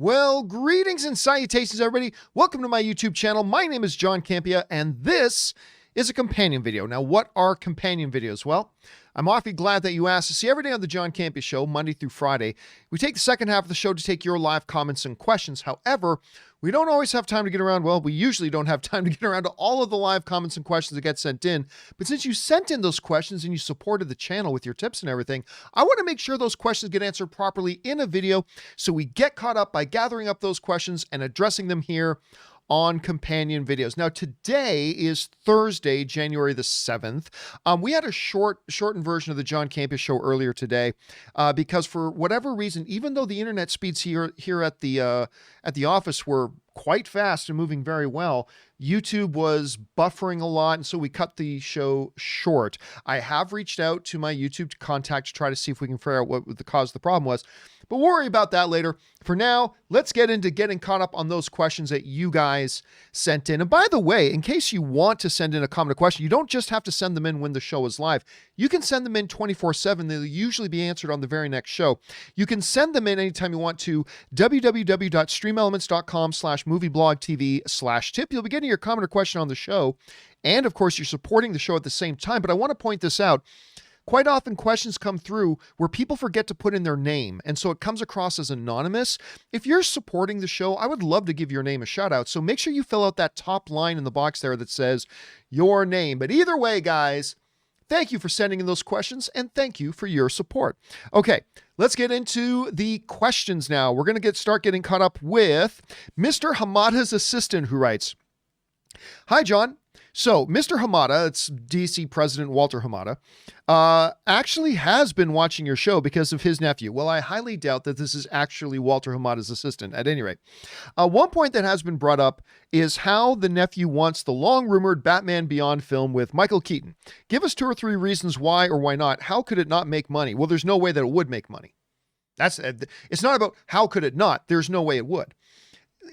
Well, greetings and salutations, everybody. Welcome to my YouTube channel. My name is John Campea, and this is a companion video. Now, what are companion videos? Well, I'm awfully glad that you asked. To see every day on the John Campea Show, Monday through Friday, we take the second half of the show to take your live comments and questions. However, we don't always have time to get around. Well, we usually don't have time to get around to all of the live comments and questions that get sent in. But since you sent in those questions and you supported the channel with your tips and everything, I want to make sure those questions get answered properly in a video. So we get caught up by gathering up those questions and addressing them here on companion videos. Now, today is Thursday, January the 7th. We had a shortened version of the John Campea Show earlier today because for whatever reason, even though the internet speeds here at the office were quite fast and moving very well, YouTube was buffering a lot, and so we cut the show short. I have reached out to my YouTube contact to try to see if we can figure out what the cause of the problem was, but we'll worry about that later. For now, let's get into getting caught up on those questions that you guys sent in. And by the way, in case you want to send in a comment or question, you don't just have to send them in when the show is live. You can send them in 24/7. They'll usually be answered on the very next show. You can send them in anytime you want to www.streamelements.com/movieblogtv/tip. You'll be getting your comment or question on the show. And of course, you're supporting the show at the same time. But I want to point this out. Quite often questions come through where people forget to put in their name, and so it comes across as anonymous. If you're supporting the show, I would love to give your name a shout out. So make sure you fill out that top line in the box there that says your name. But either way, guys, thank you for sending in those questions, and thank you for your support. Okay, let's get into the questions now. We're going to start getting caught up with Mr. Hamada's assistant, who writes, "Hi, John. So Mr. Hamada," it's DC President Walter Hamada, actually has been watching your show because of his nephew. Well, I highly doubt that this is actually Walter Hamada's assistant. At any rate, one point that has been brought up is how the nephew wants the long-rumored Batman Beyond film with Michael Keaton. Give us 2 or 3 reasons why or why not. How could it not make money? Well, there's no way that it would make money. It's not about how could it not. There's no way it would.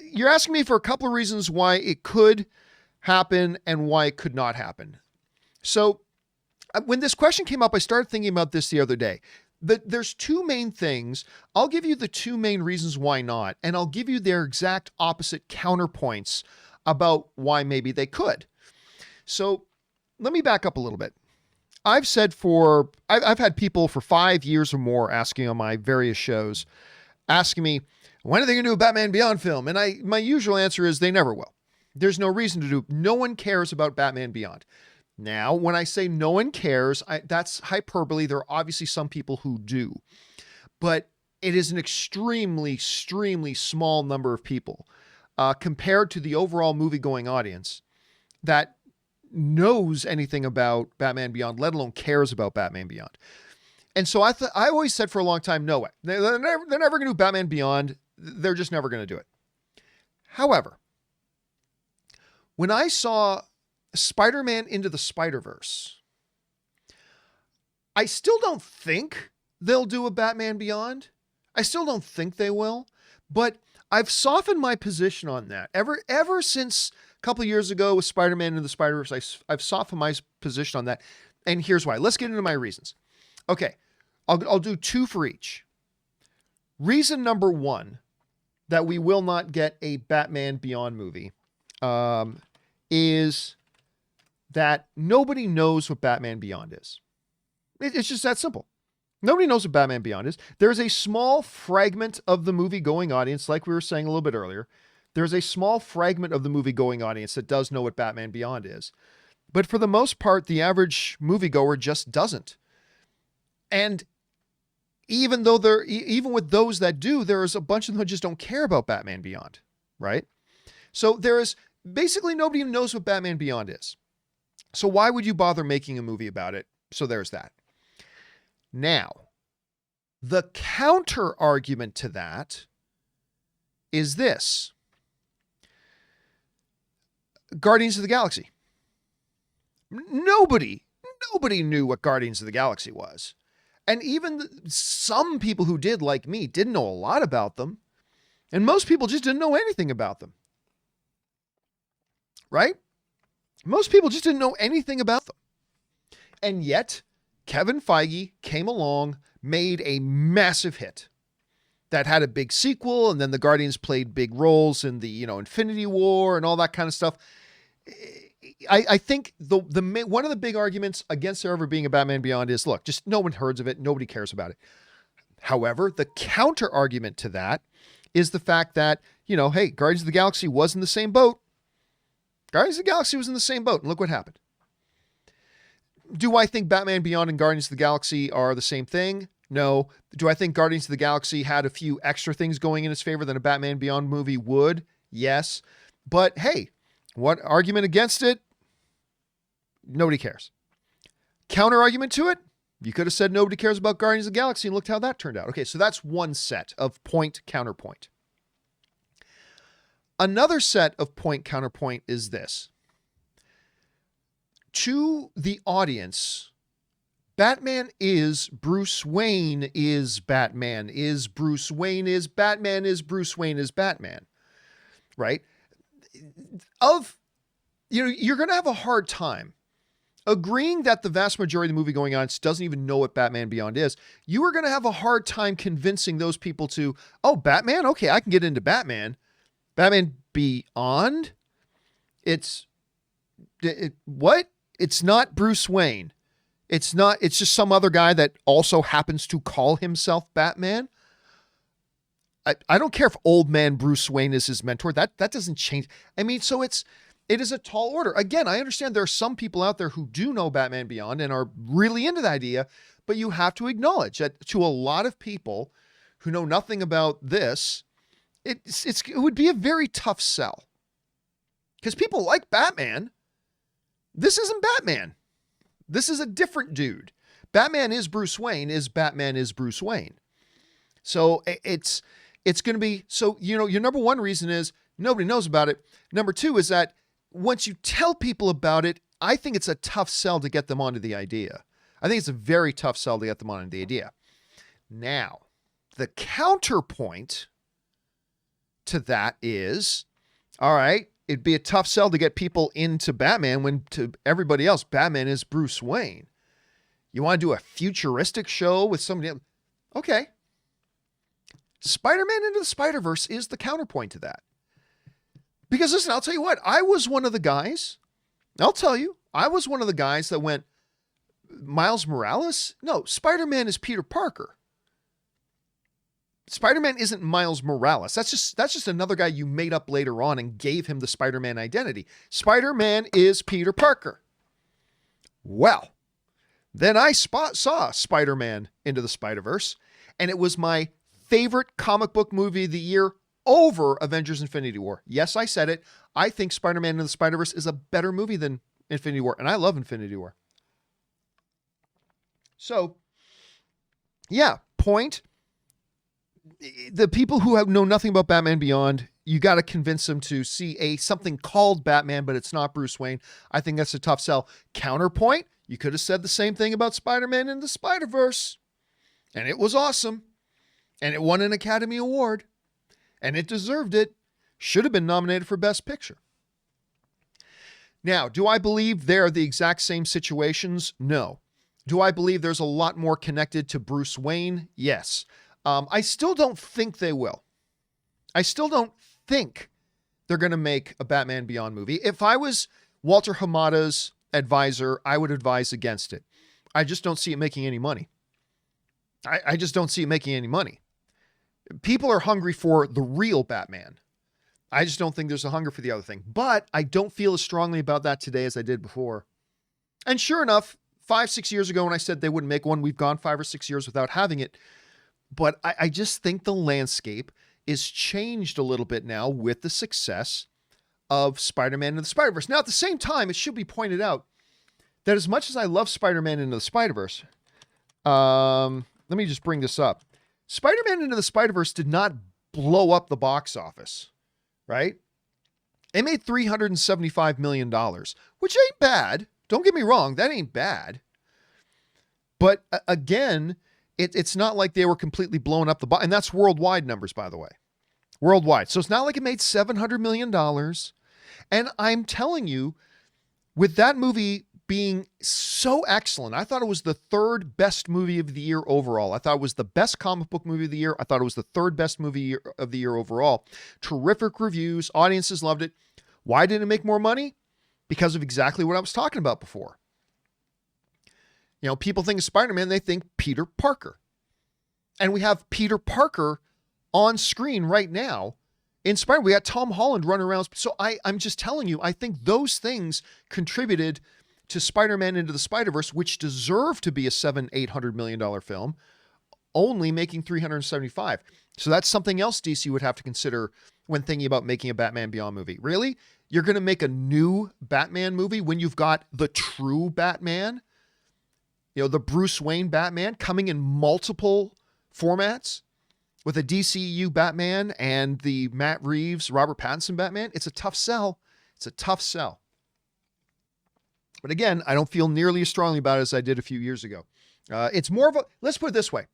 You're asking me for a couple of reasons why it could happen and why it could not happen. So when this question came up, I started thinking about this the other day. There's 2 main things. I'll give you the 2 main reasons why not, and I'll give you their exact opposite counterpoints about why maybe they could. So let me back up a little bit. I've had people for 5 years or more asking on my various shows, asking me, when are they going to do a Batman Beyond film? And my usual answer is they never will. There's no reason to do. No one cares about Batman Beyond. Now, when I say no one cares, that's hyperbole. There are obviously some people who do, but it is an extremely, extremely small number of people compared to the overall movie-going audience that knows anything about Batman Beyond, let alone cares about Batman Beyond. And so I always said for a long time, no way. They're never going to do Batman Beyond. They're just never going to do it. However, when I saw Spider-Man Into the Spider-Verse, I still don't think they'll do a Batman Beyond. I still don't think they will, but I've softened my position on that. Ever since a couple of years ago with Spider-Man Into the Spider-Verse, I've softened my position on that, and here's why. Let's get into my reasons. Okay, I'll do 2 for each. Reason number 1 that we will not get a Batman Beyond movie is that nobody knows what Batman Beyond is. It's just that simple. Nobody knows what Batman Beyond is. There's a small fragment of the movie-going audience, like we were saying a little bit earlier. There's a small fragment of the movie-going audience that does know what Batman Beyond is. But for the most part, the average moviegoer just doesn't. And even with those that do, there's a bunch of them who just don't care about Batman Beyond, right? So there is basically nobody knows what Batman Beyond is. So why would you bother making a movie about it? So there's that. Now, the counter argument to that is this. Guardians of the Galaxy. Nobody knew what Guardians of the Galaxy was. And even some people who did, like me, didn't know a lot about them. And most people just didn't know anything about them. Right? Most people just didn't know anything about them. And yet, Kevin Feige came along, made a massive hit. that had a big sequel, and then the Guardians played big roles in the, Infinity War and all that kind of stuff. I think one of the big arguments against there ever being a Batman Beyond is, look, just no one hears of it. Nobody cares about it. However, the counter argument to that is the fact that, hey, Guardians of the Galaxy was in the same boat. Guardians of the Galaxy was in the same boat, and look what happened. Do I think Batman Beyond and Guardians of the Galaxy are the same thing? No. Do I think Guardians of the Galaxy had a few extra things going in its favor than a Batman Beyond movie would? Yes. But hey, what argument against it? Nobody cares. Counter argument to it? You could have said nobody cares about Guardians of the Galaxy, and looked how that turned out. Okay, so that's one set of point counterpoint. Another set of point counterpoint is this. To the audience, Batman is Bruce Wayne is Batman is Bruce Wayne is Batman is Bruce Wayne is Batman, right? You're going to have a hard time agreeing that the vast majority of the movie going on doesn't even know what Batman Beyond is. You are going to have a hard time convincing those people to, oh, Batman? Okay, I can get into Batman. Batman Beyond? What? It's not Bruce Wayne. It's just some other guy that also happens to call himself Batman. I don't care if old man Bruce Wayne is his mentor. That doesn't change. I mean, so it is a tall order. Again, I understand there are some people out there who do know Batman Beyond and are really into the idea, but you have to acknowledge that to a lot of people who know nothing about this, it would be a very tough sell. Because people like Batman. This isn't Batman. This is a different dude. Batman is Bruce Wayne is Batman is Bruce Wayne. So it's going to be, so, your number one reason is nobody knows about it. Number two is that once you tell people about it, I think it's a tough sell to get them onto the idea. I think it's a very tough sell to get them onto the idea. Now, the counterpoint to that is, all right, it'd be a tough sell to get people into Batman when to everybody else, Batman is Bruce Wayne. You want to do a futuristic show with somebody else? Okay. Spider-Man Into the Spider-Verse is the counterpoint to that. Because listen, I'll tell you what, I was one of the guys that went, Miles Morales? No, Spider-Man is Peter Parker. Spider-Man isn't Miles Morales. That's just another guy you made up later on and gave him the Spider-Man identity. Spider-Man is Peter Parker. Well, then I saw Spider-Man Into the Spider-Verse, and it was my favorite comic book movie of the year over Avengers Infinity War. Yes, I said it. I think Spider-Man Into the Spider-Verse is a better movie than Infinity War, and I love Infinity War. So, yeah, point. The people who know nothing about Batman Beyond, you got to convince them to see something called Batman, but it's not Bruce Wayne. I think that's a tough sell. Counterpoint, you could have said the same thing about Spider-Man in the Spider-Verse, and it was awesome, and it won an Academy Award, and it deserved it. Should have been nominated for Best Picture. Now, do I believe they're the exact same situations? No. Do I believe there's a lot more connected to Bruce Wayne? Yes. I still don't think they will. I still don't think they're going to make a Batman Beyond movie. If I was Walter Hamada's advisor, I would advise against it. I just don't see it making any money. I just don't see it making any money. People are hungry for the real Batman. I just don't think there's a hunger for the other thing. But I don't feel as strongly about that today as I did before. And sure enough, 5-6 years ago when I said they wouldn't make one, we've gone 5 or 6 years without having it. But I just think the landscape is changed a little bit now with the success of Spider-Man Into the Spider-Verse. Now, at the same time, it should be pointed out that as much as I love Spider-Man Into the Spider-Verse, let me just bring this up. Spider-Man Into the Spider-Verse did not blow up the box office, right? It made $375 million, which ain't bad. Don't get me wrong, that ain't bad. But again, it's not like they were completely blown up the box. And that's worldwide numbers, by the way. Worldwide. So it's not like it made $700 million. And I'm telling you, with that movie being so excellent. I thought it was the third best movie of the year overall. I thought it was the best comic book movie of the year. I thought it was the third best movie of the year overall. Terrific reviews. Audiences loved it. Why didn't it make more money? Because of exactly what I was talking about before. You know, people think of Spider-Man, they think Peter Parker. And we have Peter Parker on screen right now in Spider-Man. We got Tom Holland running around. So I'm just telling you, I think those things contributed to Spider-Man Into the Spider-Verse, which deserved to be a $700-800 million film, only making 375. So that's something else DC would have to consider when thinking about making a Batman Beyond movie. Really? You're going to make a new Batman movie when you've got the true Batman, you know, the Bruce Wayne Batman coming in multiple formats with a DCEU Batman and the Matt Reeves, Robert Pattinson Batman? It's a tough sell. It's a tough sell. But again, I don't feel nearly as strongly about it as I did a few years ago. It's more of a, let's put it this way.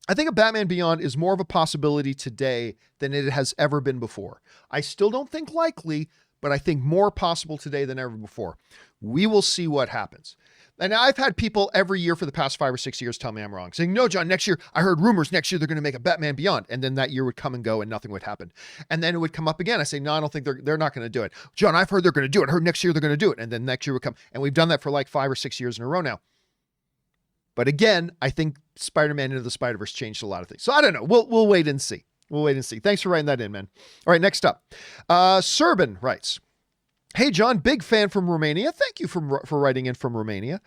I think a Batman Beyond is more of a possibility today than it has ever been before. I still don't think likely, but I think more possible today than ever before. We will see what happens. And I've had people every year for the past 5 or 6 years tell me I'm wrong, saying, no, John, next year, I heard rumors next year they're going to make a Batman Beyond. And then that year would come and go and nothing would happen. And then it would come up again. I say, no, I don't think they're not going to do it. John, I've heard they're going to do it. I heard next year they're going to do it. And then next year would come. And we've done that for like 5 or 6 years in a row now. But again, I think Spider-Man Into the Spider-Verse changed a lot of things. So I don't know. We'll wait and see. We'll wait and see. Thanks for writing that in, man. All right, next up. Serban writes, hey, John, big fan from Romania. Thank you for writing in from Romania.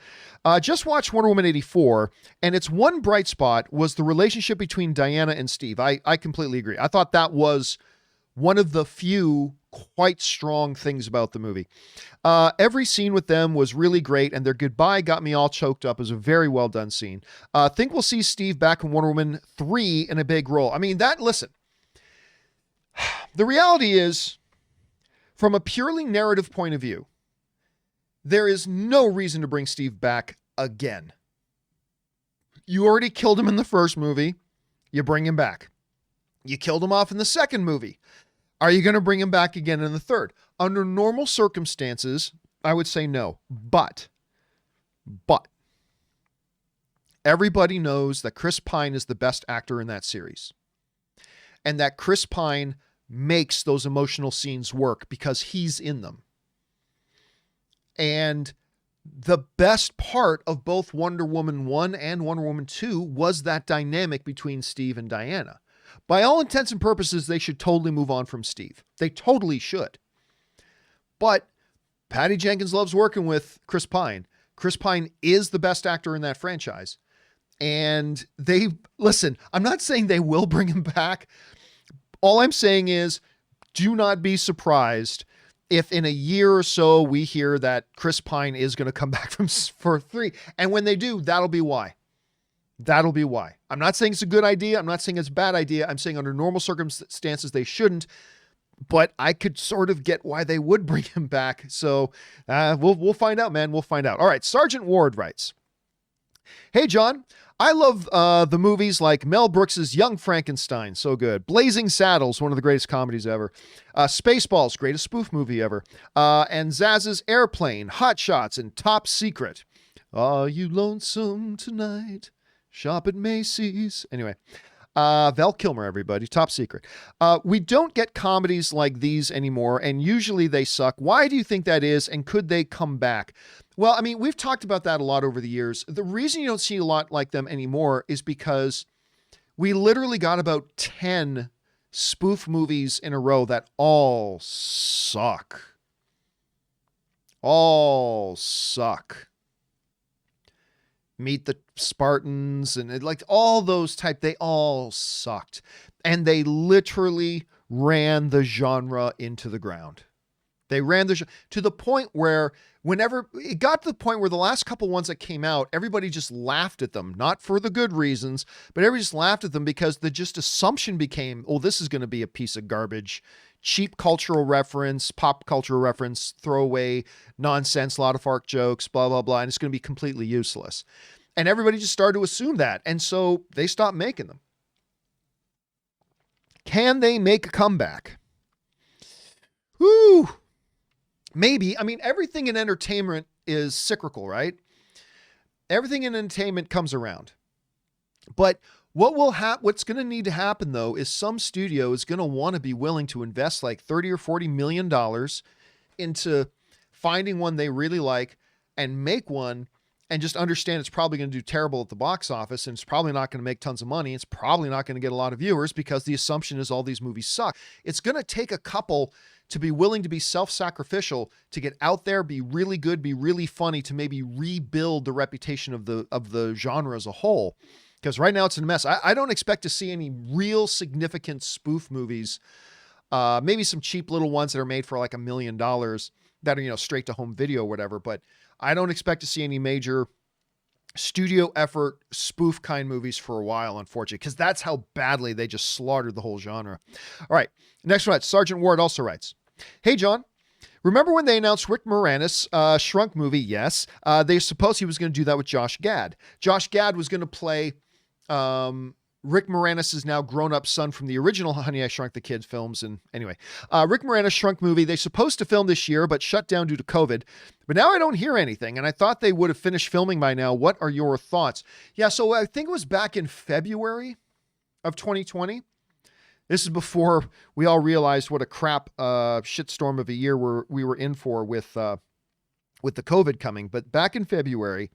Just watched Wonder Woman 84, and its one bright spot was the relationship between Diana and Steve. I completely agree. I thought that was one of the few quite strong things about the movie. Every scene with them was really great, and their goodbye got me all choked up. It was a very well done scene. Think we'll see Steve back in Wonder Woman 3 in a big role. I mean, listen, the reality is, from a purely narrative point of view, there is no reason to bring Steve back again. You already killed him in the first movie. You bring him back. You killed him off in the second movie. Are you going to bring him back again in the third? Under normal circumstances, I would say no. But everybody knows that Chris Pine is the best actor in that series. And that Chris Pine makes those emotional scenes work because he's in them. And the best part of both Wonder Woman 1 and Wonder Woman 2 was that dynamic between Steve and Diana. By all intents and purposes, they should totally move on from Steve. They totally should. But Patty Jenkins loves working with Chris Pine. Chris Pine is the best actor in that franchise. And listen, I'm not saying they will bring him back. All I'm saying is, do not be surprised if in a year or so we hear that Chris Pine is going to come back for 3. And when they do, that'll be why. That'll be why. I'm not saying it's a good idea. I'm not saying it's a bad idea. I'm saying under normal circumstances, they shouldn't. But I could sort of get why they would bring him back. So we'll find out, man. We'll find out. All right. Sergeant Ward writes, hey, John, I love the movies like Mel Brooks's Young Frankenstein. So good. Blazing Saddles, one of the greatest comedies ever. Spaceballs, greatest spoof movie ever. And Zaz's Airplane, Hot Shots, and Top Secret. Are you lonesome tonight? Shop at Macy's. Anyway, Val Kilmer, everybody. Top Secret. We don't get comedies like these anymore, and usually they suck. Why do you think that is, and could they come back? Well, I mean, we've talked about that a lot over the years. The reason you don't see a lot like them anymore is because we literally got about 10 spoof movies in a row that all suck. All suck. Meet the Spartans and like all those they all sucked. And they literally ran the genre into the ground. They ran to the point where whenever it got to the point where the last couple ones that came out, everybody just laughed at them, not for the good reasons, but everybody just laughed at them because the just assumption became, oh, this is going to be a piece of garbage, cheap cultural reference, pop cultural reference, throwaway nonsense, a lot of fart jokes, blah, blah, blah. And it's going to be completely useless. And everybody just started to assume that. And so they stopped making them. Can they make a comeback? Whew. Maybe. I mean, everything in entertainment is cyclical, right? Everything in entertainment comes around. But what's going to need to happen, though, is some studio is going to want to be willing to invest like 30 or $40 million into finding one they really like and make one, and just understand it's probably going to do terrible at the box office, and it's probably not going to make tons of money. It's probably not going to get a lot of viewers because the assumption is all these movies suck. It's going to take a couple to be willing to be self-sacrificial, to get out there, be really good, be really funny, to maybe rebuild the reputation of the genre as a whole. Because right now it's a mess. I don't expect to see any real significant spoof movies. Maybe some cheap little ones that are made for like $1 million that are, straight to home video or whatever. But I don't expect to see any major studio effort spoof kind movies for a while, unfortunately, because that's how badly they just slaughtered the whole genre. All right. Next one. Sergeant Ward also writes, "Hey, John. Remember when they announced Rick Moranis' Shrunk movie? Yes. They supposed he was going to do that with Josh Gad. Josh Gad was going to play Rick Moranis' now grown-up son from the original Honey, I Shrunk the Kids films. And anyway, Rick Moranis' Shrunk movie, they're supposed to film this year, but shut down due to COVID. But now I don't hear anything, and I thought they would have finished filming by now. What are your thoughts?" Yeah, so I think it was back in February of 2020. This is before we all realized what a crap shitstorm of a year we were in for with the COVID coming. But back in February,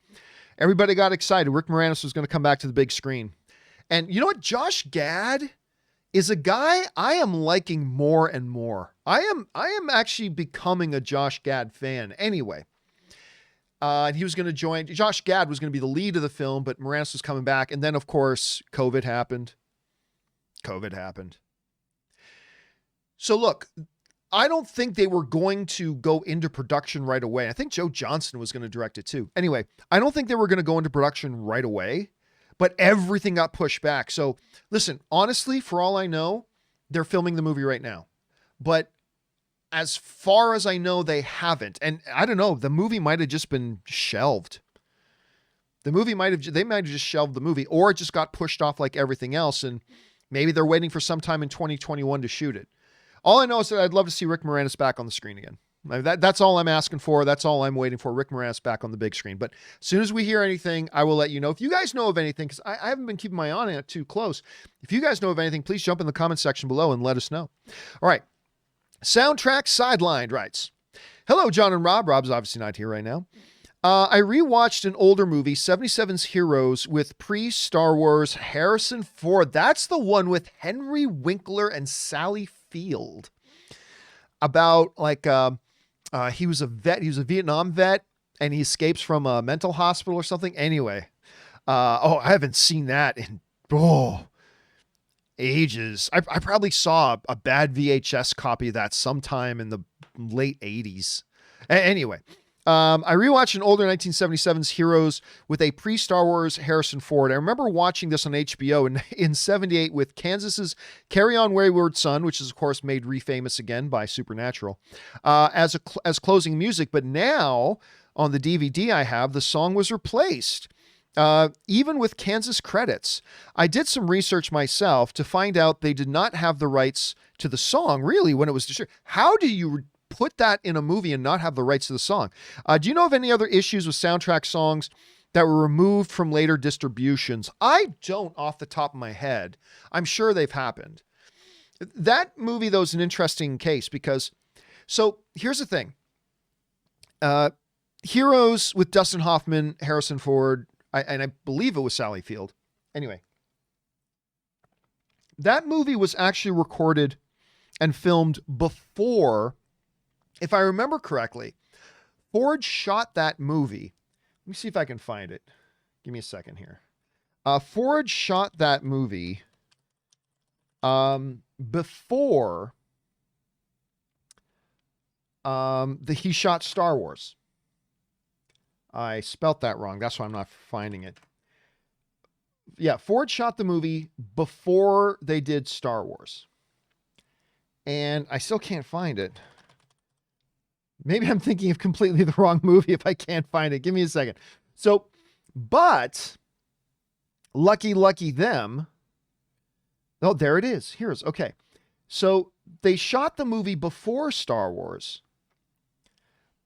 everybody got excited. Rick Moranis was going to come back to the big screen. And you know what? Josh Gad is a guy I am liking more and more. I am actually becoming a Josh Gad fan anyway. And he was going to join. Josh Gad was going to be the lead of the film, but Moranis was coming back. And then, of course, COVID happened. So look, I don't think they were going to go into production right away. I think Joe Johnston was going to direct it too. Anyway, I don't think they were going to go into production right away, but everything got pushed back. So listen, honestly, for all I know, they're filming the movie right now. But as far as I know, they haven't. And I don't know, the movie might have just been shelved. They might have just shelved the movie, or it just got pushed off like everything else. And maybe they're waiting for some time in 2021 to shoot it. All I know is that I'd love to see Rick Moranis back on the screen again. That's all I'm asking for. That's all I'm waiting for. Rick Moranis back on the big screen. But as soon as we hear anything, I will let you know. If you guys know of anything, because I haven't been keeping my eye on it too close. If you guys know of anything, please jump in the comment section below and let us know. All right. Soundtrack Sidelined writes, "Hello, John and Rob." Rob's obviously not here right now. "I rewatched an older movie, 77's Heroes, with pre-Star Wars Harrison Ford." That's the one with Henry Winkler and Sally Field. About like he was a vet. He was a Vietnam vet, and he escapes from a mental hospital or something. Anyway, I haven't seen that in ages. I probably saw a bad VHS copy of that sometime in the late 80s. Anyway. I rewatched an older 1977's Heroes with a pre-Star Wars Harrison Ford. I remember watching this on HBO in 78 with Kansas's Carry On Wayward Son, which is, of course, made re-famous again by Supernatural, as closing music. But now, on the DVD I have, the song was replaced, even with Kansas credits. I did some research myself to find out they did not have the rights to the song, really, when it was distributed. How do you put that in a movie and not have the rights to the song? Do you know of any other issues with soundtrack songs that were removed from later distributions? I don't off the top of my head. I'm sure they've happened. That movie, though, is an interesting case because, so here's the thing. Heroes with Dustin Hoffman, Harrison Ford, and I believe it was Sally Field. Anyway, that movie was actually recorded and filmed before, if I remember correctly, Ford shot that movie. Let me see if I can find it. Give me a second here. Ford shot that movie before he shot Star Wars. I spelt that wrong. That's why I'm not finding it. Yeah, Ford shot the movie before they did Star Wars. And I still can't find it. Maybe I'm thinking of completely the wrong movie if I can't find it. Give me a second. So, but lucky them. Oh, there it is. Here's, okay. So they shot the movie before Star Wars,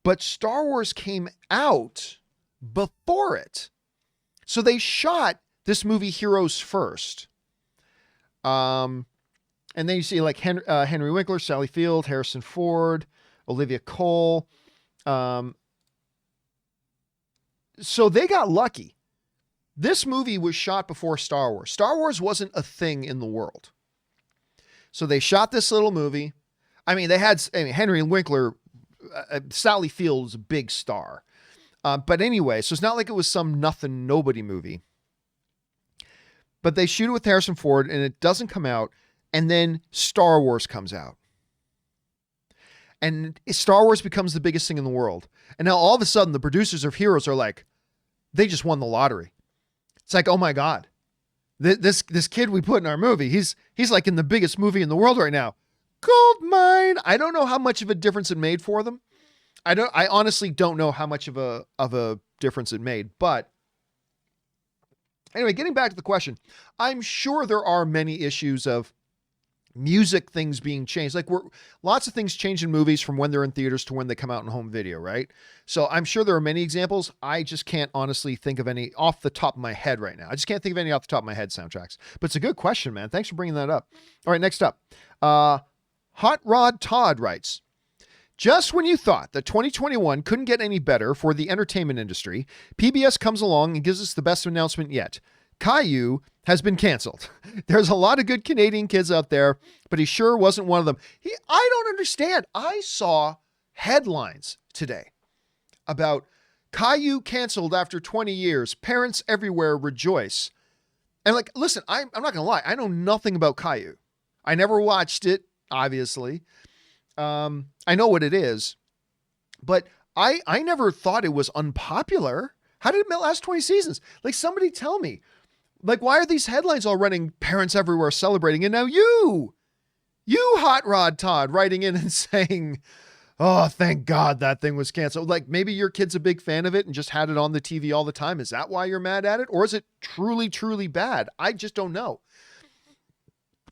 but Star Wars came out before it. So they shot this movie Heroes first. And then you see like Henry Winkler, Sally Field, Harrison Ford, Olivia Cole. So they got lucky. This movie was shot before Star Wars. Star Wars wasn't a thing in the world. So they shot this little movie. I mean, Henry Winkler, Sally Field was a big star. But anyway, so it's not like it was some nothing nobody movie. But they shoot it with Harrison Ford and it doesn't come out. And then Star Wars comes out. And Star Wars becomes the biggest thing in the world. And now all of a sudden the producers of Heroes are like, they just won the lottery. It's like, oh my God, this kid we put in our movie, he's like in the biggest movie in the world right now. Gold mine. I don't know how much of a difference it made for them. I honestly don't know how much of a difference it made, but anyway, getting back to the question, I'm sure there are many issues of music things being changed. Like lots of things change in movies from when they're in theaters to when they come out in home video, right? So I'm sure there are many examples. I just can't honestly think of any off the top of my head right now. I just can't think of any off the top of my head soundtracks. But it's a good question, man. Thanks for bringing that up. All right, next up. Hot Rod Todd writes, just when you thought that 2021 couldn't get any better for the entertainment industry, PBS comes along and gives us the best announcement yet. Caillou has been canceled. There's a lot of good Canadian kids out there, but he sure wasn't one of them. I don't understand. I saw headlines today about Caillou canceled after 20 years. Parents everywhere rejoice. And like, listen, I'm not going to lie. I know nothing about Caillou. I never watched it, obviously. I know what it is, but I never thought it was unpopular. How did it last 20 seasons? Like, somebody tell me. Like, why are these headlines all running parents everywhere celebrating? And now you Hot Rod Todd writing in and saying, oh, thank God that thing was canceled. Like, maybe your kid's a big fan of it and just had it on the TV all the time. Is that why you're mad at it? Or is it truly, truly bad? I just don't know.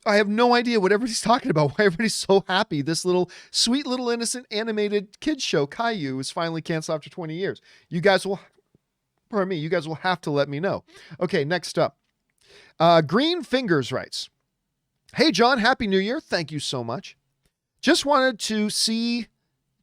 I have no idea what everybody's talking about. Why everybody's so happy. This little sweet little innocent animated kids show, Caillou, is finally canceled after 20 years. You guys will have to let me know. Okay, next up. Green Fingers writes, hey, John, Happy New Year. Thank you so much. Just wanted to say,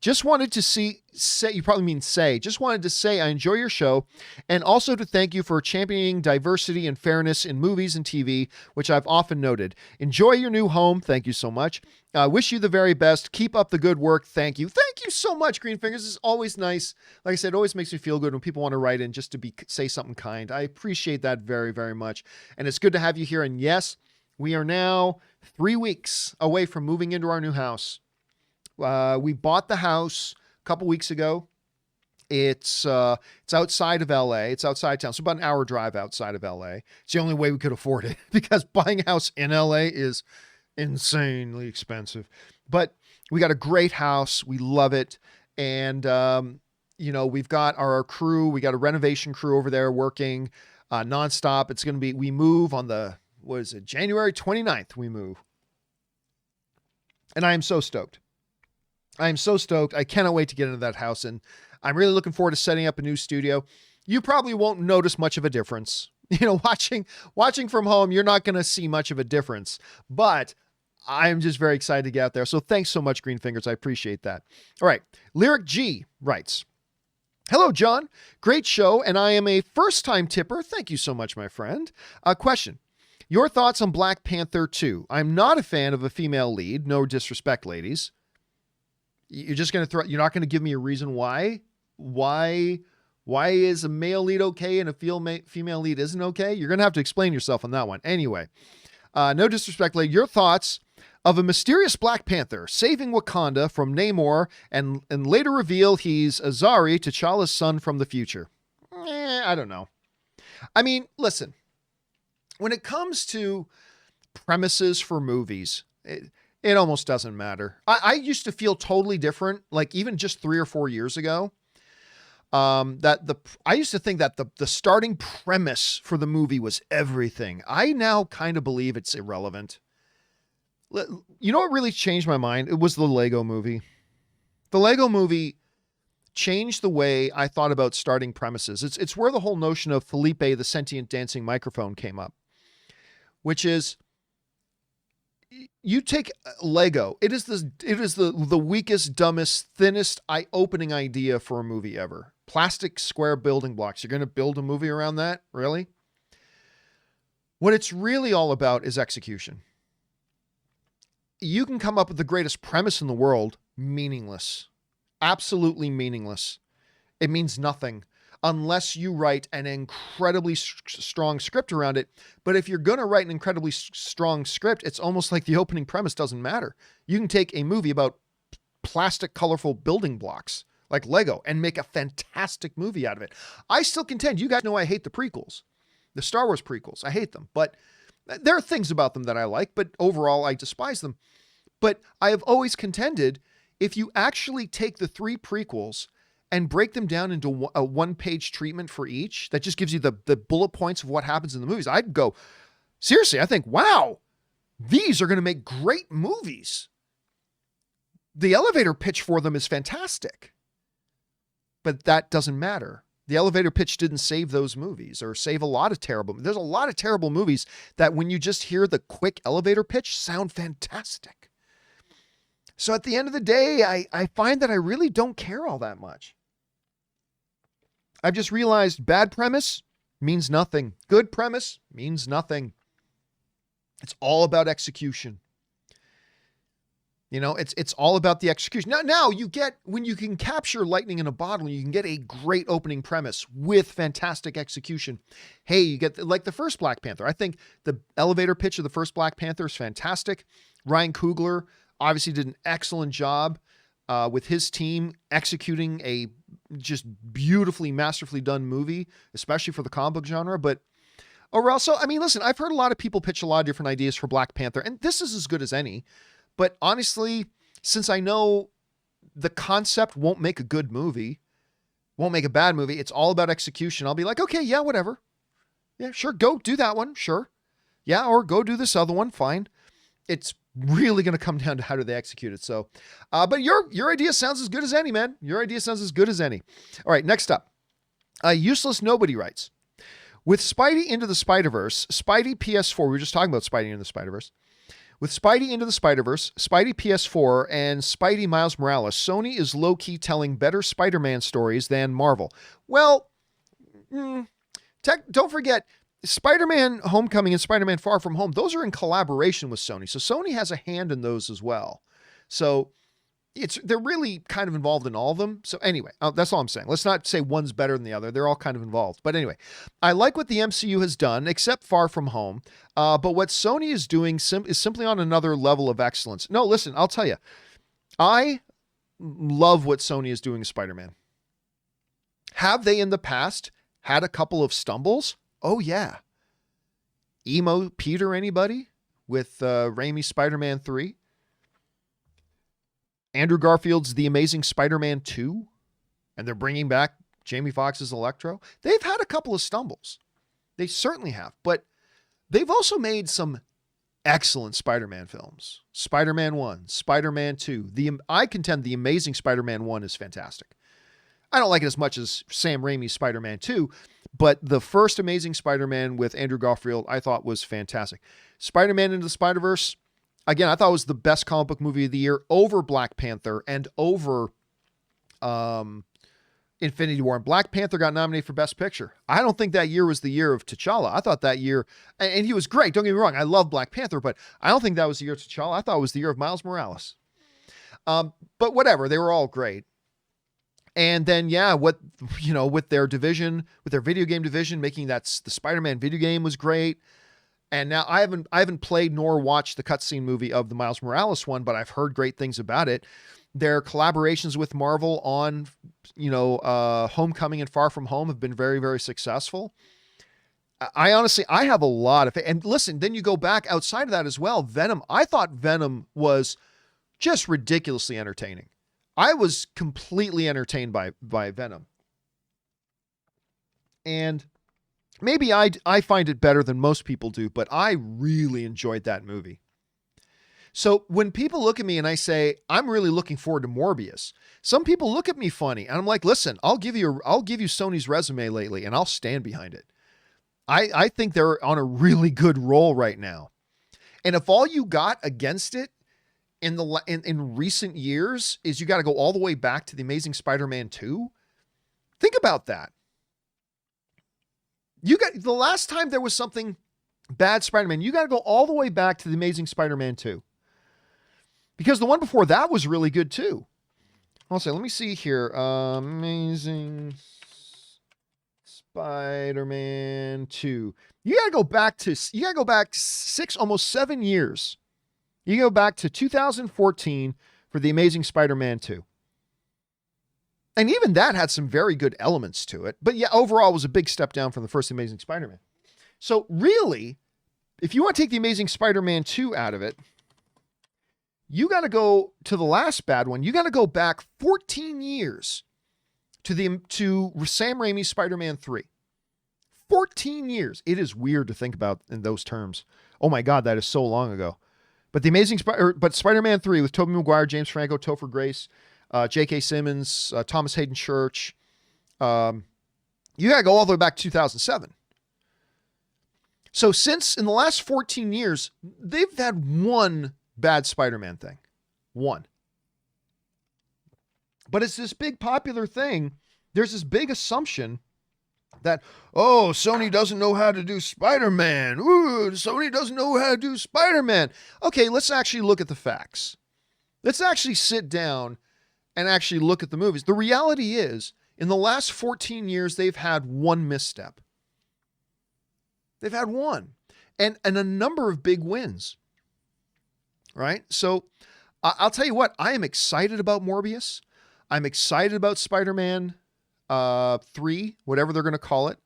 you probably mean say, just wanted to say I enjoy your show and also to thank you for championing diversity and fairness in movies and TV, which I've often noted. Enjoy your new home. Thank you so much. Wish you the very best. Keep up the good work. Thank you. Thank you so much, Green Fingers. This is always nice. Like I said, it always makes me feel good when people want to write in just to say something kind. I appreciate that very, very much. And it's good to have you here. And yes, we are now 3 weeks away from moving into our new house. We bought the house a couple weeks ago. It's outside of LA. It's outside town. So about an hour drive outside of LA. It's the only way we could afford it because buying a house in LA is insanely expensive. But we got a great house. We love it. And, we've got our crew. We got a renovation crew over there working nonstop. It's going to be, we move on January 29th, we move. And I am so stoked. I cannot wait to get into that house. And I'm really looking forward to setting up a new studio. You probably won't notice much of a difference. Watching from home, you're not going to see much of a difference, but I'm just very excited to get out there. So thanks so much, Green Fingers. I appreciate that. All right. Lyric G writes, hello, John. Great show. And I am a first-time tipper. Thank you so much, my friend. Question. Your thoughts on Black Panther 2. I'm not a fan of a female lead. No disrespect, ladies. You're just going to you're not going to give me a reason why? Why is a male lead okay and a female lead isn't okay? You're going to have to explain yourself on that one. Anyway, no disrespect, lady. Your thoughts of a mysterious Black Panther saving Wakanda from Namor and later reveal he's Azari, T'Challa's son from the future. I don't know. I mean, listen, when it comes to premises for movies, it almost doesn't matter. I used to feel totally different, like even just 3 or 4 years ago. I used to think that the starting premise for the movie was everything. I now kind of believe it's irrelevant. You know what really changed my mind? It was the Lego movie. The Lego movie changed the way I thought about starting premises. It's where the whole notion of Felipe, the sentient dancing microphone, came up, which is you take Lego. It is the weakest, dumbest, thinnest, eye-opening idea for a movie ever. Plastic square building blocks. You're going to build a movie around that? Really? What it's really all about is execution. You can come up with the greatest premise in the world, meaningless. Absolutely meaningless. It means nothing unless you write an incredibly strong script around it. But if you're going to write an incredibly strong script, it's almost like the opening premise doesn't matter. You can take a movie about plastic, colorful building blocks like Lego and make a fantastic movie out of it. I still contend, you guys know I hate the prequels, the Star Wars prequels. I hate them, but there are things about them that I like, but overall I despise them. But I have always contended, if you actually take the 3 prequels and break them down into a one-page treatment for each, that just gives you the bullet points of what happens in the movies, I'd go, seriously, I think, wow, these are going to make great movies. The elevator pitch for them is fantastic. But that doesn't matter. The elevator pitch didn't save those movies or save a lot of terrible. There's a lot of terrible movies that when you just hear the quick elevator pitch sound fantastic. So at the end of the day, I find that I really don't care all that much. I've just realized bad premise means nothing. Good premise means nothing. It's all about execution. You know, it's all about the execution. Now you get, when you can capture lightning in a bottle, you can get a great opening premise with fantastic execution. Hey, you get like the first Black Panther. I think the elevator pitch of the first Black Panther is fantastic. Ryan Coogler obviously did an excellent job with his team executing a just beautifully, masterfully done movie, especially for the comic book genre. But overall, so, I mean, listen, I've heard a lot of people pitch a lot of different ideas for Black Panther, and this is as good as any. But honestly, since I know the concept won't make a good movie, won't make a bad movie, it's all about execution. I'll be like, okay, yeah, whatever. Yeah, sure. Go do that one. Sure. Yeah. Or go do this other one. Fine. It's really going to come down to how do they execute it. So, but your idea sounds as good as any, man. Your idea sounds as good as any. All right. Next up, Useless Nobody writes, with Spidey Into the Spider-Verse, Spidey PS4, we were just talking about Spidey Into the Spider-Verse. With Spidey Into the Spider-Verse, Spidey PS4, and Spidey Miles Morales, Sony is low-key telling better Spider-Man stories than Marvel. Well, don't forget, Spider-Man Homecoming and Spider-Man Far From Home, those are in collaboration with Sony. So Sony has a hand in those as well. So they're really kind of involved in all of them. So anyway, that's all I'm saying. Let's not say one's better than the other. They're all kind of involved. But anyway, I like what the MCU has done, except Far From Home. But what Sony is doing is simply on another level of excellence. No, listen, I'll tell you. I love what Sony is doing with Spider-Man. Have they in the past had a couple of stumbles? Oh, yeah. Emo Peter, anybody? With Raimi's Spider-Man 3? Andrew Garfield's The Amazing Spider-Man 2, and they're bringing back Jamie Foxx's Electro. They've had a couple of stumbles. They certainly have, but they've also made some excellent Spider-Man films. Spider-Man 1, Spider-Man 2. I contend The Amazing Spider-Man 1 is fantastic. I don't like it as much as Sam Raimi's Spider-Man 2, but the first Amazing Spider-Man with Andrew Garfield I thought was fantastic. Spider-Man Into the Spider-Verse, again, I thought it was the best comic book movie of the year over Black Panther and over Infinity War. And Black Panther got nominated for Best Picture. I don't think that year was the year of T'Challa. I thought that year, and he was great, don't get me wrong, I love Black Panther, but I don't think that was the year of T'Challa. I thought it was the year of Miles Morales. But whatever, they were all great. And then, yeah, with their division, with their video game division, making the Spider-Man video game was great. And now I haven't played nor watched the cutscene movie of the Miles Morales one, but I've heard great things about it. Their collaborations with Marvel on, Homecoming and Far From Home have been very, very successful. I honestly have a lot of it. And listen, then you go back outside of that as well. Venom. I thought Venom was just ridiculously entertaining. I was completely entertained by Venom. And maybe I find it better than most people do, but I really enjoyed that movie. So when people look at me and I say, I'm really looking forward to Morbius, some people look at me funny and I'm like, listen, I'll give you Sony's resume lately and I'll stand behind it. I think they're on a really good roll right now. And if all you got against it in recent years is you got to go all the way back to The Amazing Spider-Man 2, think about that. You got the last time there was something bad Spider-Man, you got to go all the way back to The Amazing Spider-Man 2. Because the one before that was really good too. I'll say, let me see here. Amazing Spider-Man 2. You got to go back 6, almost 7 years. You go back to 2014 for The Amazing Spider-Man 2. And even that had some very good elements to it. But yeah, overall it was a big step down from the first Amazing Spider-Man. So really, if you want to take The Amazing Spider-Man 2 out of it, you got to go to the last bad one. You got to go back 14 years to Sam Raimi's Spider-Man 3. 14 years. It is weird to think about in those terms. Oh my God, that is so long ago. But Spider-Man 3 with Tobey Maguire, James Franco, Topher Grace, J.K. Simmons, Thomas Hayden Church. You got to go all the way back to 2007. So since in the last 14 years, they've had one bad Spider-Man thing. One. But it's this big popular thing. There's this big assumption that, oh, Sony doesn't know how to do Spider-Man. Ooh, Sony doesn't know how to do Spider-Man. Okay, let's actually look at the facts. Let's actually sit down and actually look at the movies. The reality is, in the last 14 years, they've had one misstep. They've had one. And a number of big wins. Right? So, I'll tell you what, I am excited about Morbius. I'm excited about Spider-Man 3, whatever they're going to call it.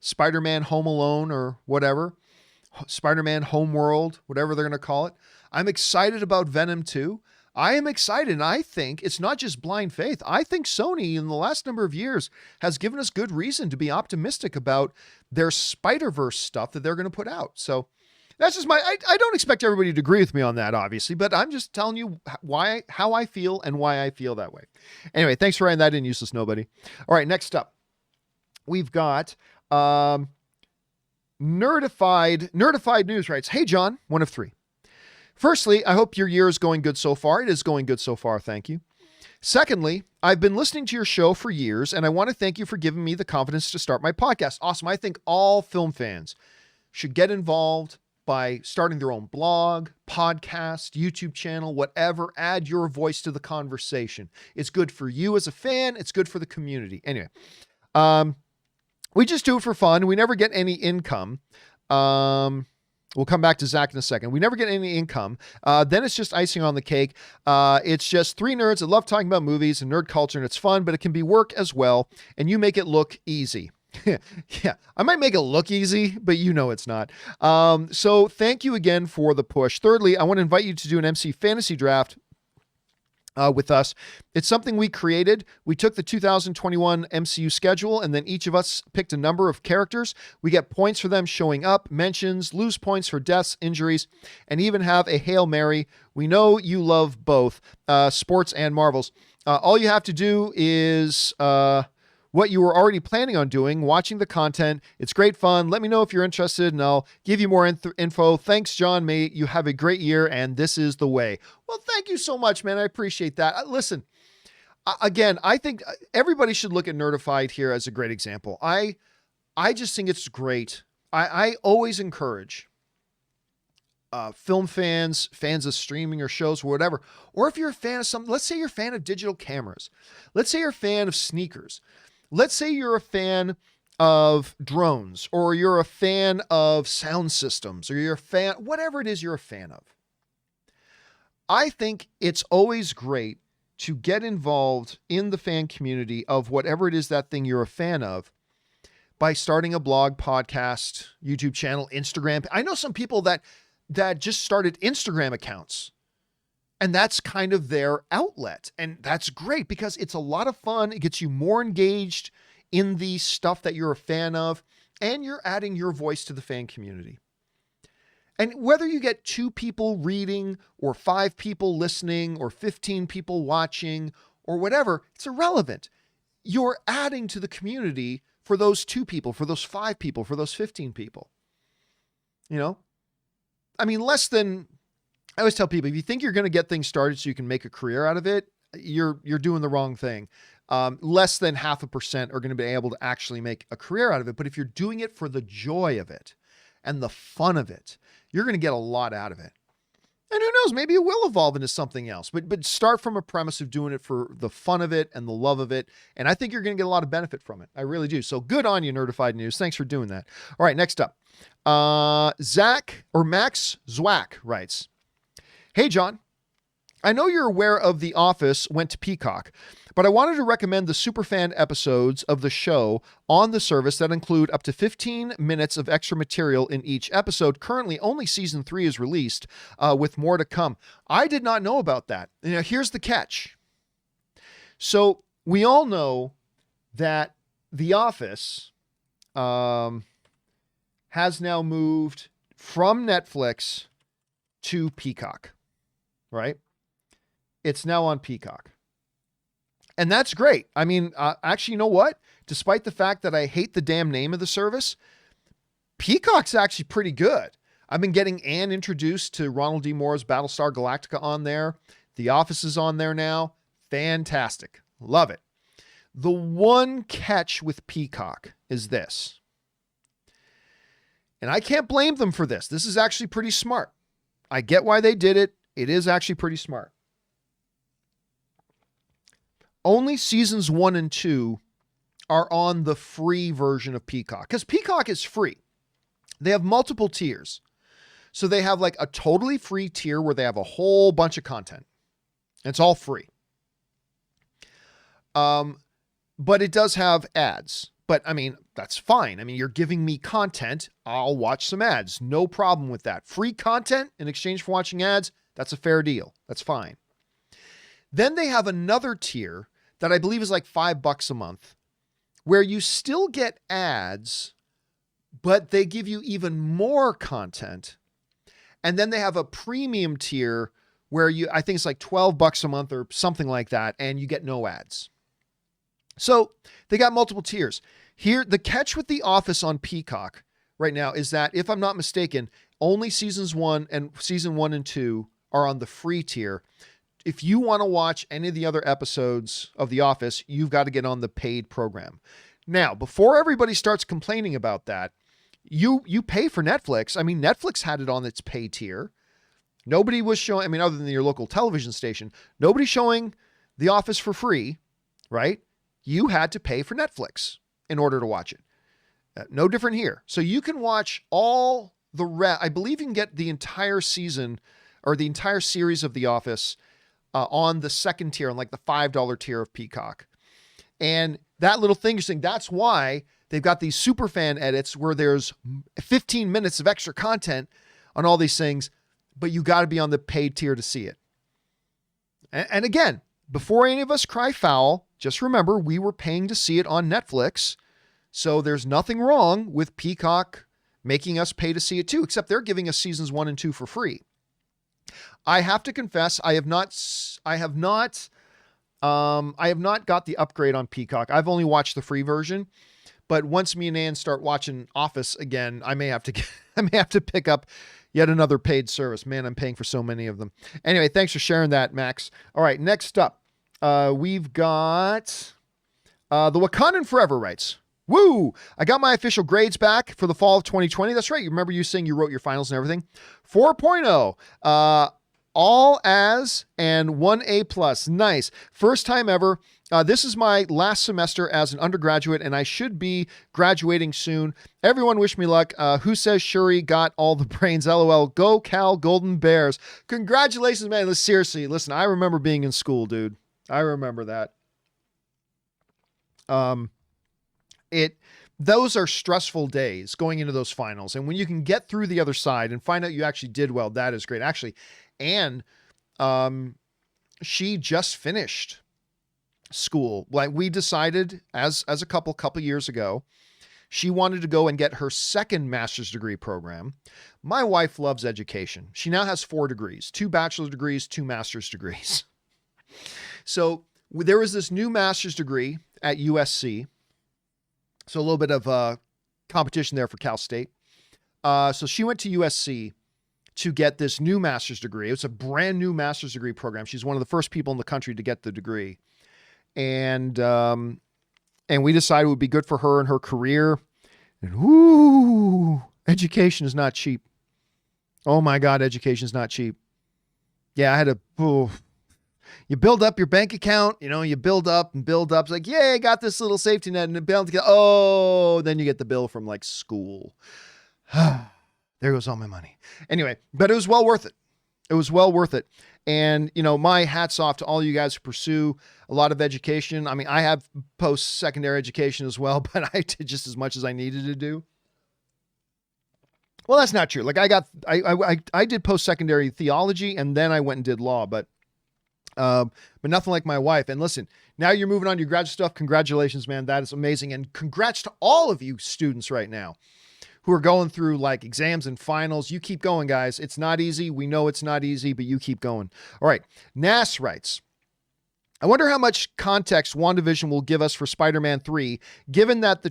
Spider-Man Home Alone or whatever. Spider-Man Homeworld, whatever they're going to call it. I'm excited about Venom 2. I am excited, and I think it's not just blind faith. I think Sony, in the last number of years, has given us good reason to be optimistic about their Spider-Verse stuff that they're going to put out. So that's just I don't expect everybody to agree with me on that, obviously, but I'm just telling you how I feel and why I feel that way. Anyway, thanks for writing that in, Useless Nobody. All right, next up, we've got Nerdified News writes, hey, John, one of three. Firstly, I hope your year is going good so far. It is going good so far, thank you. Secondly, I've been listening to your show for years, and I want to thank you for giving me the confidence to start my podcast. Awesome. I think all film fans should get involved by starting their own blog, podcast, YouTube channel, whatever. Add your voice to the conversation. It's good for you as a fan. It's good for the community. Anyway, we just do it for fun. We never get any income. We'll come back to Zach in a second. We never get any income. Then it's just icing on the cake. It's just three nerds that love talking about movies and nerd culture, and it's fun, but it can be work as well, and you make it look easy. Yeah, I might make it look easy, but you know it's not. So thank you again for the push. Thirdly, I want to invite you to do an MC fantasy draft with us. It's something we created. We took the 2021 MCU schedule, and then each of us picked a number of characters. We get points for them showing up, mentions, lose points for deaths, injuries, and even have a Hail Mary. We know you love both sports and Marvels. All you have to do is what you were already planning on doing, watching the content. It's great fun. Let me know if you're interested, and I'll give you more info. Thanks, John. May you have a great year, and this is the way. Well, thank you so much, man. I appreciate that. Listen, again, I think everybody should look at Nerdified here as a great example. I just think it's great. I always encourage film fans of streaming or shows or whatever, or if you're a fan of something, let's say you're a fan of digital cameras. Let's say you're a fan of sneakers. Let's say you're a fan of drones, or you're a fan of sound systems, or you're a fan, whatever it is you're a fan of. I think it's always great to get involved in the fan community of whatever it is that thing you're a fan of by starting a blog, podcast, YouTube channel, Instagram. I know some people that just started Instagram accounts, and that's kind of their outlet. And that's great because it's a lot of fun. It gets you more engaged in the stuff that you're a fan of, and you're adding your voice to the fan community. And whether you get 2 people reading or 5 people listening or 15 people watching or whatever, it's irrelevant. You're adding to the community for those 2 people, for those 5 people, for those 15 people. You know? I mean, I always tell people, if you think you're going to get things started so you can make a career out of it, you're doing the wrong thing. Less than 0.5% are going to be able to actually make a career out of it. But if you're doing it for the joy of it and the fun of it, you're going to get a lot out of it. And who knows, maybe it will evolve into something else, but start from a premise of doing it for the fun of it and the love of it. And I think you're going to get a lot of benefit from it. I really do. So good on you, Nerdified News. Thanks for doing that. All right, next up, Max Zwack writes, "Hey, John, I know you're aware of The Office went to Peacock, but I wanted to recommend the superfan episodes of the show on the service that include up to 15 minutes of extra material in each episode. Currently, only season 3 is released, with more to come." I did not know about that. Now, here's the catch. So we all know that The Office has now moved from Netflix to Peacock, right? It's now on Peacock. And that's great. I mean, actually, you know what? Despite the fact that I hate the damn name of the service, Peacock's actually pretty good. I've been getting Anne introduced to Ronald D. Moore's Battlestar Galactica on there. The Office is on there now. Fantastic. Love it. The one catch with Peacock is this. And I can't blame them for this. This is actually pretty smart. I get why they did it. It is actually pretty smart. Only seasons 1 and 2 are on the free version of Peacock, because Peacock is free. They have multiple tiers. So they have like a totally free tier where they have a whole bunch of content. It's all free. But it does have ads. But I mean, that's fine. I mean, you're giving me content. I'll watch some ads. No problem with that. Free content in exchange for watching ads. That's a fair deal. That's fine. Then they have another tier that I believe is like $5 a month, where you still get ads, but they give you even more content. And then they have a premium tier where I think it's like $12 a month or something like that, and you get no ads. So they got multiple tiers. Here, the catch with The Office on Peacock right now is that, if I'm not mistaken, only season 1 and 2 are on the free tier. If you want to watch any of the other episodes of The Office, you've got to get on the paid program. Now, before everybody starts complaining about that, you pay for Netflix. I mean, Netflix had it on its pay tier. Nobody was showing, I mean, other than your local television station, nobody's showing The Office for free, right? You had to pay for Netflix in order to watch it. No different here. So you can watch all the I believe you can get the entire season or the entire series of The Office on the second tier, on like the $5 tier of Peacock. And that little thing you're saying, that's why they've got these super fan edits where there's 15 minutes of extra content on all these things, but you got to be on the paid tier to see it. And again, before any of us cry foul, just remember we were paying to see it on Netflix. So there's nothing wrong with Peacock making us pay to see it too, except they're giving us seasons 1 and 2 for free. I have to confess, I have not got the upgrade on Peacock. I've only watched the free version, but once me and Ann start watching Office again, I may have to pick up yet another paid service. Man, I'm paying for so many of them. Anyway, thanks for sharing that, Max. All right, next up, we've got the Wakandan Forever writes, "Woo! I got my official grades back for the fall of 2020. That's right. You remember you saying you wrote your finals and everything. 4.0. All As and 1 A+. Nice. First time ever. This is my last semester as an undergraduate, and I should be graduating soon. Everyone wish me luck. Who says Shuri got all the brains? LOL. Go Cal Golden Bears." Congratulations, man. Seriously, listen, I remember being in school, dude. I remember that. Those are stressful days going into those finals. And when you can get through the other side and find out you actually did well, that is great. Actually, Anne, she just finished school. Like we decided as a couple years ago, She wanted to go and get her second master's degree program. My wife loves education. She now has 4 degrees, 2 bachelor's degrees, 2 master's degrees. So there was this new master's degree at USC. So a little bit of competition there for Cal State. So she went to USC to get this new master's degree. It's a brand new master's degree program. She's one of the first people in the country to get the degree. And we decided it would be good for her and her career. And whoo, education is not cheap. Oh my God, education is not cheap. Yeah, I had to, you build up your bank account, you build up and build up. It's like, yeah, I got this little safety net and then you get the bill from like school. There goes all my money. Anyway, but it was well worth it. It was well worth it. And, my hats off to all you guys who pursue a lot of education. I mean, I have post-secondary education as well, but I did just as much as I needed to do. Well, that's not true. Like I did post-secondary theology and then I went and did law, but nothing like my wife. And listen, now you're moving on to your graduate stuff. Congratulations, man. That is amazing. And congrats to all of you students right now who are going through like exams and finals. You keep going, guys. It's not easy. We know it's not easy, but you keep going. All right. Nas writes, I wonder how much context WandaVision will give us for Spider-Man 3, given that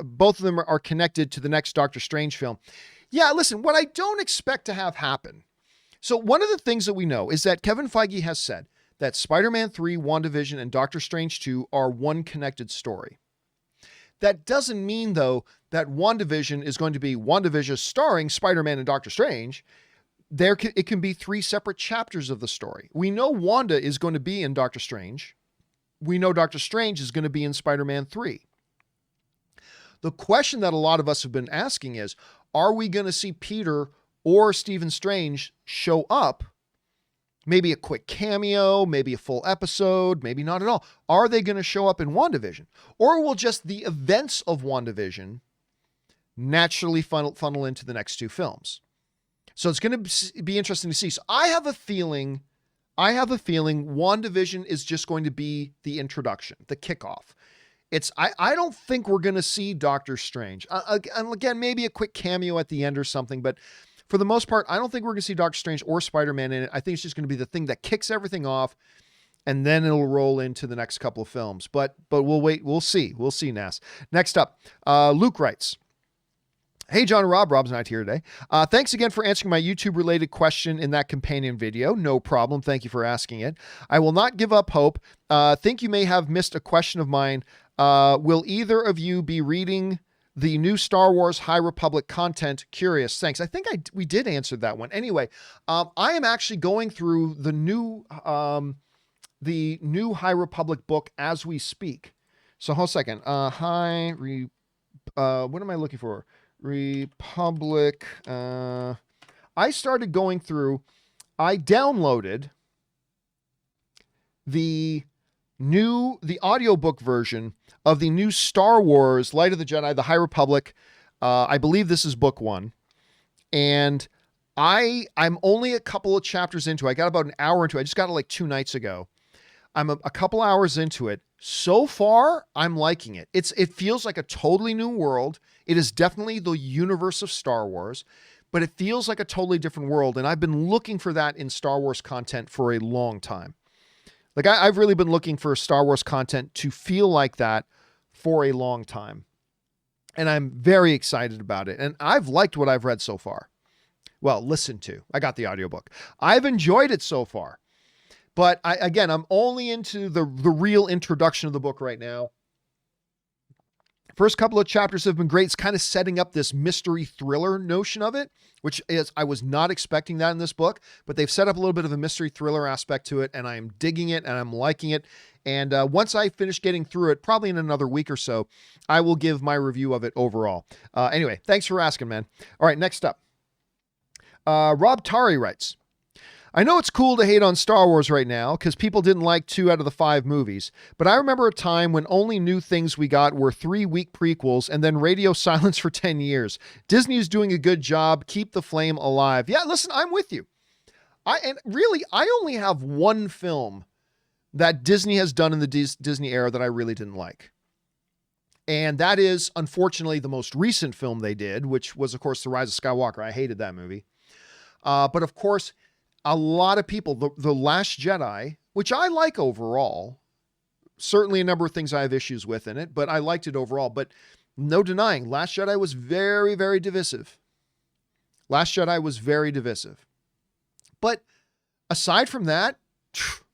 both of them are connected to the next Doctor Strange film. Yeah, listen, what I don't expect to have happen. So one of the things that we know is that Kevin Feige has said that Spider-Man 3, WandaVision, and Doctor Strange 2 are one connected story. That doesn't mean, though, that WandaVision is going to be WandaVision starring Spider-Man and Doctor Strange. It can be 3 separate chapters of the story. We know Wanda is going to be in Doctor Strange. We know Doctor Strange is going to be in Spider-Man 3. The question that a lot of us have been asking is, are we going to see Peter or Stephen Strange show up? Maybe a quick cameo, maybe a full episode, maybe not at all. Are they going to show up in WandaVision? Or will just the events of WandaVision naturally funnel into the next 2 films? So it's going to be interesting to see. So I have a feeling WandaVision is just going to be the introduction, the kickoff. I don't think we're going to see Doctor Strange. And again, maybe a quick cameo at the end or something, but for the most part, I don't think we're going to see Doctor Strange or Spider-Man in it. I think it's just going to be the thing that kicks everything off, and then it'll roll into the next couple of films. But we'll wait. We'll see. We'll see, Nas. Next up, Luke writes, hey, John and Rob. Rob's not here today. Thanks again for answering my YouTube-related question in that companion video. No problem. Thank you for asking it. I will not give up hope. Think you may have missed a question of mine. Will either of you be reading the new Star Wars High Republic content? Curious. Thanks. I think we did answer that one. Anyway, I am actually going through the new High Republic book as we speak. So hold a second. What am I looking for? Republic. I started going through, I downloaded the audiobook version of the new Star Wars Light of the Jedi, the High Republic. I believe this is book 1. And I'm only a couple of chapters into it. I got about an hour into it. I just got it like 2 nights ago. I'm a couple hours into it. So far, I'm liking it. It feels like a totally new world. It is definitely the universe of Star Wars, but it feels like a totally different world. And I've been looking for that in Star Wars content for a long time. Like I've really been looking for Star Wars content to feel like that for a long time. And I'm very excited about it. And I've liked what I've read so far. Well, listened to. I got the audiobook. I've enjoyed it so far. But I'm only into the real introduction of the book right now. First couple of chapters have been great. It's kind of setting up this mystery thriller notion of it, which is, I was not expecting that in this book, but they've set up a little bit of a mystery thriller aspect to it, and I'm digging it and I'm liking it. And once I finish getting through it, probably in another week or so, I will give my review of it overall. Anyway, thanks for asking, man. All right, next up. Rob Tari writes, I know it's cool to hate on Star Wars right now because people didn't like 2 out of the 5 movies, but I remember a time when only new things we got were 3 weak prequels and then radio silence for 10 years. Disney is doing a good job. Keep the flame alive. Yeah, listen, I'm with you. I only have one film that Disney has done in the Disney era that I really didn't like. And that is, unfortunately, the most recent film they did, which was, of course, The Rise of Skywalker. I hated that movie. But, of course, a lot of people, the Last Jedi, which I like overall, certainly a number of things I have issues with in it, but I liked it overall. But no denying, Last Jedi was very, very divisive. Last Jedi was very divisive. But aside from that,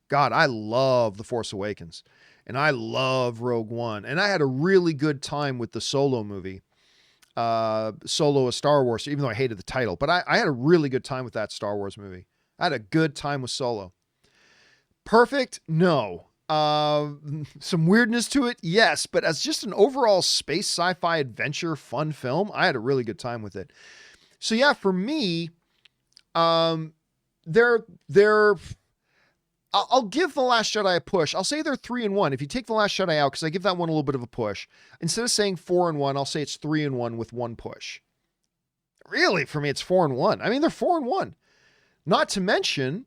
God, I love The Force Awakens. And I love Rogue One. And I had a really good time with the Solo movie. Solo, a Star Wars, even though I hated the title. But I had a really good time with that Star Wars movie. I had a good time with Solo. Perfect? No. Some weirdness to it? Yes. But as just an overall space sci-fi adventure fun film, I had a really good time with it. So yeah, for me, I'll give The Last Jedi a push. I'll say they're 3-1. If you take The Last Jedi out, because I give that one a little bit of a push, instead of saying 4-1, I'll say it's 3-1 with one push. Really, for me, it's 4-1. I mean, they're 4-1. Not to mention,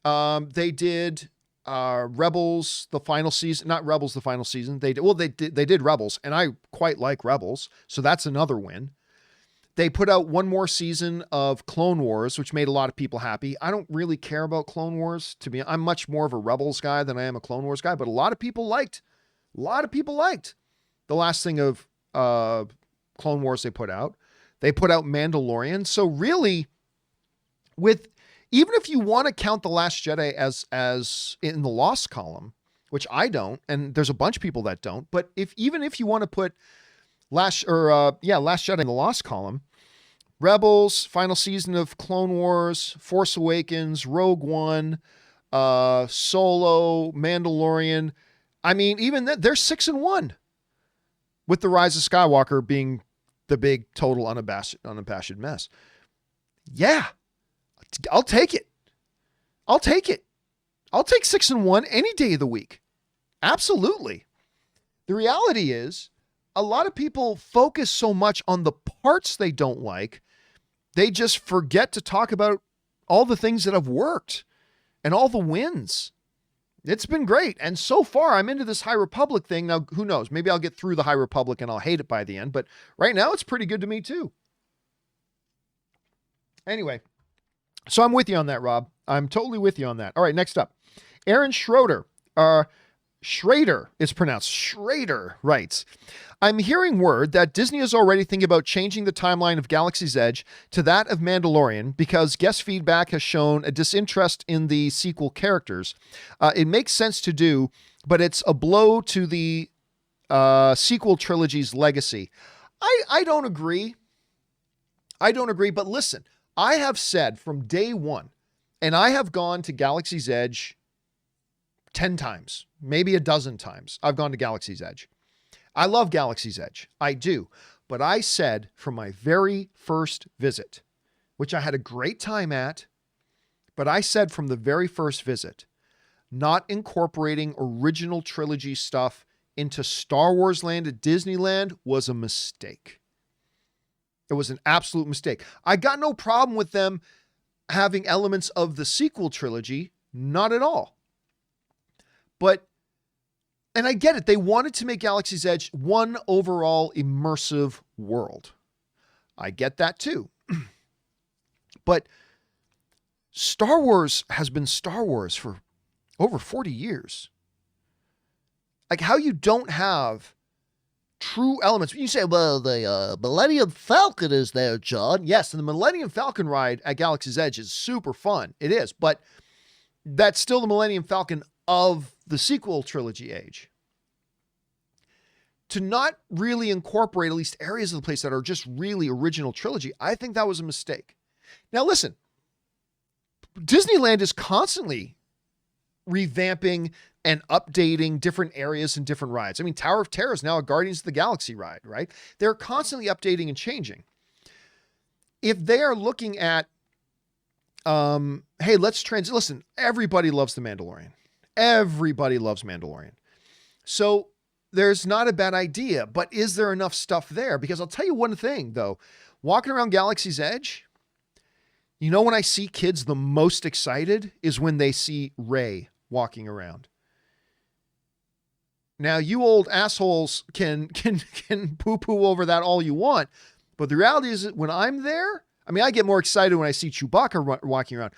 they did Rebels the final season. Not Rebels the final season. They did Rebels, and I quite like Rebels, so that's another win. They put out one more season of Clone Wars, which made a lot of people happy. I don't really care about Clone Wars. I'm much more of a Rebels guy than I am a Clone Wars guy, but a lot of people liked the last thing of Clone Wars they put out. They put out Mandalorian. So really, even if you want to count The Last Jedi as in the lost column, which I don't, and there's a bunch of people that don't, but even if you want to put Last Jedi in the lost column, Rebels, final season of Clone Wars, Force Awakens, Rogue One, Solo, Mandalorian. I mean, even that, they're 6-1, with The Rise of Skywalker being the big total unabashed mess. Yeah, I'll take it. I'll take 6-1 any day of the week. Absolutely. The reality is, a lot of people focus so much on the parts they don't like, they just forget to talk about all the things that have worked and all the wins. It's been great. And so far, I'm into this High Republic thing. Now, who knows? Maybe I'll get through the High Republic and I'll hate it by the end. But right now, it's pretty good to me, too. Anyway, so I'm with you on that, Rob. I'm totally with you on that. All right, next up. Aaron Schroeder. Schrader is pronounced. Schrader writes, I'm hearing word that Disney is already thinking about changing the timeline of Galaxy's Edge to that of Mandalorian because guest feedback has shown a disinterest in the sequel characters. It makes sense to do, but it's a blow to the sequel trilogy's legacy. I don't agree. But listen, I have said from day one, and I have gone to Galaxy's Edge 10 times, maybe a dozen times. I've gone to Galaxy's Edge. I love Galaxy's Edge. I do. But I said from my very first visit, which I had a great time at, but I said from the very first visit, not incorporating original trilogy stuff into Star Wars Land at Disneyland was a mistake. It was an absolute mistake. I got no problem with them having elements of the sequel trilogy, not at all. And I get it. They wanted to make Galaxy's Edge one overall immersive world. I get that too. But Star Wars has been Star Wars for over 40 years. Like how you don't have true elements. When you say, well, the Millennium Falcon is there, John. Yes, and the Millennium Falcon ride at Galaxy's Edge is super fun. It is, but that's still the Millennium Falcon of the sequel trilogy age. To not really incorporate at least areas of the place that are just really original trilogy, I think that was a mistake. Now listen, Disneyland is constantly revamping and updating different areas and different rides. I mean, Tower of Terror is now a Guardians of the Galaxy ride, right? They're constantly updating and changing. If they are looking at, hey, listen, everybody loves The Mandalorian. Everybody loves Mandalorian. So there's not a bad idea, but is there enough stuff there? Because I'll tell you one thing, though. Walking around Galaxy's Edge, you know when I see kids the most excited is when they see Rey walking around. Now, you old assholes can poo-poo over that all you want, but the reality is that when I'm there, I mean, I get more excited when I see Chewbacca walking around,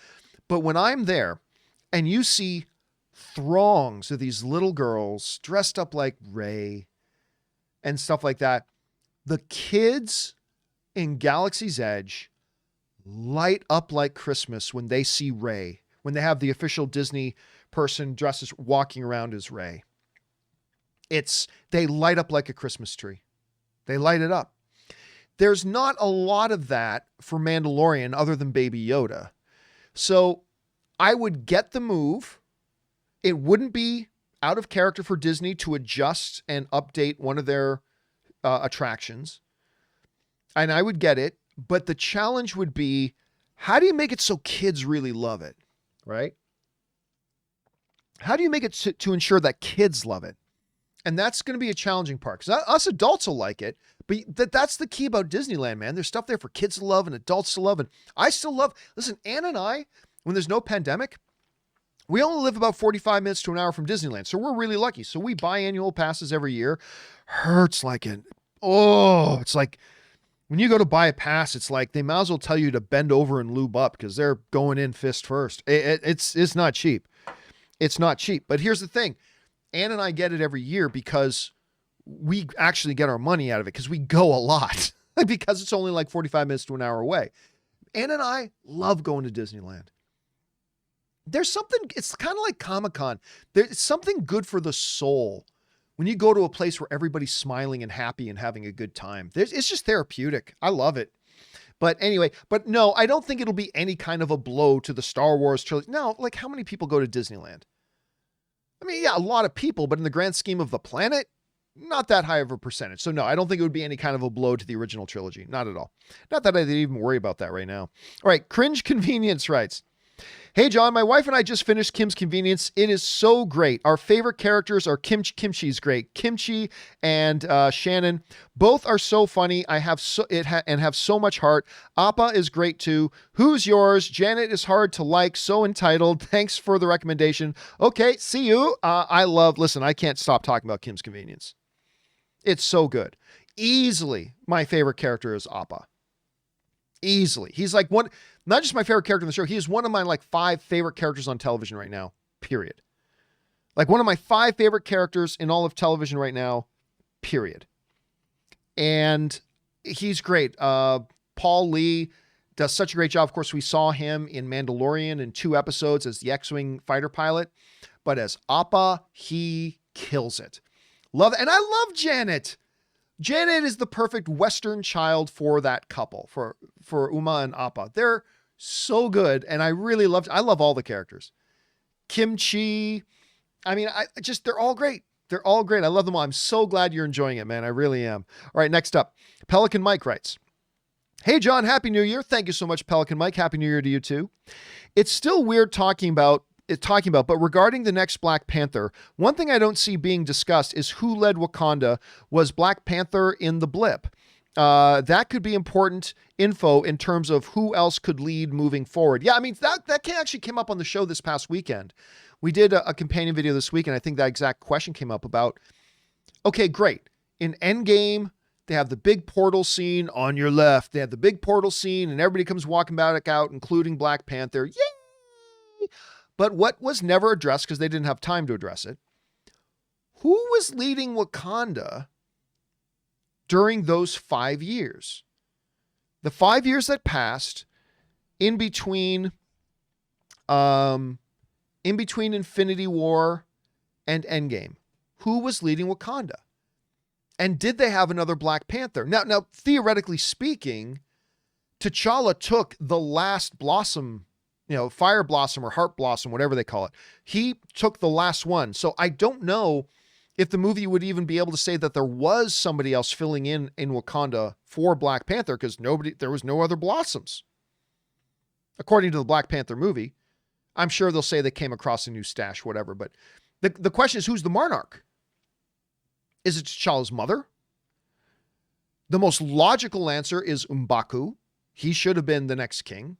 but when I'm there and you see throngs of these little girls dressed up like Rey and stuff like that, the kids in Galaxy's Edge light up like Christmas when they see Rey, when they have the official Disney person dressed as walking around as Rey. They light up like a Christmas tree. They light it up. There's not a lot of that for Mandalorian other than Baby Yoda. So I would get the move. It wouldn't be out of character for Disney to adjust and update one of their attractions. And I would get it. But the challenge would be, how do you make it so kids really love it? Right? How do you make it to ensure that kids love it? And that's going to be a challenging part, because us adults will like it, but that's the key about Disneyland, man. There's stuff there for kids to love and adults to love. And I still love, listen, Ann and I, when there's no pandemic, we only live about 45 minutes to an hour from Disneyland. So we're really lucky. So we buy annual passes every year. Hurts like it. Oh, it's like when you go to buy a pass, it's like they might as well tell you to bend over and lube up because they're going in fist first. It's not cheap. It's not cheap. But here's the thing. Ann and I get it every year because we actually get our money out of it, because we go a lot because it's only like 45 minutes to an hour away. Ann and I love going to Disneyland. There's something, it's kind of like Comic-Con. There's something good for the soul when you go to a place where everybody's smiling and happy and having a good time. It's just therapeutic. I love it. But anyway, but no, I don't think it'll be any kind of a blow to the Star Wars trilogy. No, like, how many people go to Disneyland? I mean, yeah, a lot of people, but in the grand scheme of the planet, not that high of a percentage. So no, I don't think it would be any kind of a blow to the original trilogy. Not at all. Not that I'd even worry about that right now. All right. Cringe Convenience writes, hey, John, my wife and I just finished Kim's Convenience. It is so great. Our favorite characters are Kimchi's great. Kimchi and Shannon. Both are so funny. Have so much heart. Appa is great too. Who's yours? Janet is hard to like. So entitled. Thanks for the recommendation. Okay, see you. Listen, I can't stop talking about Kim's Convenience. It's so good. Easily my favorite character is Appa. Easily. He's like one, not just my favorite character in the show. He is one of my like 5 favorite characters on television right now, period. Like one of my 5 favorite characters in all of television right now, period. And he's great. Paul Lee does such a great job. Of course, we saw him in Mandalorian in 2 episodes as the X-Wing fighter pilot, but as Appa, he kills it. Love it. And I love Janet. Janet is the perfect Western child for that couple, for Uma and Appa. They're so good. And I really I love all the characters. Kimchi. I mean, they're all great. They're all great. I love them all. I'm so glad you're enjoying it, man. I really am. All right. Next up, Pelican Mike writes, hey, John, Happy New Year. Thank you so much, Pelican Mike. Happy New Year to you too. It's still weird talking about, but regarding the next Black Panther, one thing I don't see being discussed is who led Wakanda. Was Black Panther in the blip? That could be important info in terms of who else could lead moving forward. Yeah, I mean, that actually came up on the show this past weekend. We did a companion video this week, and I think that exact question came up about, okay, great. In Endgame, they have the big portal scene on your left. They have the big portal scene, and everybody comes walking back out, including Black Panther. Yay! But what was never addressed, because they didn't have time to address it, who was leading Wakanda during those 5 years? The 5 years that passed in between Infinity War and Endgame. Who was leading Wakanda? And did they have another Black Panther? Now, theoretically speaking, T'Challa took the last blossom, Fire Blossom or Heart Blossom, whatever they call it. He took the last one. So I don't know if the movie would even be able to say that there was somebody else filling in Wakanda for Black Panther, because there was no other blossoms. According to the Black Panther movie, I'm sure they'll say they came across a new stash, whatever. But the question is, who's the monarch? Is it T'Challa's mother? The most logical answer is M'Baku. He should have been the next king.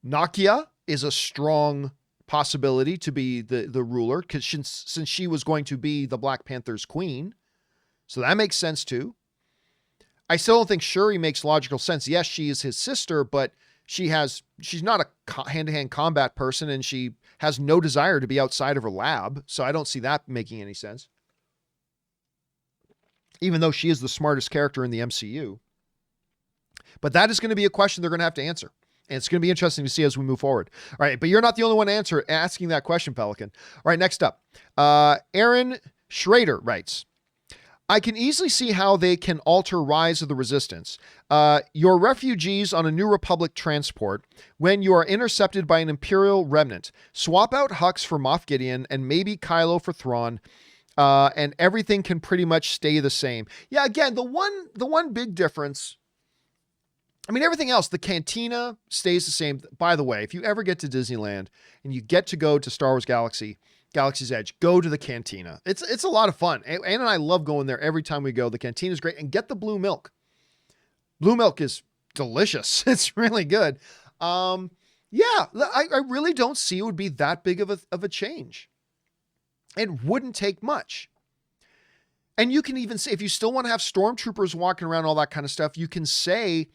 Nakia is a strong possibility to be the ruler, because since she was going to be the Black Panther's queen. So that makes sense too. I still don't think Shuri makes logical sense. Yes, she is his sister, but she's not a hand-to-hand combat person, and she has no desire to be outside of her lab. So I don't see that making any sense. Even though she is the smartest character in the MCU. But that is going to be a question they're going to have to answer. And it's going to be interesting to see as we move forward. All right, but you're not the only one asking that question, Pelican. All right, next up. Aaron Schrader writes, I can easily see how they can alter Rise of the Resistance. You're refugees on a New Republic transport when you are intercepted by an Imperial remnant. Swap out Hux for Moff Gideon and maybe Kylo for Thrawn, and everything can pretty much stay the same. Yeah, again, the one big difference, I mean, everything else, the cantina stays the same. By the way, if you ever get to Disneyland and you get to go to Star Wars Galaxy's Edge, go to the cantina. It's a lot of fun. Anne and I love going there every time we go. The cantina is great. And get the blue milk. Blue milk is delicious. It's really good. Yeah, I really don't see it would be that big of a change. It wouldn't take much. And you can even say, if you still want to have stormtroopers walking around, all that kind of stuff, you can say,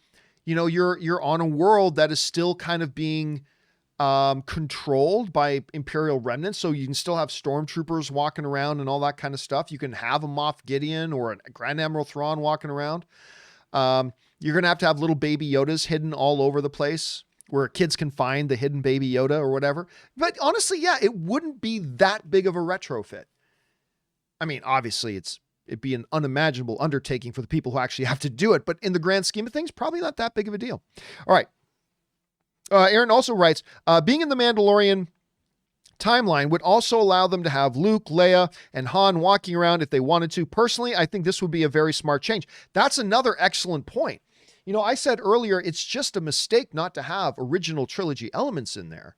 you know, you're on a world that is still kind of being controlled by Imperial remnants. So you can still have stormtroopers walking around and all that kind of stuff. You can have a Moff Gideon or a Grand Admiral Thrawn walking around. You're going to have little baby Yodas hidden all over the place where kids can find the hidden baby Yoda or whatever. But honestly, yeah, it wouldn't be that big of a retrofit. I mean, obviously it'd be an unimaginable undertaking for the people who actually have to do it. But in the grand scheme of things, probably not that big of a deal. All right. Aaron also writes, being in the Mandalorian timeline would also allow them to have Luke, Leia, and Han walking around if they wanted to. Personally, I think this would be a very smart change. That's another excellent point. You know, I said earlier, it's just a mistake not to have original trilogy elements in there.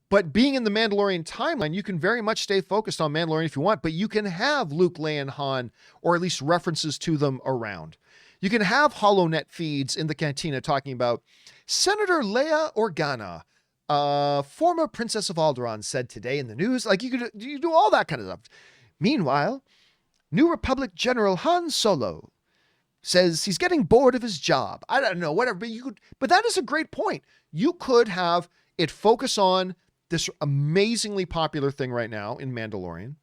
But being in the Mandalorian timeline, you can very much stay focused on Mandalorian if you want, but you can have Luke, Leia, and Han, or at least references to them around. You can have HoloNet feeds in the cantina talking about Senator Leia Organa, former Princess of Alderaan, said today in the news. Like you do all that kind of stuff. Meanwhile, New Republic General Han Solo says he's getting bored of his job. I don't know, whatever. But that is a great point. You could have it focus on this amazingly popular thing right now in Mandalorian,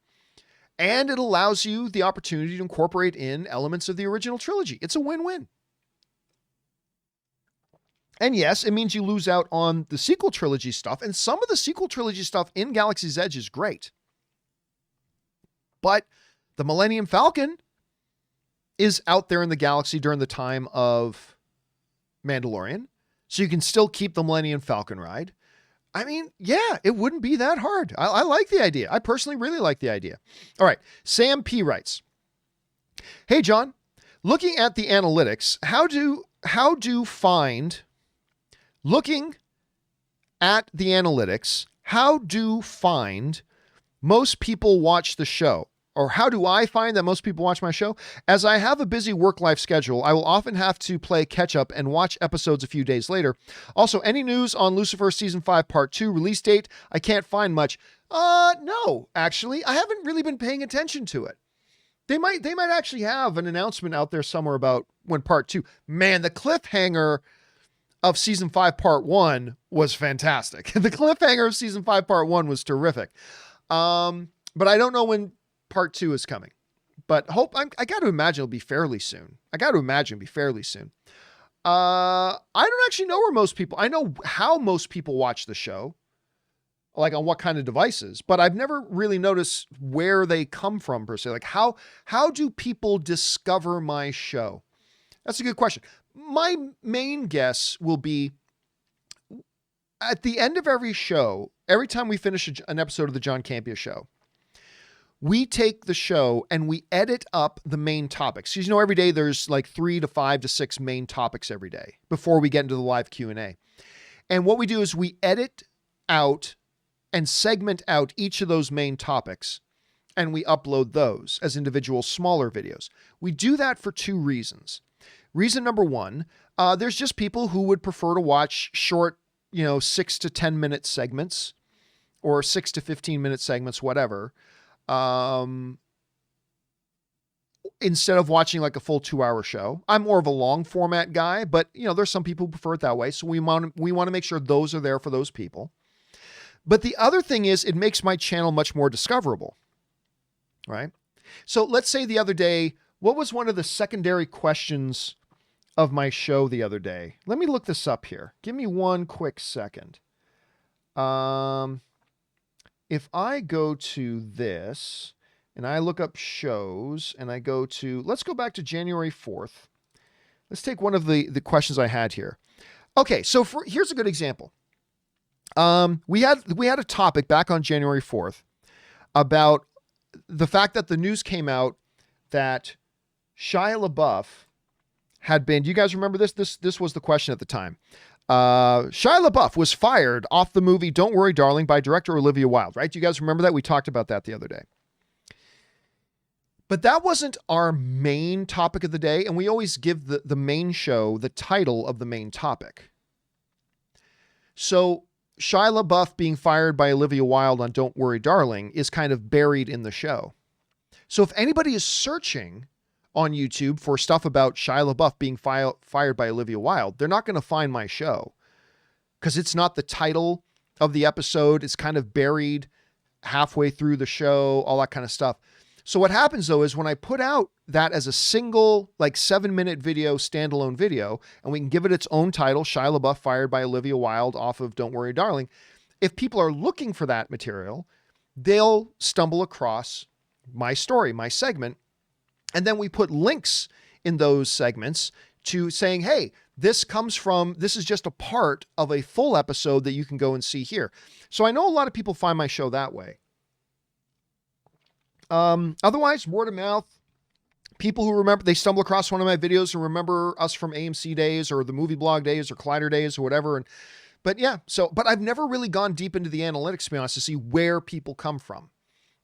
and it allows you the opportunity to incorporate in elements of the original trilogy. It's a win-win. And yes, it means you lose out on the sequel trilogy stuff, and some of the sequel trilogy stuff in Galaxy's Edge is great. But the Millennium Falcon is out there in the galaxy during the time of Mandalorian, so you can still keep the Millennium Falcon ride. I mean, yeah, it wouldn't be that hard. I like the idea. I personally really like the idea. All right. Sam P writes, hey, John, looking at the analytics, looking at the analytics, how do find most people watch the show? Or how do I find that most people watch my show? As I have a busy work-life schedule, I will often have to play catch-up and watch episodes a few days later. Also, any news on Lucifer Season 5 Part 2 release date? I can't find much. No, actually. I haven't really been paying attention to it. They might actually have an announcement out there somewhere about when Part 2... Man, the cliffhanger of Season 5 Part 1 was fantastic. The cliffhanger of Season 5 Part 1 was terrific. But I don't know when Part 2 is coming, but I got to imagine it'll be fairly soon. I don't actually know where most people, I know how most people watch the show, like on what kind of devices, but I've never really noticed where they come from per se. Like how do people discover my show? That's a good question. My main guess will be at the end of every show, every time we finish an episode of the John Campea Show, we take the show and we edit up the main topics. Because, you know, every day there's like 3 to 5 to 6 main topics every day before we get into the live Q&A. And what we do is we edit out and segment out each of those main topics, and we upload those as individual smaller videos. We do that for 2 reasons. Reason number 1, there's just people who would prefer to watch short, 6 to 10 minute segments or 6 to 15 minute segments, whatever. Instead of watching like a full 2-hour show. I'm more of a long format guy, but there's some people who prefer it that way. So we want to make sure those are there for those people. But the other thing is it makes my channel much more discoverable, right? So let's say the other day, what was one of the secondary questions of my show the other day? Let me look this up here. Give me one quick second. If I go to this and I look up shows and I go to, let's go back to January 4th. Let's take one of the questions I had here. Okay, so here's a good example. We had a topic back on January 4th about the fact that the news came out that Shia LaBeouf had been, do you guys remember this? This was the question at the time. Shia LaBeouf was fired off the movie Don't Worry, Darling by director Olivia Wilde, right? Do you guys remember that? We talked about that the other day. But that wasn't our main topic of the day, and we always give the main show the title of the main topic. So Shia LaBeouf being fired by Olivia Wilde on Don't Worry, Darling is kind of buried in the show. So if anybody is searching on YouTube for stuff about Shia LaBeouf being fired by Olivia Wilde, they're not going to find my show because it's not the title of the episode. It's kind of buried halfway through the show, all that kind of stuff. So what happens though is when I put out that as a single, like 7-minute video, standalone video, and we can give it its own title, Shia LaBeouf fired by Olivia Wilde off of Don't Worry, Darling. If people are looking for that material, they'll stumble across my story, my segment. And then we put links in those segments to saying, hey, this is just a part of a full episode that you can go and see here. So I know a lot of people find my show that way. Otherwise, word of mouth, people who remember, they stumble across one of my videos and remember us from AMC days or the movie blog days or Collider days or whatever. But I've never really gone deep into the analytics, to be honest, to see where people come from.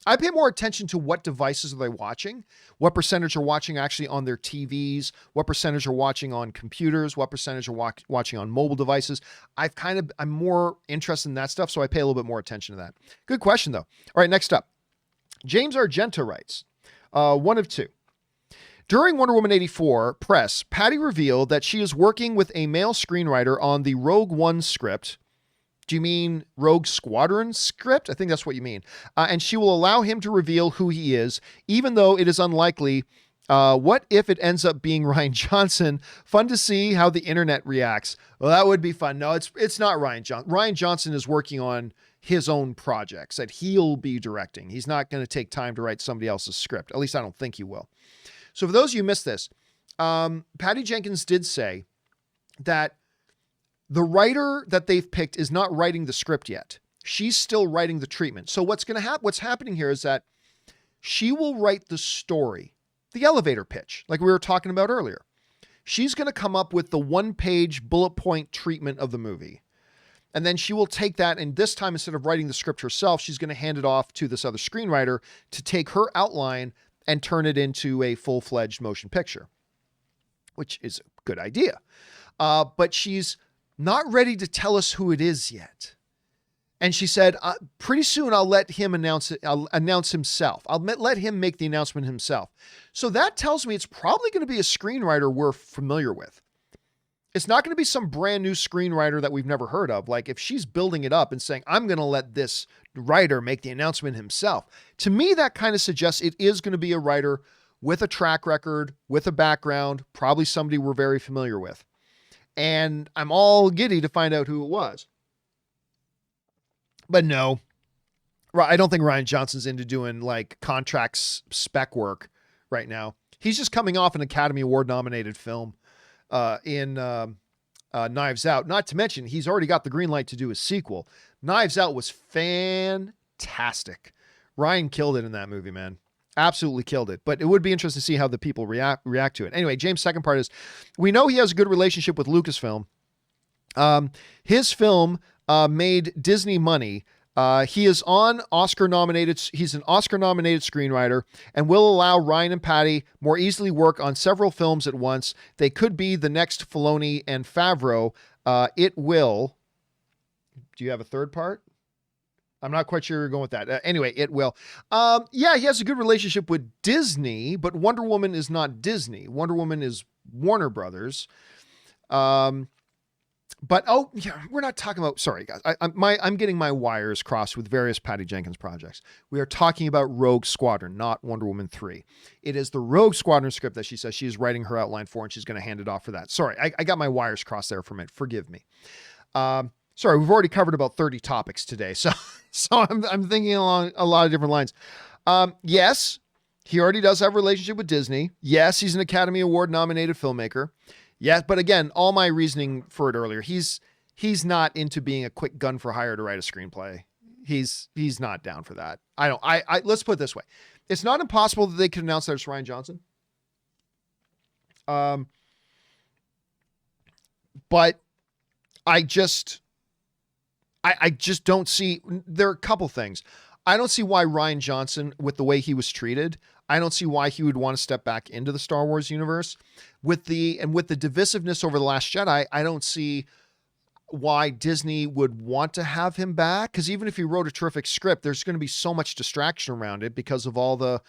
I pay more attention to what devices are they watching, what percentage are watching actually on their TVs, what percentage are watching on computers, what percentage are watching on mobile devices. I'm more interested in that stuff, so I pay a little bit more attention to that. Good question, though. All right, next up. James Argento writes, one of two. During Wonder Woman 84 press, Patty revealed that she is working with a male screenwriter on the Rogue One script. Do you mean Rogue Squadron script? I think that's what you mean. And she will allow him to reveal who he is, even though it is unlikely. What if it ends up being Rian Johnson? Fun to see how the internet reacts. Well, that would be fun. No, it's not Rian Johnson. Rian Johnson is working on his own projects that he'll be directing. He's not going to take time to write somebody else's script. At least I don't think he will. So for those of you who missed this, Patty Jenkins did say that the writer that they've picked is not writing the script yet. She's still writing the treatment. So what's happening here is that she will write the story, the elevator pitch, like we were talking about earlier. She's going to come up with the 1-page bullet point treatment of the movie. And then she will take that, and this time, instead of writing the script herself, she's going to hand it off to this other screenwriter to take her outline and turn it into a full-fledged motion picture, which is a good idea. But she's not ready to tell us who it is yet. And she said, pretty soon I'll let him announce it. I'll announce himself. I'll let him make the announcement himself. So that tells me it's probably going to be a screenwriter we're familiar with. It's not going to be some brand new screenwriter that we've never heard of. Like if she's building it up and saying, I'm going to let this writer make the announcement himself. To me, that kind of suggests it is going to be a writer with a track record, with a background, probably somebody we're very familiar with. And I'm all giddy to find out who it was. But no, I don't think Rian Johnson's into doing like contracts spec work right now. He's just coming off an Academy Award nominated film in Knives Out. Not to mention, he's already got the green light to do a sequel. Knives Out was fantastic. Ryan killed it in that movie, man. Absolutely killed it. But it would be interesting to see how the people react to it. Anyway, James' second part is, we know he has a good relationship with Lucasfilm. His film made Disney money. He's an Oscar-nominated screenwriter and will allow Ryan and Patty more easily work on several films at once. They could be the next Filoni and Favreau. It will. Do you have a third part? I'm not quite sure you're going with that. Anyway, it will. Yeah, he has a good relationship with Disney, but Wonder Woman is not Disney. Wonder Woman is Warner Brothers. But oh yeah, we're not talking about. Sorry guys, I'm getting my wires crossed with various Patty Jenkins projects. We are talking about Rogue Squadron, not Wonder Woman 3. It is the Rogue Squadron script that she says she is writing her outline for, and she's going to hand it off for that. Sorry, I got my wires crossed there for a minute. Forgive me. Sorry, we've already covered about 30 topics today, so I'm thinking along a lot of different lines. Yes, he already does have a relationship with Disney. Yes, he's an Academy Award nominated filmmaker. Yeah, but again, all my reasoning for it earlier, he's not into being a quick gun for hire to write a screenplay. He's not down for that. Let's put it this way. It's not impossible that they could announce that it's Rian Johnson. But I just don't see, there are a couple things. I don't see why Rian Johnson, with the way he was treated, I don't see why he would want to step back into the Star Wars universe. With the divisiveness over The Last Jedi, I don't see why Disney would want to have him back. Because even if he wrote a terrific script, there's going to be so much distraction around it because of all the,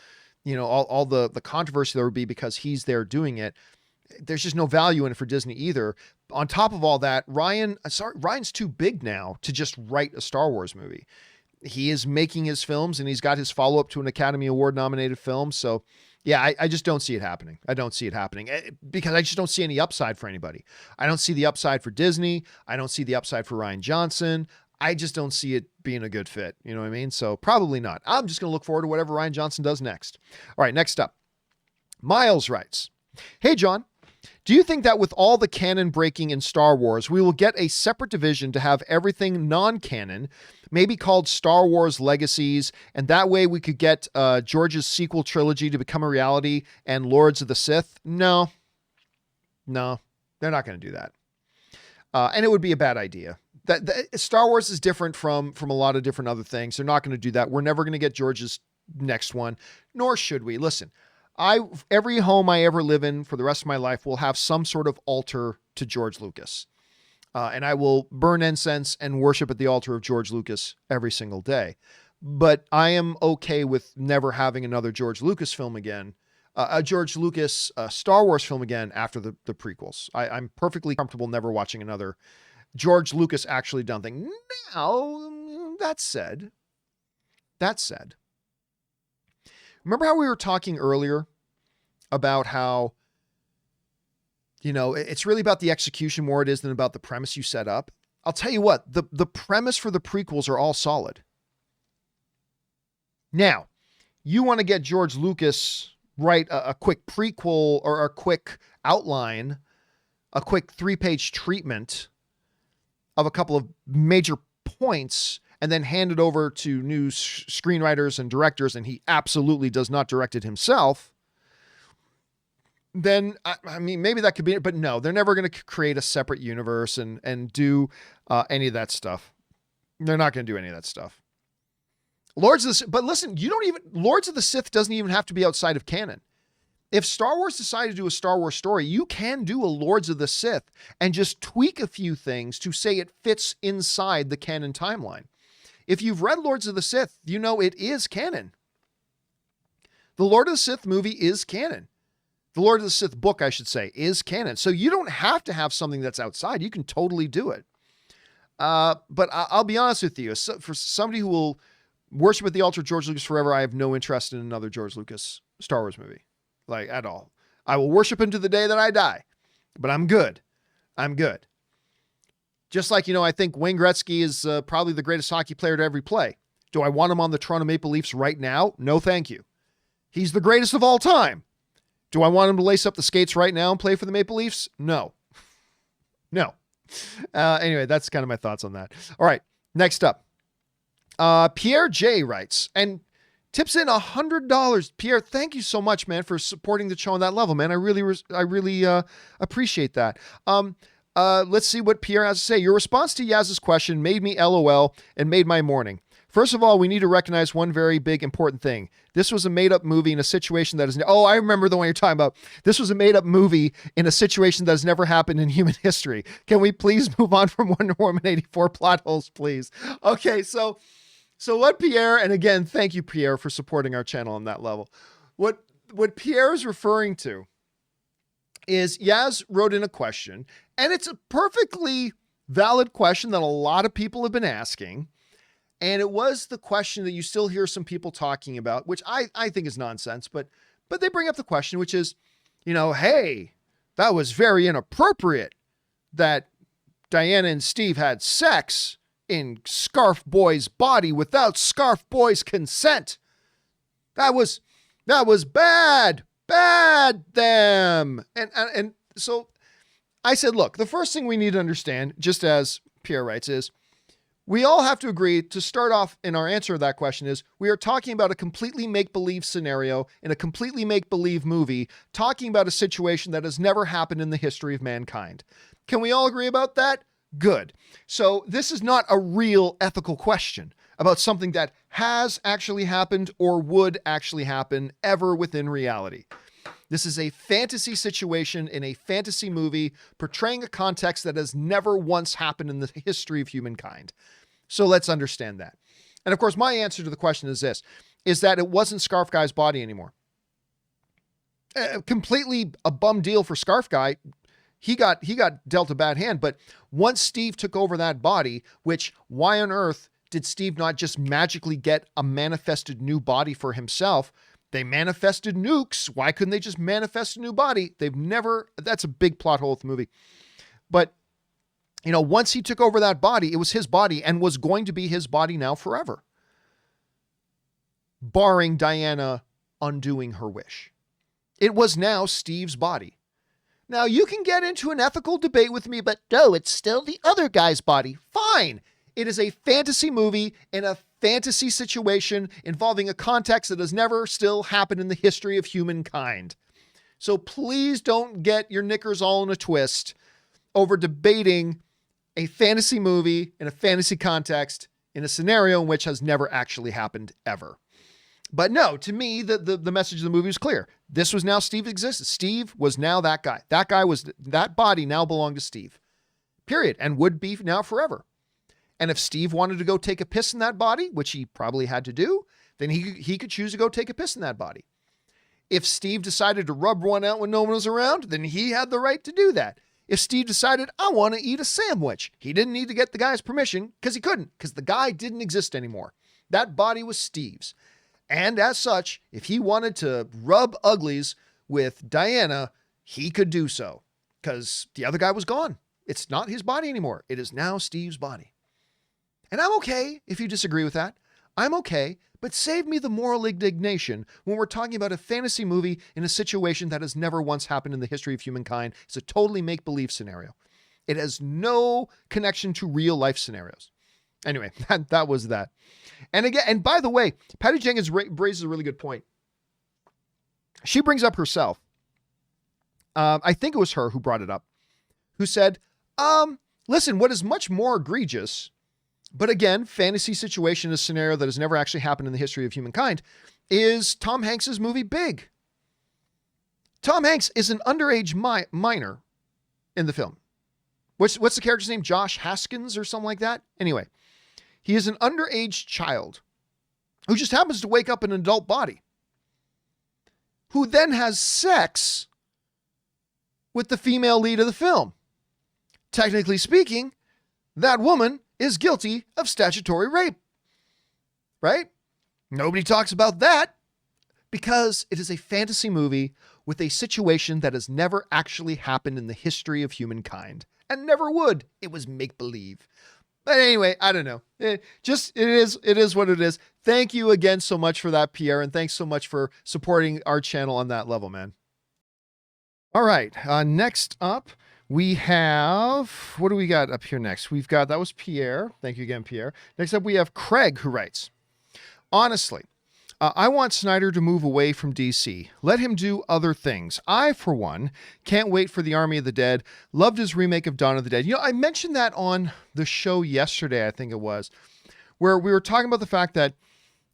all the controversy there would be because he's there doing it. There's just no value in it for Disney either. On top of all that, Ryan's too big now to just write a Star Wars movie. He is making his films and he's got his follow-up to an Academy Award nominated film. So yeah, I just don't see it happening. I don't see it happening because I just don't see any upside for anybody. I don't see the upside for Disney. I don't see the upside for Rian Johnson. I just don't see it being a good fit. You know what I mean? So probably not. I'm just going to look forward to whatever Rian Johnson does next. All right, next up. Miles writes, "Hey, John. Do you think that with all the canon breaking in Star Wars, we will get a separate division to have everything non-canon, maybe called Star Wars Legacies, and that way we could get George's sequel trilogy to become a reality and Lords of the Sith?" No, they're not going to do that. And it would be a bad idea. Star Wars is different from a lot of different other things. They're not going to do that. We're never going to get George's next one, nor should we. Listen, every home I ever live in for the rest of my life will have some sort of altar to George Lucas. And I will burn incense and worship at the altar of George Lucas every single day. But I am okay with never having another George Lucas film again, a George Lucas Star Wars film again after the prequels. I'm perfectly comfortable never watching another George Lucas actually done thing. Now, that said, remember how we were talking earlier about how, it's really about the execution more it is than about the premise you set up? I'll tell you what, the premise for the prequels are all solid. Now, you want to get George Lucas write a quick prequel or a quick outline, a quick 3-page treatment of a couple of major points and then hand it over to new screenwriters and directors, and he absolutely does not direct it himself, then, I mean, maybe that could be it, but no, they're never going to create a separate universe and do any of that stuff. They're not going to do any of that stuff. But listen, Lords of the Sith doesn't even have to be outside of canon. If Star Wars decided to do a Star Wars story, you can do a Lords of the Sith and just tweak a few things to say it fits inside the canon timeline. If you've read Lords of the Sith, you know it is canon. The Lord of the Sith movie is canon. The Lord of the Sith book, I should say, is canon. So you don't have to have something that's outside. You can totally do it. But I'll be honest with you. For somebody who will worship at the altar of George Lucas forever, I have no interest in another George Lucas Star Wars movie. Like, at all. I will worship him to the day that I die. But I'm good. Just like, I think Wayne Gretzky is probably the greatest hockey player to ever play. Do I want him on the Toronto Maple Leafs right now? No, thank you. He's the greatest of all time. Do I want him to lace up the skates right now and play for the Maple Leafs? No. Anyway, that's kind of my thoughts on that. All right, next up. Pierre J writes, and tips in $100. Pierre, thank you so much, man, for supporting the show on that level, man. I really appreciate that. Let's see what Pierre has to say. Your response to Yaz's question made me LOL and made my morning. First of all, we need to recognize one very big important thing. This was a made-up movie in a situation that is... Oh, I remember the one you're talking about. This was a made-up movie in a situation that has never happened in human history. Can we please move on from Wonder Woman 84 plot holes, please? Okay, so So what Pierre, and again, thank you, Pierre, for supporting our channel on that level. What Pierre is referring to is Yaz wrote in a question, and it's a perfectly valid question that a lot of people have been asking. And it was the question that you still hear some people talking about, which I think is nonsense, but they bring up the question, which is, hey, that was very inappropriate that Diana and Steve had sex in Scarf Boy's body without Scarf Boy's consent. That was bad them. And so I said, look, the first thing we need to understand, just as Pierre writes, is we all have to agree to start off in our answer to that question is we are talking about a completely make-believe scenario in a completely make-believe movie, talking about a situation that has never happened in the history of mankind. Can we all agree about that? Good. So this is not a real ethical question about something that has actually happened or would actually happen ever within reality. This is a fantasy situation in a fantasy movie portraying a context that has never once happened in the history of humankind. So let's understand that. And of course, my answer to the question is this, is that it wasn't Scarf Guy's body anymore. Completely a bum deal for Scarf Guy. He got dealt a bad hand, but once Steve took over that body, which why on earth did Steve not just magically get a manifested new body for himself? They manifested nukes. Why couldn't they just manifest a new body? That's a big plot hole of the movie. But, once he took over that body, it was his body and was going to be his body now forever. Barring Diana undoing her wish. It was now Steve's body. Now, you can get into an ethical debate with me, but no, it's still the other guy's body. Fine. It is a fantasy movie in a fantasy situation involving a context that has never still happened in the history of humankind. So please don't get your knickers all in a twist over debating a fantasy movie in a fantasy context in a scenario in which has never actually happened ever. But no, to me, the message of the movie was clear. This was now Steve existed. Steve was now that guy. That body now belonged to Steve. Period. And would be now forever. And if Steve wanted to go take a piss in that body, which he probably had to do, then he could choose to go take a piss in that body. If Steve decided to rub one out when no one was around, then he had the right to do that. If Steve decided, I want to eat a sandwich, he didn't need to get the guy's permission because he couldn't, because the guy didn't exist anymore. That body was Steve's. And as such, if he wanted to rub uglies with Diana, he could do so because the other guy was gone. It's not his body anymore. It is now Steve's body. And I'm okay if you disagree with that. I'm okay, but save me the moral indignation when we're talking about a fantasy movie in a situation that has never once happened in the history of humankind. It's a totally make-believe scenario. It has no connection to real life scenarios. Anyway, that was that. And again, and by the way, Patty Jenkins raises a really good point. She brings up herself. I think it was her who brought it up, who said, listen, what is much more egregious, but again, fantasy situation, a scenario that has never actually happened in the history of humankind, is Tom Hanks's movie Big. Tom Hanks is an underage minor in the film. What's the character's name? Josh Haskins or something like that? Anyway, he is an underage child who just happens to wake up in an adult body, who then has sex with the female lead of the film. Technically speaking, that woman is guilty of statutory rape, right? Nobody talks about that because it is a fantasy movie with a situation that has never actually happened in the history of humankind and never would. It was make-believe. But anyway, I don't know. It is what it is. Thank you again so much for that, Pierre, and thanks so much for supporting our channel on that level, man. All right, next up, we have, what do we got up here next? That was Pierre. Thank you again, Pierre. Next up, we have Craig, who writes, honestly, I want Snyder to move away from DC. Let him do other things. I, for one, can't wait for the Army of the Dead. Loved his remake of Dawn of the Dead. I mentioned that on the show yesterday, I think it was, where we were talking about the fact that,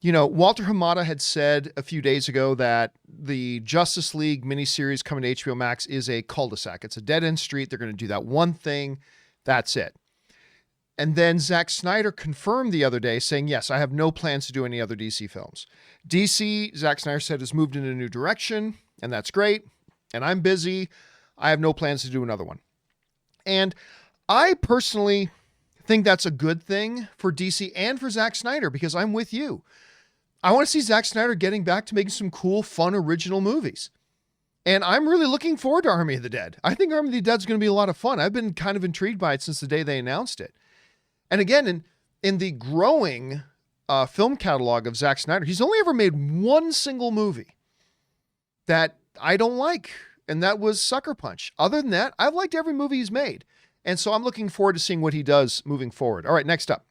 Walter Hamada had said a few days ago that the Justice League miniseries coming to HBO Max is a cul-de-sac. It's a dead-end street. They're going to do that one thing. That's it. And then Zack Snyder confirmed the other day saying, yes, I have no plans to do any other DC films. DC, Zack Snyder said, has moved in a new direction, and that's great. And I'm busy. I have no plans to do another one. And I personally think that's a good thing for DC and for Zack Snyder, because I'm with you. I want to see Zack Snyder getting back to making some cool, fun, original movies. And I'm really looking forward to Army of the Dead. I think Army of the Dead is going to be a lot of fun. I've been kind of intrigued by it since the day they announced it. And again, in the growing film catalog of Zack Snyder, he's only ever made one single movie that I don't like, and that was Sucker Punch. Other than that, I've liked every movie he's made. And so I'm looking forward to seeing what he does moving forward. All right, next up.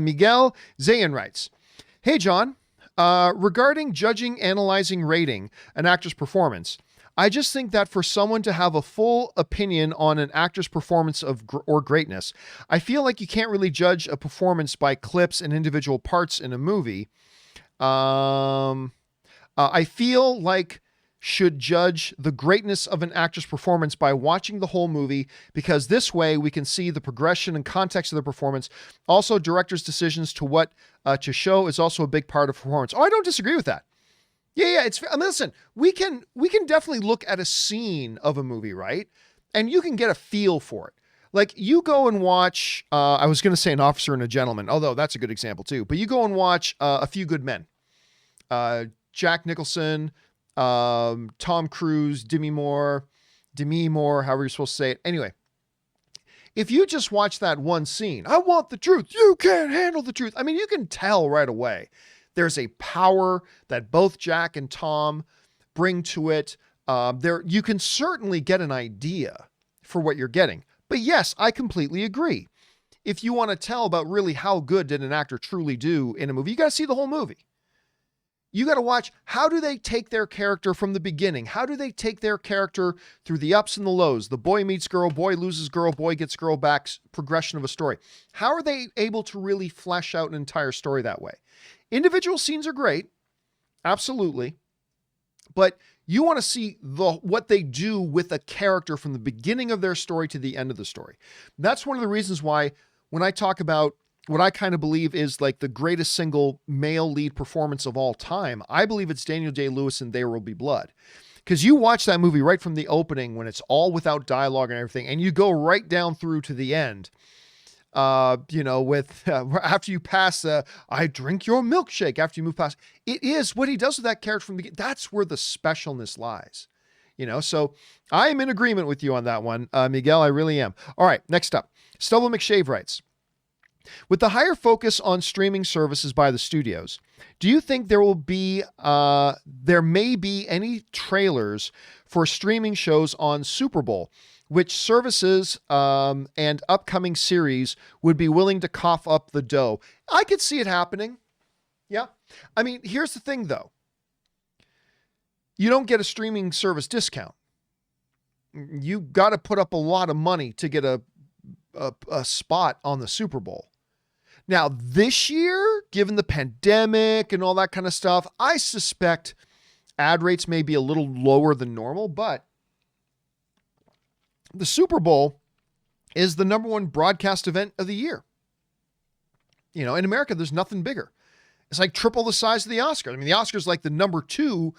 Miguel Zayan writes, hey, John, regarding judging, analyzing, rating an actor's performance, I just think that for someone to have a full opinion on an actor's performance or greatness, I feel like you can't really judge a performance by clips and individual parts in a movie. I feel like should judge the greatness of an actor's performance by watching the whole movie, because this way we can see the progression and context of the performance. Also, directors' decisions to what to show is also a big part of performance. Oh, I don't disagree with that. Yeah. Listen, we can definitely look at a scene of a movie, right? And you can get a feel for it. Like you go and watch, I was going to say An Officer and a Gentleman, although that's a good example too, but you go and watch A Few Good Men, Jack Nicholson, Tom Cruise, Demi Moore, however you're supposed to say it. Anyway, if you just watch that one scene, I want the truth. You can't handle the truth. I mean, you can tell right away. There's a power that both Jack and Tom bring to it. You can certainly get an idea for what you're getting. But yes, I completely agree. If you want to tell about really how good did an actor truly do in a movie, you got to see the whole movie. You got to watch, how do they take their character from the beginning? How do they take their character through the ups and the lows? The boy meets girl, boy loses girl, boy gets girl back, progression of a story. How are they able to really flesh out an entire story that way? Individual scenes are great, absolutely, but you want to see what they do with a character from the beginning of their story to the end of the story. That's one of the reasons why when I talk about what I kind of believe is like the greatest single male lead performance of all time, I believe it's Daniel Day-Lewis in There Will Be Blood. Because you watch that movie right from the opening when it's all without dialogue and everything, and you go right down through to the end. With after you pass I drink your milkshake, after you move past, it is what he does with that character from the beginning. That's where the specialness lies, so I am in agreement with you on that one, Miguel. I really am. All right, next up, Stubble McShave writes, with the higher focus on streaming services by the studios, do you think there may be any trailers for streaming shows on Super Bowl? Which services and upcoming series would be willing to cough up the dough? I could see it happening. Yeah. I mean, here's the thing, though. You don't get a streaming service discount. You got to put up a lot of money to get a spot on the Super Bowl. Now, this year, given the pandemic and all that kind of stuff, I suspect ad rates may be a little lower than normal, but the Super Bowl is the number one broadcast event of the year. In America, there's nothing bigger. It's like triple the size of the Oscars. I mean, the Oscars is like the number 2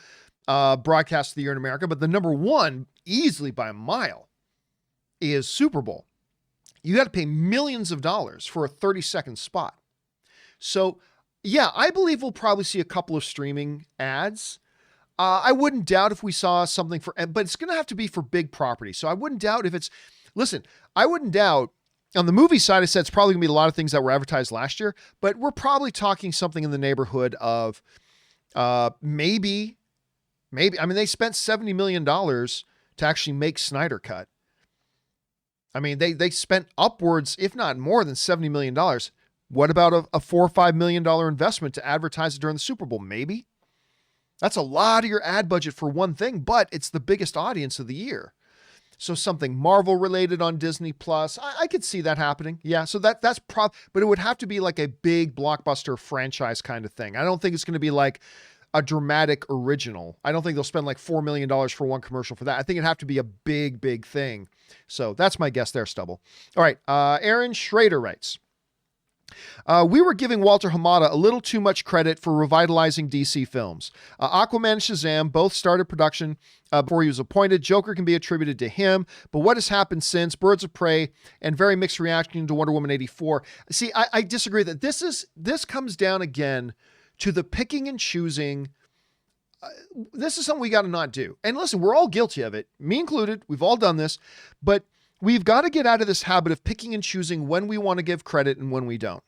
broadcast of the year in America, but the number 1, easily by a mile, is Super Bowl. You got to pay millions of dollars for a 30-second spot. So, yeah, I believe we'll probably see a couple of streaming ads. I wouldn't doubt if we saw something but it's going to have to be for big property. So I wouldn't doubt I wouldn't doubt on the movie side. I said it's probably gonna be a lot of things that were advertised last year, but we're probably talking something in the neighborhood of maybe, I mean, they spent $70 million to actually make Snyder Cut. I mean, they spent upwards, if not more than $70 million. What about a $4 or $5 million investment to advertise it during the Super Bowl? Maybe. That's a lot of your ad budget for one thing, but it's the biggest audience of the year. So something Marvel related on Disney Plus, I could see that happening. Yeah, so but it would have to be like a big blockbuster franchise kind of thing. I don't think it's going to be like a dramatic original. I don't think they'll spend like $4 million for one commercial for that. I think it'd have to be a big, big thing. So that's my guess there, Stubble. All right. Aaron Schrader writes, we were giving Walter Hamada a little too much credit for revitalizing DC films. Aquaman and Shazam both started production before he was appointed. Joker can be attributed to him, but what has happened since? Birds of Prey and very mixed reaction to Wonder Woman 84. See, I disagree that this comes down again to the picking and choosing. This is something we got to not do. And listen, we're all guilty of it, me included. We've all done this, but we've got to get out of this habit of picking and choosing when we want to give credit and when we don't,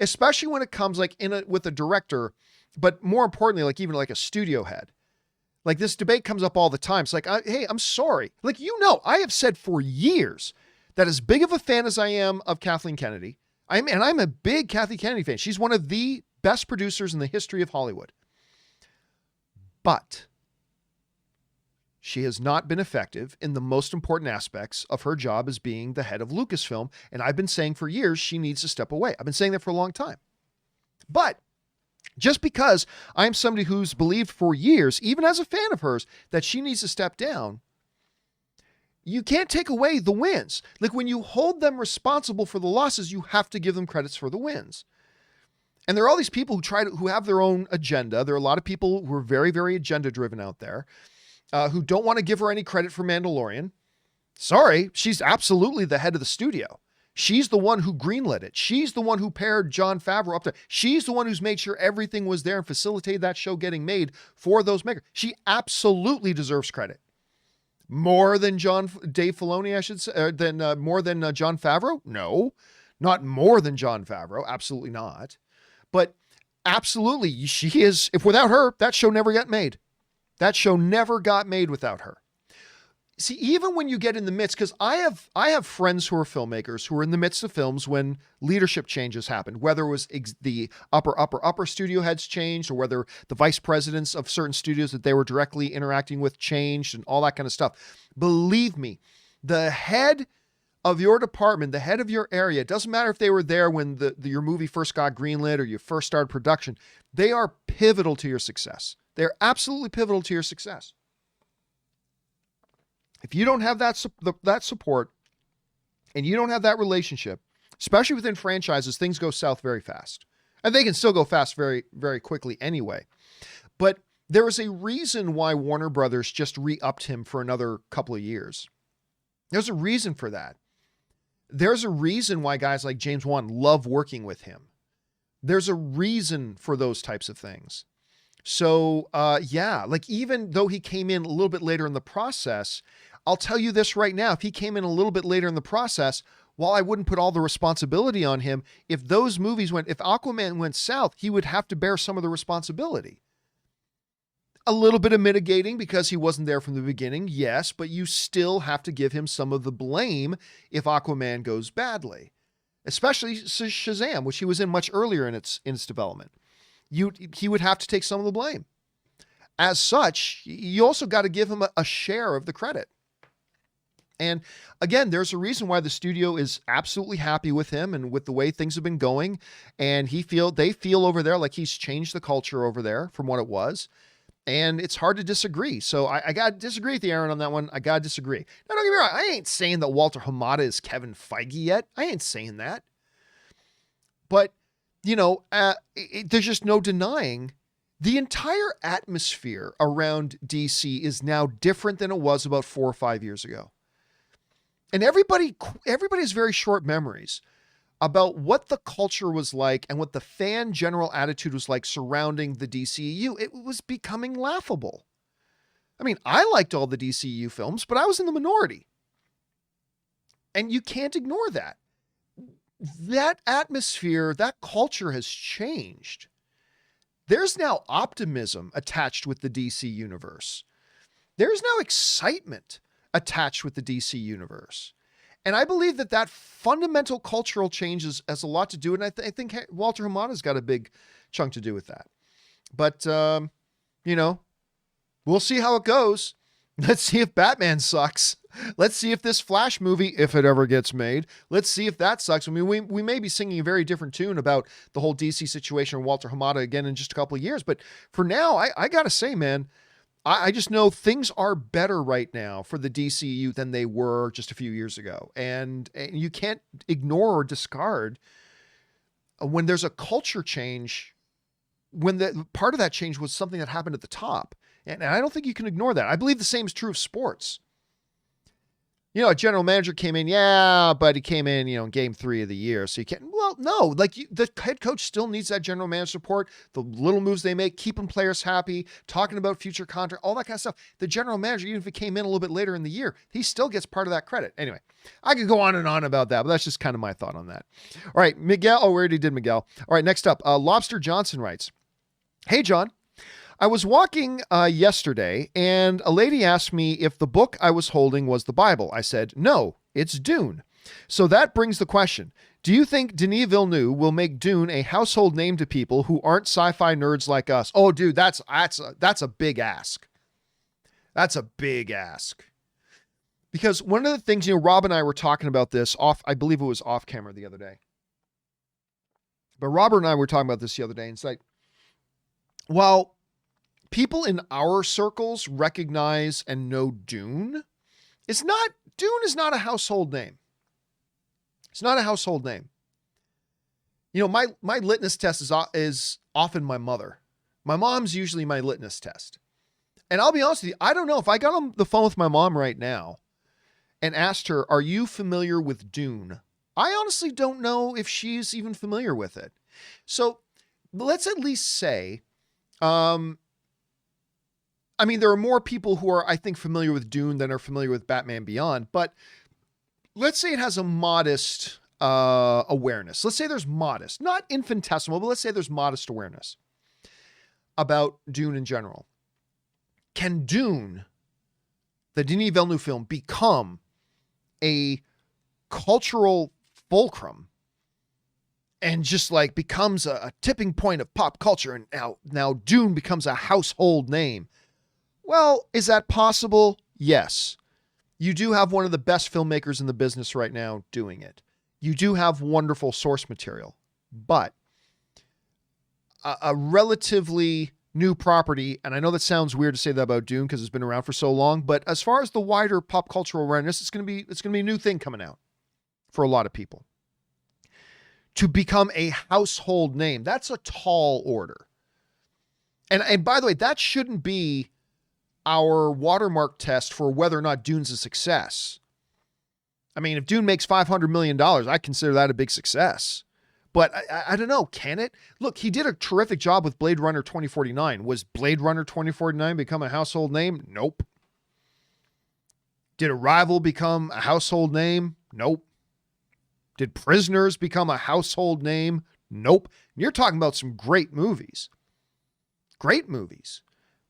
especially when it comes like with a director, but more importantly, like even like a studio head. Like this debate comes up all the time. It's like, hey, I'm sorry. Like, I have said for years that as big of a fan as I am of Kathleen Kennedy, I'm a big Kathy Kennedy fan. She's one of the best producers in the history of Hollywood. But she has not been effective in the most important aspects of her job as being the head of Lucasfilm. And I've been saying for years, she needs to step away. I've been saying that for a long time. But just because I'm somebody who's believed for years, even as a fan of hers, that she needs to step down, you can't take away the wins. Like when you hold them responsible for the losses, you have to give them credits for the wins. And there are all these people who have their own agenda. There are a lot of people who are very, very agenda driven out there. Who don't want to give her any credit for Mandalorian. Sorry, she's absolutely the head of the studio. She's the one who greenlit it. She's the one who paired Jon Favreau up there. She's the one who's made sure everything was there and facilitated that show getting made for those makers. She absolutely deserves credit. More than Dave Filoni, I should say, more than Jon Favreau? No, not more than Jon Favreau. Absolutely not. But absolutely, she is, if without her, that show never got made. That show never got made without her. See, even when you get in the midst, because I have friends who are filmmakers who are in the midst of films when leadership changes happened, whether it was the upper studio heads changed or whether the vice presidents of certain studios that they were directly interacting with changed and all that kind of stuff. Believe me, the head of your department, the head of your area, it doesn't matter if they were there when your movie first got greenlit or you first started production, they are pivotal to your success. They're absolutely pivotal to your success. If you don't have that support and you don't have that relationship, especially within franchises, things go south very fast. And they can still go fast very, very quickly anyway. But there is a reason why Warner Brothers just re-upped him for another couple of years. There's a reason for that. There's a reason why guys like James Wan love working with him. There's a reason for those types of things. So, yeah, like even though he came in a little bit later in the process, I'll tell you this right now. If he came in a little bit later in the process, while I wouldn't put all the responsibility on him, if Aquaman went south, he would have to bear some of the responsibility. A little bit of mitigating because he wasn't there from the beginning, yes, but you still have to give him some of the blame if Aquaman goes badly, especially Shazam, which he was in much earlier in its development. He would have to take some of the blame. As such, you also got to give him a share of the credit. And again, there's a reason why the studio is absolutely happy with him and with the way things have been going. And they feel over there like he's changed the culture over there from what it was. And it's hard to disagree. So I got to disagree with you, Aaron, on that one. I got to disagree. Now, don't get me wrong. I ain't saying that Walter Hamada is Kevin Feige yet. I ain't saying that. But, there's just no denying the entire atmosphere around DC is now different than it was about 4 or 5 years ago. And everybody has very short memories about what the culture was like and what the fan general attitude was like surrounding the DCEU. It was becoming laughable. I mean, I liked all the DCEU films, but I was in the minority. And you can't ignore that. That atmosphere, that culture has changed. There's now optimism attached with the DC universe. There's now excitement attached with the DC universe. And I believe that fundamental cultural change has a lot to do. And I think Walter Hamada's got a big chunk to do with that. But, we'll see how it goes. Let's see if Batman sucks. Let's see if this Flash movie, if it ever gets made, let's see if that sucks. I mean, we may be singing a very different tune about the whole DC situation and Walter Hamada again in just a couple of years. But for now, I got to say, man, I just know things are better right now for the DCU than they were just a few years ago. And you can't ignore or discard when there's a culture change, when the part of that change was something that happened at the top. And I don't think you can ignore that. I believe the same is true of sports. You know, a general manager came in, yeah, but he came in, in game 3 of the year. So you can't, well, no, the head coach still needs that general manager support, the little moves they make, keeping players happy, talking about future contract, all that kind of stuff. The general manager, even if he came in a little bit later in the year, he still gets part of that credit. Anyway, I could go on and on about that, but that's just kind of my thought on that. All right, Miguel. Oh, we already did Miguel. All right, next up, Lobster Johnson writes, "Hey, John. I was walking yesterday and a lady asked me if the book I was holding was the Bible. I said, no, it's Dune. So that brings the question. Do you think Denis Villeneuve will make Dune a household name to people who aren't sci-fi nerds like us?" Oh, dude, that's a big ask. That's a big ask. Because one of the things, Rob and I were talking about this I believe it was off camera the other day. But Robert and I were talking about this the other day, and it's like, well, people in our circles recognize and know Dune is not a household name. It's not a household name. My litmus test is often my mother. My mom's usually my litmus test. And I'll be honest with you, I don't know if I got on the phone with my mom right now and asked her, "Are you familiar with Dune?" I honestly don't know if she's even familiar with it. So let's at least say, there are more people who are, I think, familiar with Dune than are familiar with Batman Beyond, but let's say it has a modest awareness. Let's say there's modest, not infinitesimal, but let's say there's modest awareness about Dune in general. Can Dune, the Denis Villeneuve film, become a cultural fulcrum and just becomes a tipping point of pop culture, and now Dune becomes a household name? Well, is that possible? Yes. You do have one of the best filmmakers in the business right now doing it. You do have wonderful source material, but a relatively new property, and I know that sounds weird to say that about Dune because it's been around for so long, but as far as the wider pop cultural awareness, it's going to be a new thing coming out for a lot of people. To become a household name, that's a tall order. And by the way, that shouldn't be our watermark test for whether or not Dune's a success. I mean, if Dune makes $500 million, I consider that a big success. But I don't know, can it? Look, he did a terrific job with Blade Runner 2049. Was Blade Runner 2049 become a household name? Nope. Did Arrival become a household name? Nope. Did Prisoners become a household name? Nope. You're talking about some great movies. Great movies.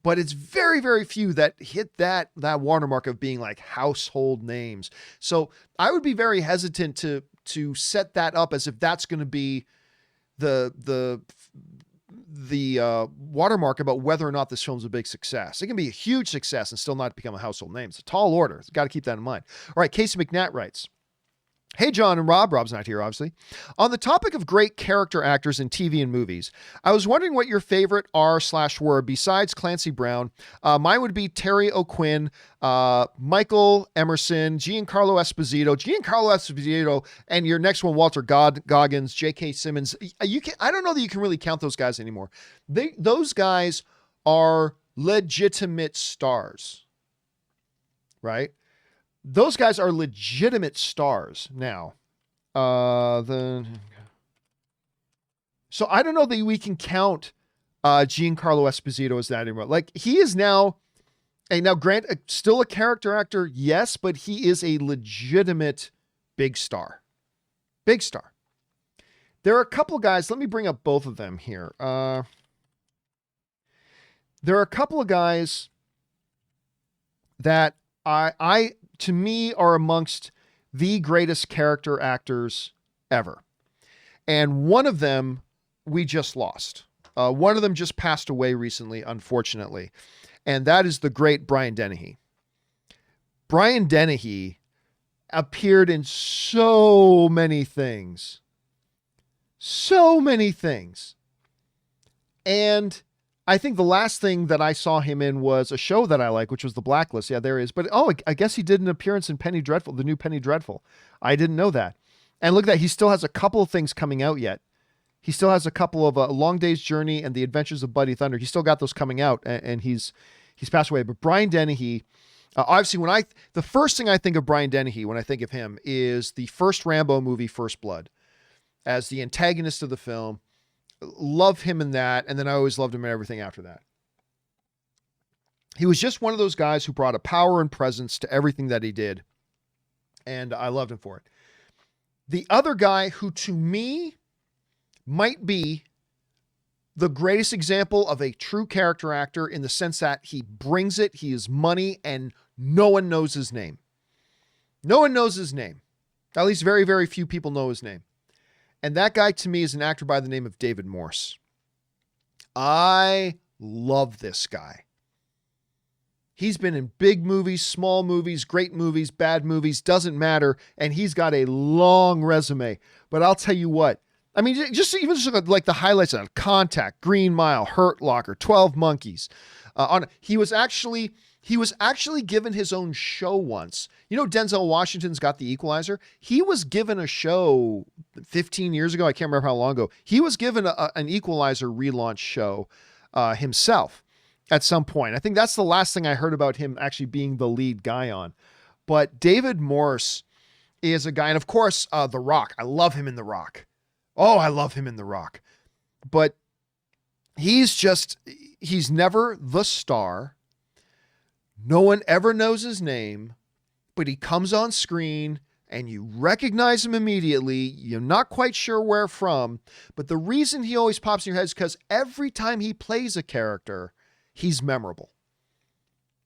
But it's very, very few that hit that watermark of being household names. So I would be very hesitant to set that up as if that's going to be the watermark about whether or not this film's a big success. It can be a huge success and still not become a household name. It's a tall order. Got to keep that in mind. All right, Casey McNatt writes, "Hey, John and Rob." Rob's not here, obviously. "On the topic of great character actors in TV and movies, I was wondering what your favorite are/were besides Clancy Brown. Mine would be Terry O'Quinn, Michael Emerson, Giancarlo Esposito, and your next one, Walter Goggins, J.K. Simmons. I don't know that you can really count those guys anymore. Those guys are legitimate stars, right? Those guys are legitimate stars now. So I don't know that we can count Giancarlo Esposito as that anymore. He is now, and now Grant, still a character actor, yes, but he is a legitimate big star. Big star. There are a couple of guys, let me bring up both of them here. There are a couple of guys that to me are amongst the greatest character actors ever. And one of them we just lost. One of them just passed away recently, unfortunately. And that is the great Brian Dennehy. Brian Dennehy appeared in so many things. So many things. And I think the last thing that I saw him in was a show that I like, which was The Blacklist. Yeah, there is. But, I guess he did an appearance in Penny Dreadful, the new Penny Dreadful. I didn't know that. And look at that. He still has a couple of things coming out yet. He still has a couple of A Long Day's Journey and The Adventures of Buddy Thunder. He's still got those coming out, and he's passed away. But Brian Dennehy, obviously, the first thing I think of Brian Dennehy when I think of him is the first Rambo movie, First Blood, as the antagonist of the film. Love him in that, and then I always loved him in everything after that. He was just one of those guys who brought a power and presence to everything that he did, and I loved him for it. The other guy who, to me, might be the greatest example of a true character actor in the sense that he brings it, he is money, and no one knows his name. No one knows his name. At least very, very few people know his name. And that guy, to me, is an actor by the name of David Morse. I love this guy. He's been in big movies, small movies, great movies, bad movies, doesn't matter. And he's got a long resume. But I'll tell you what, I mean, just like the highlights on Contact, Green Mile, Hurt Locker, 12 Monkeys. He was actually given his own show once. You know, Denzel Washington's got The Equalizer. He was given a show 15 years ago. I can't remember how long ago. He was given an Equalizer relaunch show himself at some point. I think that's the last thing I heard about him actually being the lead guy on. But David Morse is a guy, and of course, The Rock. I love him in The Rock. Oh, I love him in The Rock. But he's never the star. No one ever knows his name, but he comes on screen and you recognize him immediately. You're not quite sure where from, but the reason he always pops in your head is because every time he plays a character, he's memorable.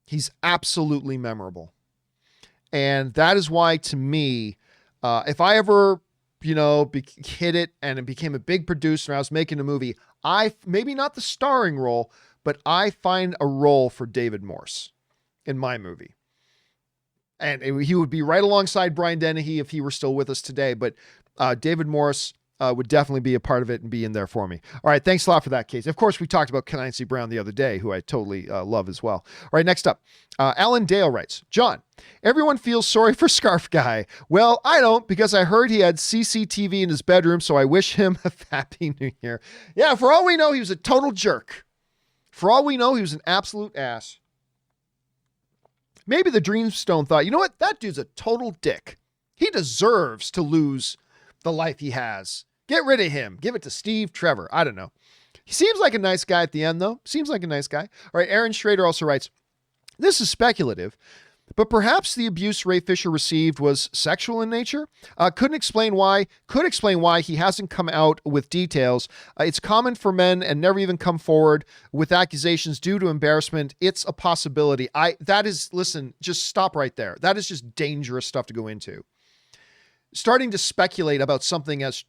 He's absolutely memorable. And that is why, to me, if I ever, hit it and it became a big producer and I was making a movie, maybe not the starring role, but I find a role for David Morse in my movie. And he would be right alongside Brian Dennehy if he were still with us today. But David Morse would definitely be a part of it and be in there for me. All right. Thanks a lot for that, Case. Of course, we talked about Clancy Brown the other day, who I totally love as well. All right. Next up, Alan Dale writes, John, everyone feels sorry for Scarf Guy. Well, I don't, because I heard he had CCTV in his bedroom, so I wish him a happy new year. Yeah. For all we know, he was a total jerk. For all we know, he was an absolute ass. Maybe the Dreamstone thought, you know what? That dude's a total dick. He deserves to lose the life he has. Get rid of him. Give it to Steve Trevor. I don't know. He seems like a nice guy at the end, though. Seems like a nice guy. All right. Aaron Schrader also writes, this is speculative, but perhaps the abuse Ray Fisher received was sexual in nature. Could explain why he hasn't come out with details. It's common for men and never even come forward with accusations due to embarrassment. It's a possibility. Listen, just stop right there. That is just dangerous stuff to go into. Starting to speculate about something as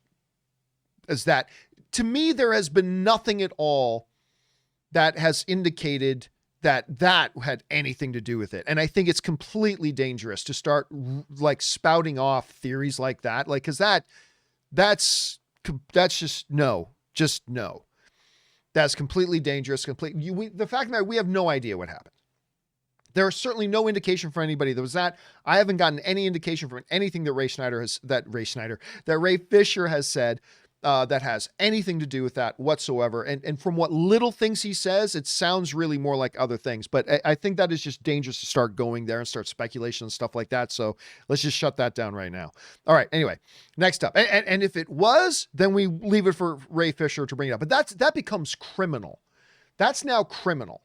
that, to me, there has been nothing at all that has indicated that had anything to do with it. And I think it's completely dangerous to start spouting off theories like that. Cause that's just no. That's completely dangerous. The fact that we have no idea what happened. There is certainly no indication for anybody that was that. I haven't gotten any indication from anything that Ray Fisher has said that has anything to do with that whatsoever. And from what little things he says, it sounds really more like other things. But I think that is just dangerous to start going there and start speculation and stuff like that. So let's just shut that down right now. All right. Anyway, next up. And if it was, then we leave it for Ray Fisher to bring it up. But that becomes criminal. That's now criminal.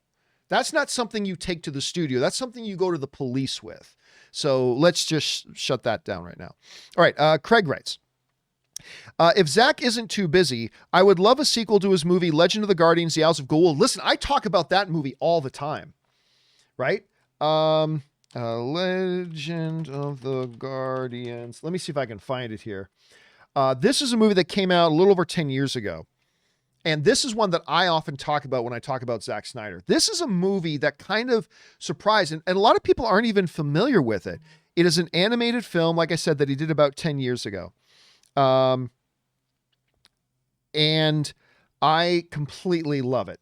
That's not something you take to the studio. That's something you go to the police with. So let's just shut that down right now. All right. Craig writes, if Zach isn't too busy, I would love a sequel to his movie, Legend of the Guardians, The Hours of Gold. Listen, I talk about that movie all the time, right? Legend of the Guardians. Let me see if I can find it here. This is a movie that came out a little over 10 years ago. And this is one that I often talk about when I talk about Zack Snyder. This is a movie that kind of surprised, and a lot of people aren't even familiar with it. It is an animated film, like I said, that he did about 10 years ago. And I completely love it.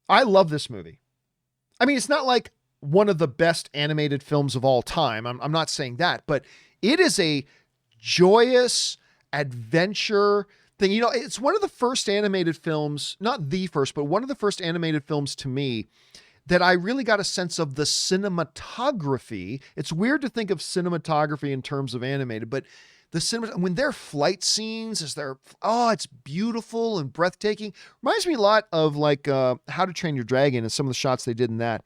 I love this movie. I mean, it's not like one of the best animated films of all time. I'm not saying that, but it is a joyous adventure thing. You know, it's one of the first animated films, not the first, but one of the first animated films to me that I really got a sense of the cinematography. It's weird to think of cinematography in terms of animated, but the cinema, when their flight scenes, it's beautiful and breathtaking. Reminds me a lot of like How to Train Your Dragon and some of the shots they did in that.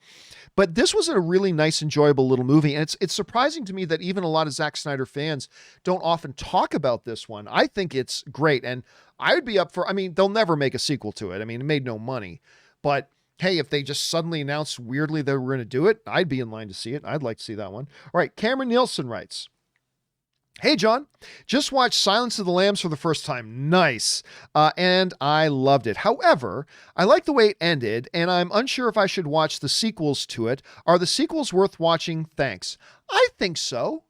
But this was a really nice, enjoyable little movie. And it's surprising to me that even a lot of Zack Snyder fans don't often talk about this one. I think it's great. And I would be up for, I mean, they'll never make a sequel to it. I mean, it made no money. But hey, if they just suddenly announced weirdly they were going to do it, I'd be in line to see it. I'd like to see that one. All right, Cameron Nielsen writes, "Hey, John, just watched Silence of the Lambs for the first time. Nice. And I loved it. However, I like the way it ended, and I'm unsure if I should watch the sequels to it. Are the sequels worth watching? Thanks." I think so.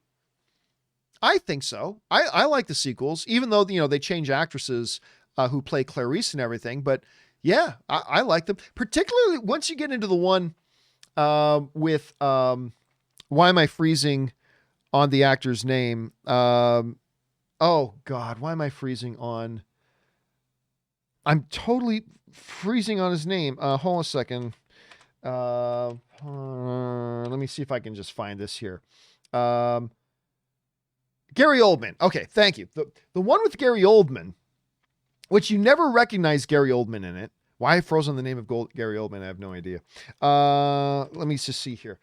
I like the sequels, even though, you know, they change actresses who play Clarice and everything. But yeah, I like them. Particularly once you get into the one with, why am I freezing on the actor's name? Oh God, why am I freezing on? I'm totally freezing on his name. Hold on a second. Let me see if I can just find this here. Gary Oldman. Okay, thank you. The one with Gary Oldman, which you never recognize Gary Oldman in it. Why I froze on the name of Gary Oldman, I have no idea. Let me just see here.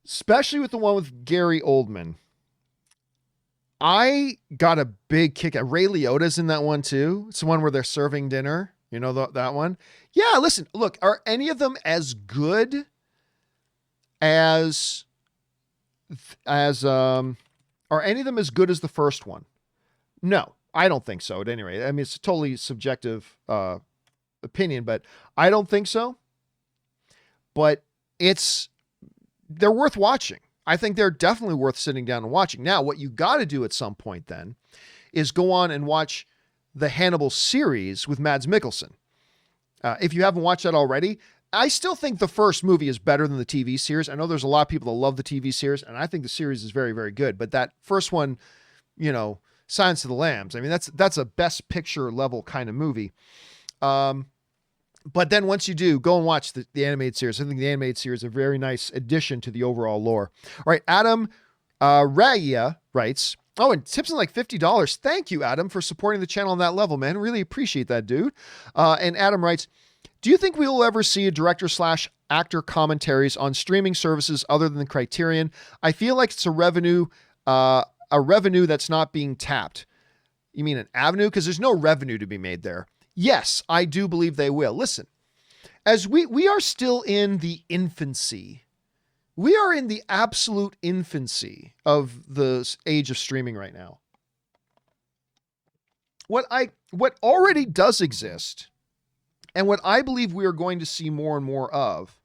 Especially with the one with Gary Oldman, I got a big kick at Ray Liotta's in that one too. It's the one where they're serving dinner. You know that one? Yeah, listen, look, are any of them as good as the first one? No, I don't think so at any rate. I mean, it's a totally subjective opinion, but I don't think so. But they're worth watching. I think they're definitely worth sitting down and watching. Now, what you got to do at some point then is go on and watch the Hannibal series with Mads Mikkelsen. If you haven't watched that already, I still think the first movie is better than the TV series. I know there's a lot of people that love the TV series, and I think the series is very, very good. But that first one, you know, Silence of the Lambs, I mean, that's a best picture level kind of movie. But then once you do, go and watch the animated series. I think the animated series is a very nice addition to the overall lore. All right, Adam Raya writes, oh, and tips in like $50. Thank you, Adam, for supporting the channel on that level, man. Really appreciate that, dude. And Adam writes, do you think we will ever see a director/actor commentaries on streaming services other than the Criterion? I feel like it's a revenue that's not being tapped. You mean an avenue? Because there's no revenue to be made there. Yes, I do believe they will. Listen, as we are still in the infancy, we are in the absolute infancy of the age of streaming right now. What already does exist, and what I believe we are going to see more and more of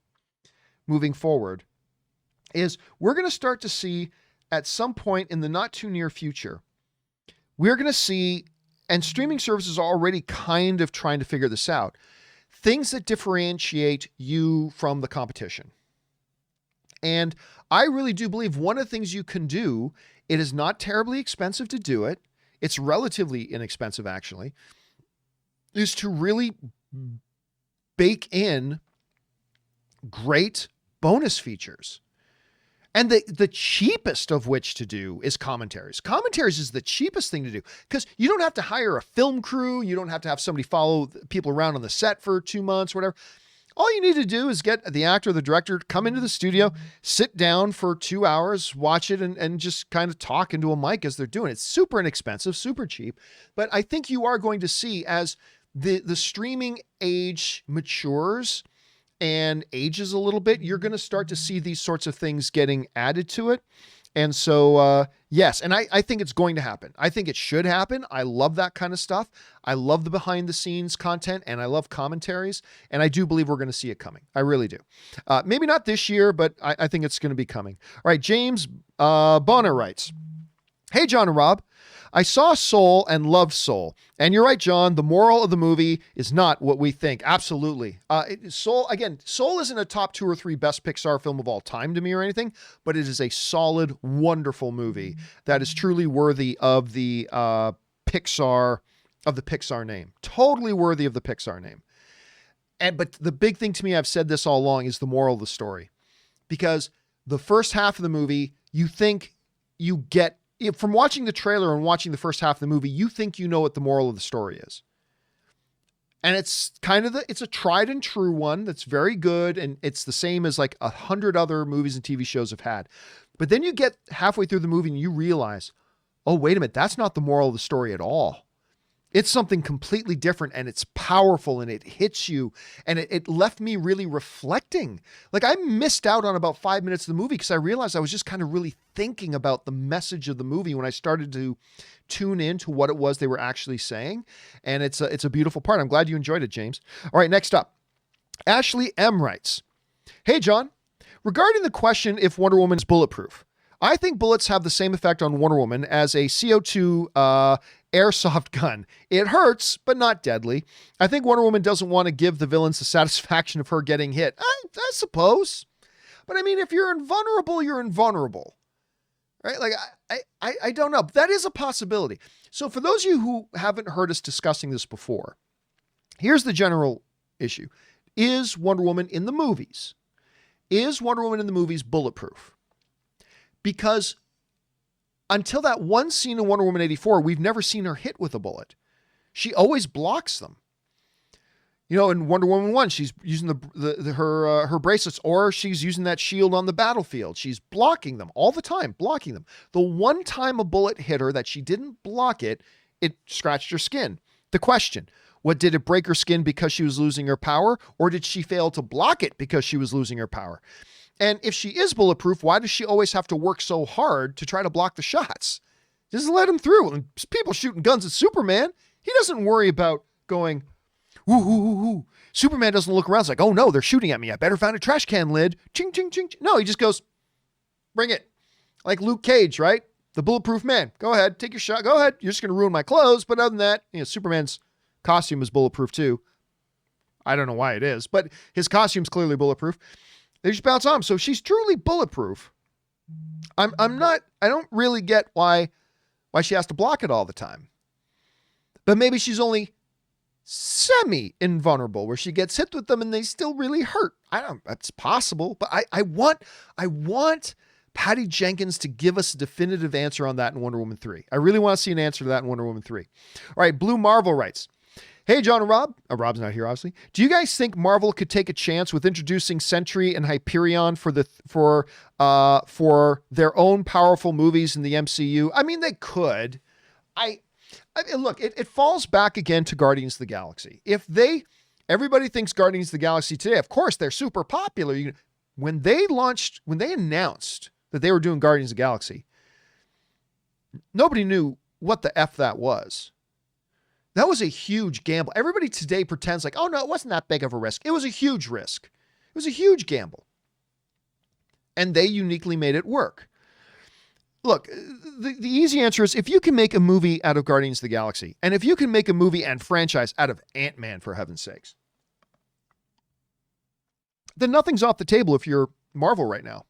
moving forward, is we're going to start to see at some point in the not too near future, we're going to see, and streaming services are already kind of trying to figure this out, things that differentiate you from the competition. And I really do believe one of the things you can do, it is not terribly expensive to do it. It's relatively inexpensive, actually, is to really bake in great bonus features. And the cheapest of which to do is commentaries. Commentaries is the cheapest thing to do because you don't have to hire a film crew. You don't have to have somebody follow people around on the set for 2 months, whatever. All you need to do is get the actor or the director to come into the studio, sit down for 2 hours, watch it, and just kind of talk into a mic as they're doing it. It's super inexpensive, super cheap. But I think you are going to see as the streaming age matures and ages a little bit, you're going to start to see these sorts of things getting added to it. And so, yes, and I think it's going to happen. I think it should happen. I love that kind of stuff. I love the behind the scenes content, and I love commentaries, and I do believe we're going to see it coming. I really do. Maybe not this year, but I think it's going to be coming. All right, James Bonner writes, "Hey, John and Rob. I saw Soul and loved Soul. And you're right, John, the moral of the movie is not what we think." Absolutely. Soul isn't a top 2 or 3 best Pixar film of all time to me or anything, but it is a solid, wonderful movie that is truly worthy of the Pixar name. Totally worthy of the Pixar name. But the big thing to me, I've said this all along, is the moral of the story. Because the first half of the movie, you think you get, from watching the trailer and watching the first half of the movie, you think you know what the moral of the story is. And it's kind of it's a tried and true one that's very good. And it's the same as like 100 other movies and TV shows have had. But then you get halfway through the movie and you realize, oh, wait a minute, that's not the moral of the story at all. It's something completely different, and it's powerful, and it hits you, and it left me really reflecting. Like, I missed out on about 5 minutes of the movie because I realized I was just kind of really thinking about the message of the movie when I started to tune into what it was they were actually saying. And it's a beautiful part. I'm glad you enjoyed it, James. All right, next up, Ashley M. writes, "Hey, John, regarding the question if Wonder Woman is bulletproof, I think bullets have the same effect on Wonder Woman as a CO2 airsoft gun. It hurts, but not deadly. I think Wonder Woman doesn't want to give the villains the satisfaction of her getting hit. I suppose. But I mean, if you're invulnerable, you're invulnerable. Right? Like, I don't know. That is a possibility. So for those of you who haven't heard us discussing this before, here's the general issue. Is Wonder Woman in the movies bulletproof? Because until that one scene in Wonder Woman 84, we've never seen her hit with a bullet. She always blocks them. You know, in Wonder Woman 1, she's using her bracelets, or she's using that shield on the battlefield. She's blocking them all the time, blocking them. The one time a bullet hit her that she didn't block it, it scratched her skin. The question, did it break her skin because she was losing her power, or did she fail to block it because she was losing her power? And if she is bulletproof, why does she always have to work so hard to try to block the shots? Just let him through. And people shooting guns at Superman, he doesn't worry about going, ooh, ooh, ooh, ooh. Superman doesn't look around. It's like, oh no, they're shooting at me. I better find a trash can lid. Ching, ching, ching. No, he just goes, bring it. Like Luke Cage, right? The bulletproof man. Go ahead, take your shot. Go ahead. You're just going to ruin my clothes. But other than that, Superman's costume is bulletproof too. I don't know why it is, but his costume's clearly bulletproof. They just bounce on him. So she's truly bulletproof. I don't really get why she has to block it all the time. But maybe she's only semi-invulnerable, where she gets hit with them and they still really hurt. That's possible. But I want Patty Jenkins to give us a definitive answer on that in Wonder Woman 3. I really want to see an answer to that in Wonder Woman 3. All right, Blue Marvel writes, "Hey, John and Rob." Rob's not here, obviously. "Do you guys think Marvel could take a chance with introducing Sentry and Hyperion for their own powerful movies in the MCU? I mean, they could. Look, it falls back again to Guardians of the Galaxy. Everybody thinks Guardians of the Galaxy today, of course, they're super popular. When they announced that they were doing Guardians of the Galaxy, nobody knew what the F that was. That was a huge gamble. Everybody today pretends like, oh no, it wasn't that big of a risk. It was a huge risk. It was a huge gamble. And they uniquely made it work. Look, the easy answer is, if you can make a movie out of Guardians of the Galaxy, and if you can make a movie and franchise out of Ant-Man, for heaven's sakes, then nothing's off the table if you're Marvel right now.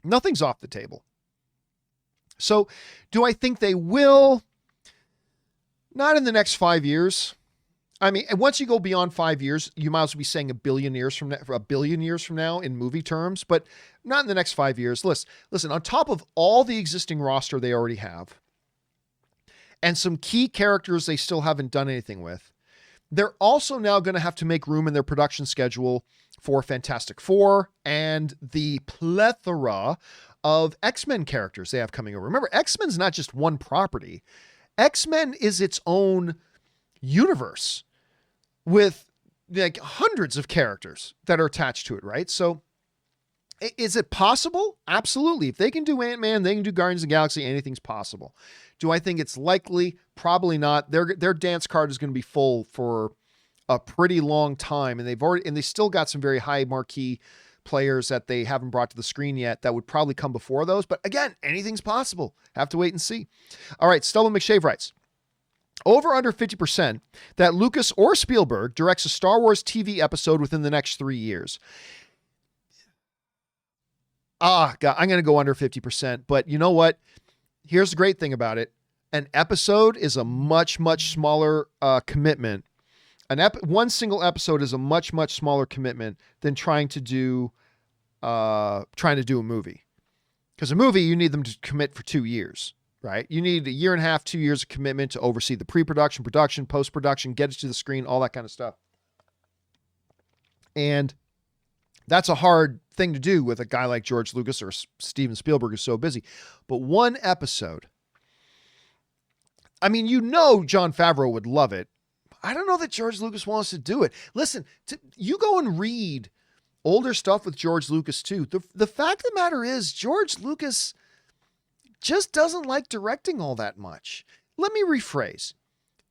Nothing's off the table. So do I think they will? Not in the next 5 years. I mean, once you go beyond 5 years, you might as well be saying a billion years from now in movie terms, but not in the next 5 years. Listen, on top of all the existing roster they already have, and some key characters they still haven't done anything with, they're also now going to have to make room in their production schedule for Fantastic Four and the plethora of X-Men characters they have coming over. Remember, X-Men's not just one property. X-Men is its own universe with like hundreds of characters that are attached to it, right? So Is it possible? Absolutely. If they can do Ant-Man, they can do Guardians of the Galaxy, anything's possible. Do I think it's likely? Probably not. Their dance card is going to be full for a pretty long time, and they still got some very high marquee players that they haven't brought to the screen yet that would probably come before those. But again, anything's possible. Have to wait and see. All right, Stella McShave writes, over under 50% that Lucas or Spielberg directs a Star Wars TV episode within the next 3 years. God, I'm going to go under 50%, but you know what? Here's the great thing about it. An episode is a much, much smaller commitment. One single episode is a much, much smaller commitment than trying to do a movie. Because a movie, you need them to commit for 2 years, right? You need 1.5 years, 2 years of commitment to oversee the pre-production, production, post-production, get it to the screen, all that kind of stuff. And that's a hard thing to do with a guy like George Lucas or Steven Spielberg who's so busy. But one episode, I mean, Jon Favreau would love it. I don't know that George Lucas wants to do it. Listen, you go and read older stuff with George Lucas too. The fact of the matter is George Lucas just doesn't like directing all that much. Let me rephrase.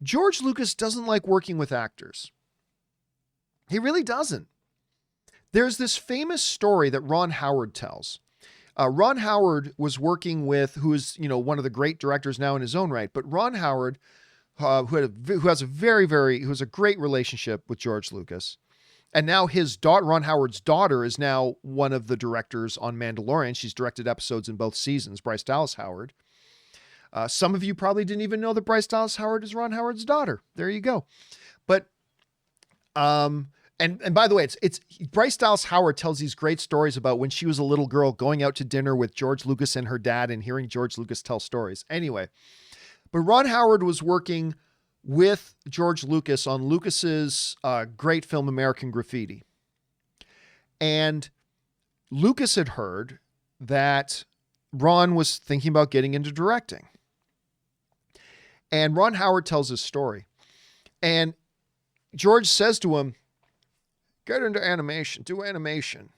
George Lucas doesn't like working with actors. He really doesn't. There's this famous story that Ron Howard tells. Ron Howard was working with, who is, one of the great directors now in his own right, but Ron Howard, who has a great relationship with George Lucas. And now Ron Howard's daughter is now one of the directors on Mandalorian. She's directed episodes in both seasons, Bryce Dallas Howard. Some of you probably didn't even know that Bryce Dallas Howard is Ron Howard's daughter. There you go. But, and by the way, it's Bryce Dallas Howard tells these great stories about when she was a little girl going out to dinner with George Lucas and her dad and hearing George Lucas tell stories. Anyway, but Ron Howard was working with George Lucas on Lucas's great film, American Graffiti. And Lucas had heard that Ron was thinking about getting into directing. And Ron Howard tells his story. And George says to him, get into animation, do animation.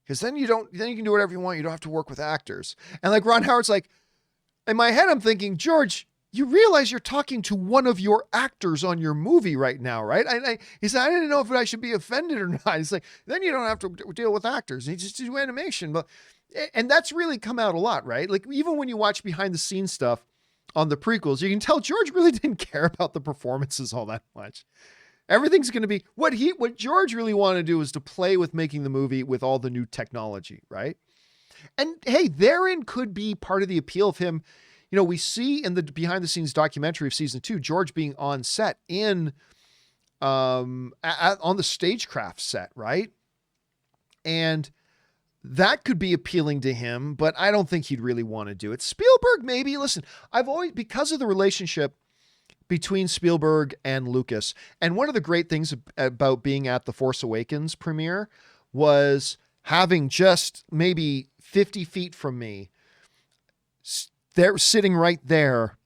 Because then you can do whatever you want. You don't have to work with actors. And like Ron Howard's like, in my head, I'm thinking, George, you realize you're talking to one of your actors on your movie right now, right? He said, I didn't know if I should be offended or not. He's like, then you don't have to deal with actors. You just do animation. And that's really come out a lot, right? Like even when you watch behind the scenes stuff on the prequels, you can tell George really didn't care about the performances all that much. Everything's going to be what George really wanted to do was to play with making the movie with all the new technology, right? And hey, therein could be part of the appeal of him. We see in the behind the scenes documentary of season 2, George being on set on the stagecraft set, right? And that could be appealing to him, but I don't think he'd really want to do it. Spielberg, maybe. Listen, because of the relationship between Spielberg and Lucas, and one of the great things about being at the Force Awakens premiere was having just maybe 50 feet from me, there, sitting right there,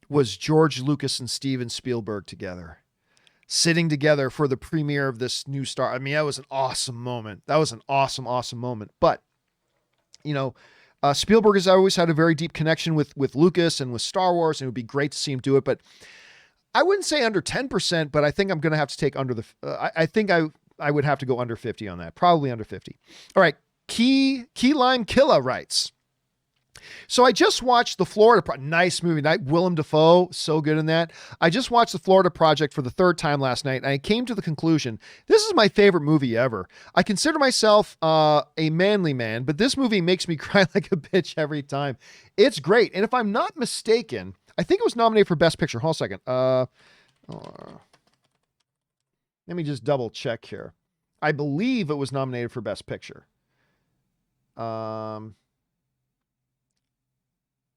was George Lucas and Steven Spielberg together, sitting together for the premiere of this new Star. I mean, that was an awesome moment. That was an awesome, awesome moment. But, Spielberg has always had a very deep connection with Lucas and with Star Wars, and it would be great to see him do it. But I wouldn't say under 10%, but I think I'm going to have to take under I think I would have to go under 50 on that. Probably under 50. All right. Key Lime Killa writes, so I just watched the Florida nice movie night. Willem Dafoe, so good in that. I just watched the Florida Project for the 3rd time last night, and I came to the conclusion, this is my favorite movie ever. I consider myself a manly man, but this movie makes me cry like a bitch every time. It's great. And if I'm not mistaken, I think it was nominated for Best Picture. Hold on a second. Let me just double check here. I believe it was nominated for Best Picture.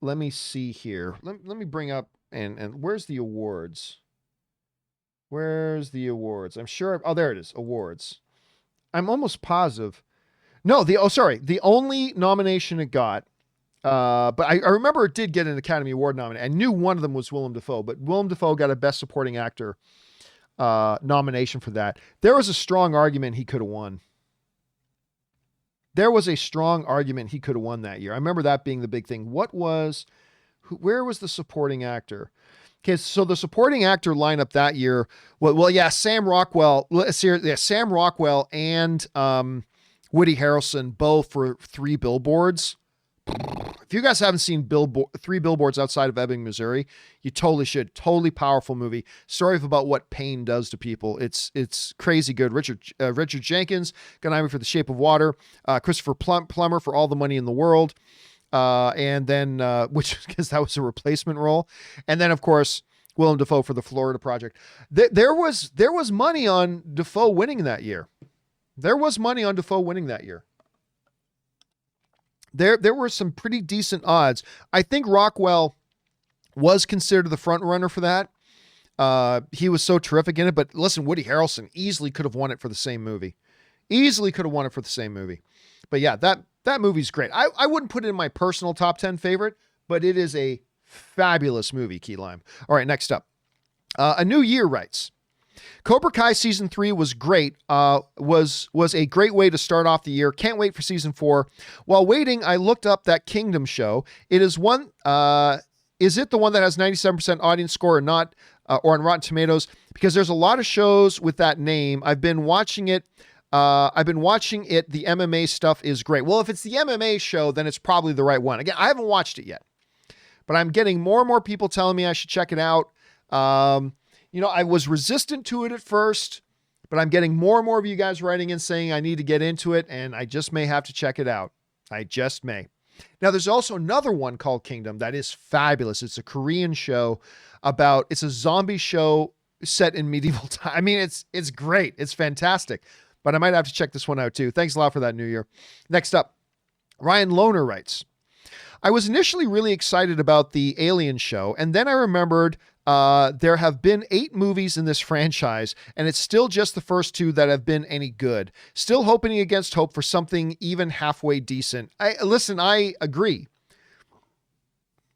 Let me see here. Let me bring up and where's the awards? Where's the awards? I'm sure. Oh, there it is. Awards. I'm almost positive. No, the only nomination it got, but I remember it did get an Academy Award nomination. I knew one of them was Willem Dafoe, but Willem Dafoe got a Best Supporting Actor nomination for that. There was a strong argument he could have won. there was a strong argument he could have won that year. I remember that being the big thing. Where was the supporting actor? Okay, so the supporting actor lineup that year, Sam Rockwell. Sam Rockwell and Woody Harrelson both for 3 Billboards. If you guys haven't seen 3 Billboards Outside of Ebbing, Missouri, you totally should. Totally powerful movie. Story about what pain does to people. It's crazy good. Richard Jenkins got an Emmy for The Shape of Water. Christopher Plummer for All the Money in the World. And then, because that was a replacement role. And then, of course, Willem Dafoe for The Florida Project. There was money on Dafoe winning that year. There were some pretty decent odds. I think Rockwell was considered the front runner for that. He was so terrific in it. But listen, Woody Harrelson easily could have won it for the same movie. But yeah, that movie's great. I wouldn't put it in my personal top 10 favorite, but it is a fabulous movie, Key Lime. All right, next up. A New Year writes, Cobra Kai season 3 was great. Was a great way to start off the year. Can't wait for season 4. While waiting, I looked up that Kingdom show. It is one. Is it the one that has 97% audience score or not, or on Rotten Tomatoes? Because there's a lot of shows with that name. I've been watching it. The MMA stuff is great. Well, if it's the MMA show, then it's probably the right one. Again, I haven't watched it yet, but I'm getting more and more people telling me I should check it out. I was resistant to it at first, but I'm getting more and more of you guys writing in saying I need to get into it, and I just may have to check it out. I just may. Now, there's also another one called Kingdom that is fabulous. It's a Korean show it's a zombie show set in medieval time. I mean, it's great. It's fantastic, but I might have to check this one out too. Thanks a lot for that, New Year. Next up, Ryan Lohner writes, I was initially really excited about the Alien show, and then I remembered there have been 8 movies in this franchise, and it's still just the first 2 that have been any good. Still hoping against hope for something even halfway decent. I agree.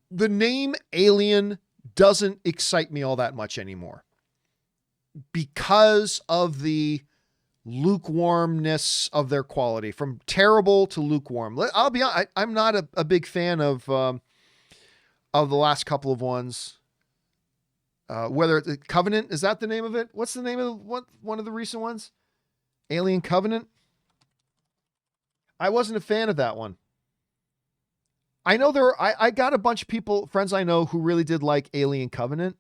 The name Alien doesn't excite me all that much anymore because of the lukewarmness of their quality, from terrible to lukewarm. I'll be honest, I'm not a big fan of the last couple of ones. Whether the Covenant, is that the name of it? What's the name of one of the recent ones? Alien Covenant. I wasn't a fan of that one. I know I got a bunch of friends I know who really did like Alien Covenant.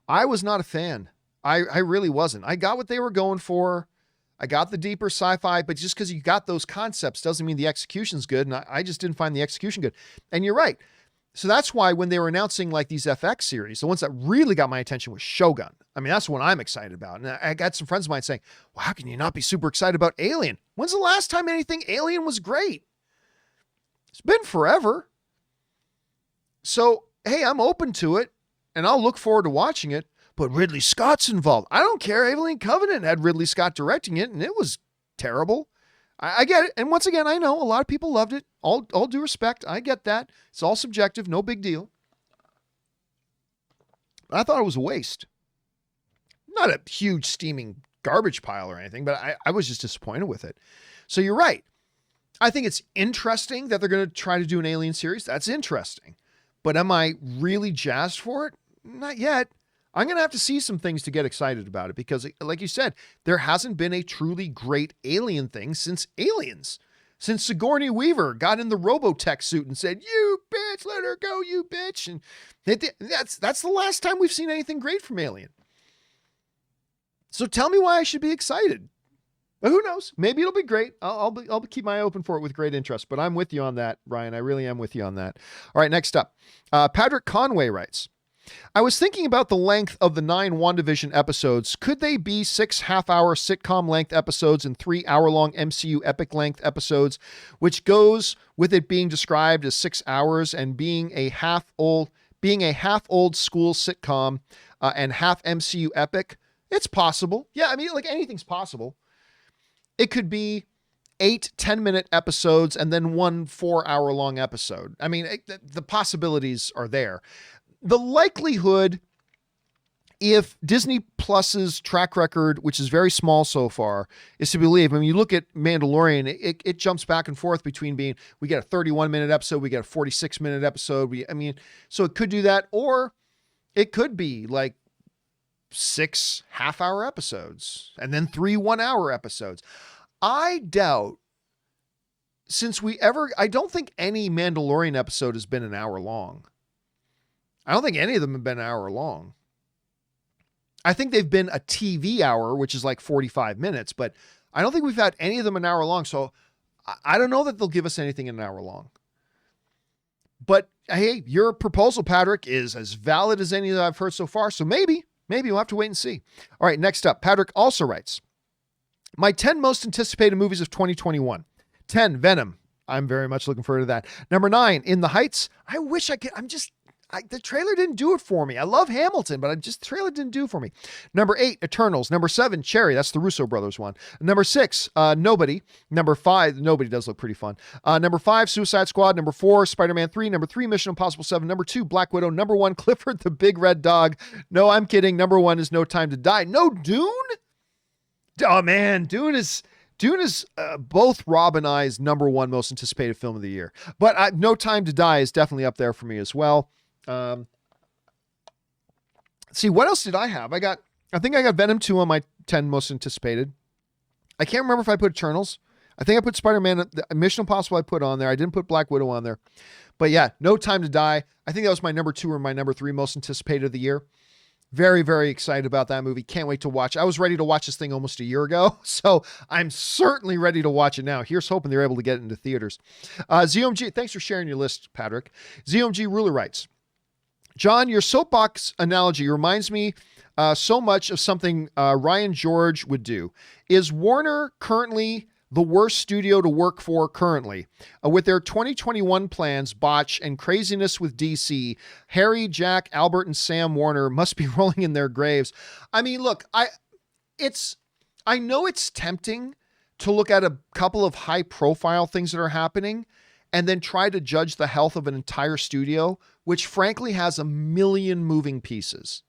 I was not a fan. I really wasn't. I got what they were going for. I got the deeper sci-fi, but just because you got those concepts doesn't mean the execution's good. And I just didn't find the execution good. And you're right. So that's why when they were announcing like these FX series, the ones that really got my attention was Shogun. I mean, that's the one I'm excited about. And I got some friends of mine saying, well, how can you not be super excited about Alien? When's the last time anything Alien was great? It's been forever. So, hey, I'm open to it and I'll look forward to watching it, but Ridley Scott's involved. I don't care. Alien Covenant had Ridley Scott directing it and it was terrible. I get it. And once again, I know a lot of people loved it. All due respect. I get that. It's all subjective. No big deal. But I thought it was a waste. Not a huge steaming garbage pile or anything, but I was just disappointed with it. So you're right. I think it's interesting that they're going to try to do an Alien series. That's interesting. But am I really jazzed for it? Not yet. I'm going to have to see some things to get excited about it because, like you said, there hasn't been a truly great Alien thing since Aliens. Since Sigourney Weaver got in the Robotech suit and said, you bitch, let her go, you bitch. And that's the last time we've seen anything great from Alien. So tell me why I should be excited. But who knows? Maybe it'll be great. I'll keep my eye open for it with great interest. But I'm with you on that, Ryan. I really am with you on that. All right, next up. Patrick Conway writes, I was thinking about the length of the 9 WandaVision episodes. Could they be 6 half-hour sitcom-length episodes and 3 hour-long MCU epic-length episodes, which goes with it being described as 6 hours and being a half-old school sitcom and half MCU epic? It's possible. Yeah, I mean, like anything's possible. It could be 8 10-minute episodes and then 1 4-hour-long episode. I mean, the possibilities are there. The likelihood if Disney Plus's track record, which is very small so far, is to believe, I mean, you look at Mandalorian, it jumps back and forth between we get a 31-minute episode, we get a 46-minute episode. So it could do that, or it could be like 6 half-hour episodes and then 3 one-hour episodes. I doubt, I don't think any Mandalorian episode has been an hour long. I don't think any of them have been an hour long. I think they've been a TV hour, which is like 45 minutes, but I don't think we've had any of them an hour long. So I don't know that they'll give us anything an hour long. But hey, your proposal, Patrick, is as valid as any that I've heard so far. So maybe we'll have to wait and see. All right, next up, Patrick also writes, my 10 most anticipated movies of 2021. 10, Venom. I'm very much looking forward to that. Number 9, In the Heights. I wish I could, the trailer didn't do it for me. I love Hamilton, but the trailer didn't do it for me. Number 8, Eternals. Number 7, Cherry. That's the Russo brothers one. Number 6, Nobody. Number 5, Nobody does look pretty fun. Number 5, Suicide Squad. Number 4, Spider-Man 3. Number 3, Mission Impossible 7. Number 2, Black Widow. Number 1, Clifford the Big Red Dog. No, I'm kidding. Number 1 is No Time to Die. No, Dune? Oh man, Dune is both Rob and I's number 1 most anticipated film of the year. But No Time to Die is definitely up there for me as well. See, what else did I have? I think I got Venom 2 on my 10 most anticipated. I can't remember if I put Eternals. I think I put Spider-Man, Mission Impossible I put on there. I didn't put Black Widow on there. But yeah, No Time to Die. I think that was my number 2 or my number 3 most anticipated of the year. Very, very excited about that movie. Can't wait to watch. I was ready to watch this thing almost a year ago, so I'm certainly ready to watch it now. Here's hoping they're able to get it into theaters. ZOMG, thanks for sharing your list, Patrick. ZOMG Ruler writes, John, your soapbox analogy reminds me so much of something Ryan George would do. Is Warner currently the worst studio to work for currently? With their 2021 plans, botch, and craziness with DC, Harry, Jack, Albert, and Sam Warner must be rolling in their graves. I mean, look, I know it's tempting to look at a couple of high-profile things that are happening and then try to judge the health of an entire studio, which frankly has a million moving pieces.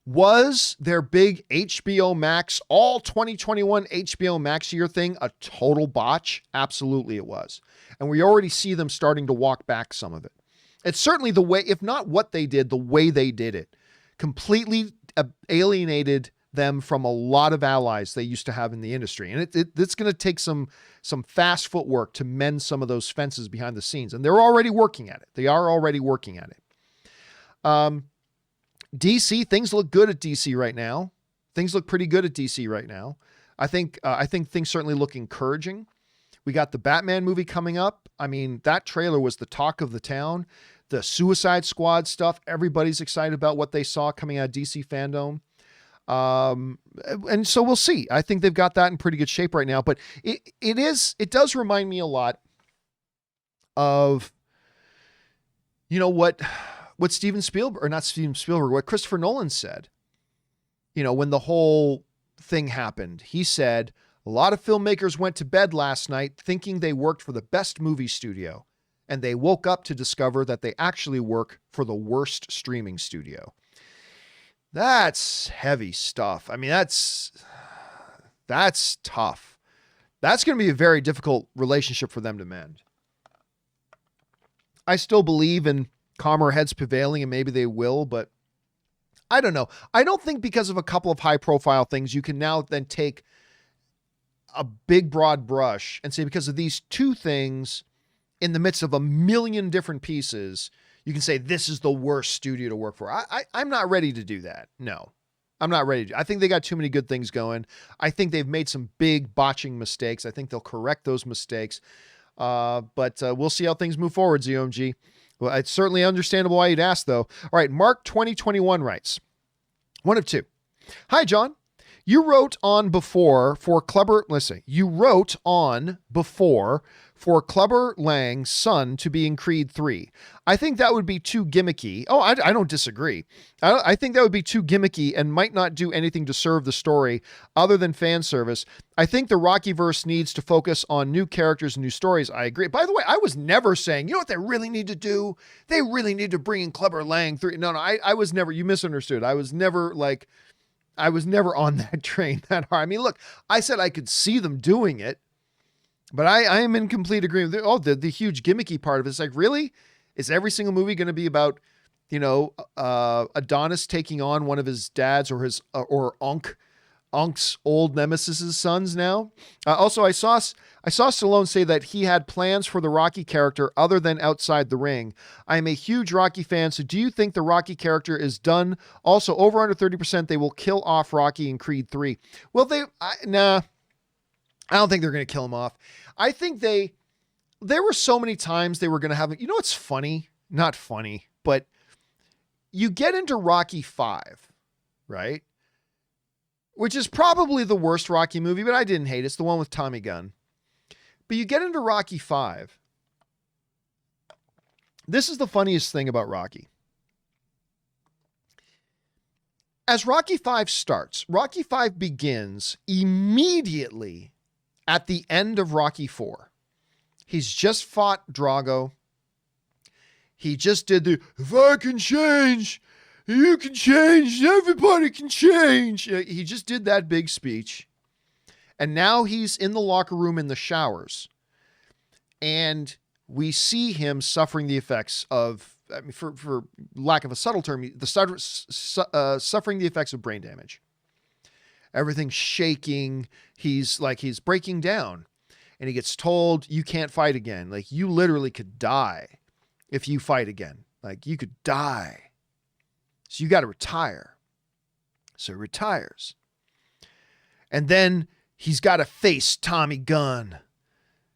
Was their big HBO Max, all 2021 HBO Max year thing a total botch? Absolutely it was. And we already see them starting to walk back some of it. It's certainly the way, if not what they did, the way they did it. Completely alienated them from a lot of allies they used to have in the industry. And it's going to take some fast footwork to mend some of those fences behind the scenes. And they're already working at it. They are already working at it. DC, things look good at DC right now. Things look pretty good at DC right now. I think things certainly look encouraging. We got the Batman movie coming up. I mean, that trailer was the talk of the town. The Suicide Squad stuff, everybody's excited about what they saw coming out of DC fandom. And so we'll see. I think they've got that in pretty good shape right now, but it does remind me a lot of, what Steven Spielberg, or not Steven Spielberg, what Christopher Nolan said, when the whole thing happened. He said, a lot of filmmakers went to bed last night thinking they worked for the best movie studio, and they woke up to discover that they actually work for the worst streaming studio. That's heavy stuff. I mean, that's tough. That's going to be a very difficult relationship for them to mend. I still believe in calmer heads prevailing, and maybe they will, but I don't know. I don't think because of a couple of high profile things, you can now then take a big broad brush and say, because of these two things in the midst of a million different pieces, you can say this is the worst studio to work for. I'm not ready to do that. No, I'm not ready to. I think they got too many good things going. I think they've made some big botching mistakes. I think they'll correct those mistakes. But we'll see how things move forward, ZOMG. Well, it's certainly understandable why you'd ask, though. All right, Mark 2021 writes, one of two. Hi, John. You wrote on before for Clubber. Listen, you wrote on before for Clubber Lang's son to be in Creed 3. I think that would be too gimmicky. Oh, I don't disagree. I think that would be too gimmicky and might not do anything to serve the story other than fan service. I think the Rockyverse needs to focus on new characters and new stories. I agree. By the way, I was never saying, you know what they really need to do? They really need to bring in Clubber Lang 3. No, I was never, you misunderstood. I was never on that train that hard. I mean, look, I said I could see them doing it, but I am in complete agreement. The huge gimmicky part of it is like, really? Is every single movie going to be about, Adonis taking on one of his dad's or his, or Unk's old nemesis's sons now? Also, I saw Stallone say that he had plans for the Rocky character other than outside the ring. I am a huge Rocky fan, so do you think the Rocky character is done? Also, over under 30%, they will kill off Rocky in Creed 3. Well, nah, I don't think they're going to kill him off. I think there were so many times they were going to have, it's funny, not funny, but you get into Rocky 5, right? Which is probably the worst Rocky movie, but I didn't hate it. It's the one with Tommy Gunn. But you get into Rocky 5. This is the funniest thing about Rocky. As Rocky 5 starts, Rocky 5 begins immediately at the end of Rocky 4. He's just fought Drago. He just did if I can change, you can change, everybody can change. He just did that big speech. And now he's in the locker room in the showers. And we see him suffering the effects of, for lack of a subtle term, suffering the effects of brain damage. Everything's shaking. He's breaking down. And he gets told, you can't fight again. Like, you literally could die if you fight again. Like, you could die. So you got to retire. So he retires. And then he's got to face Tommy Gunn.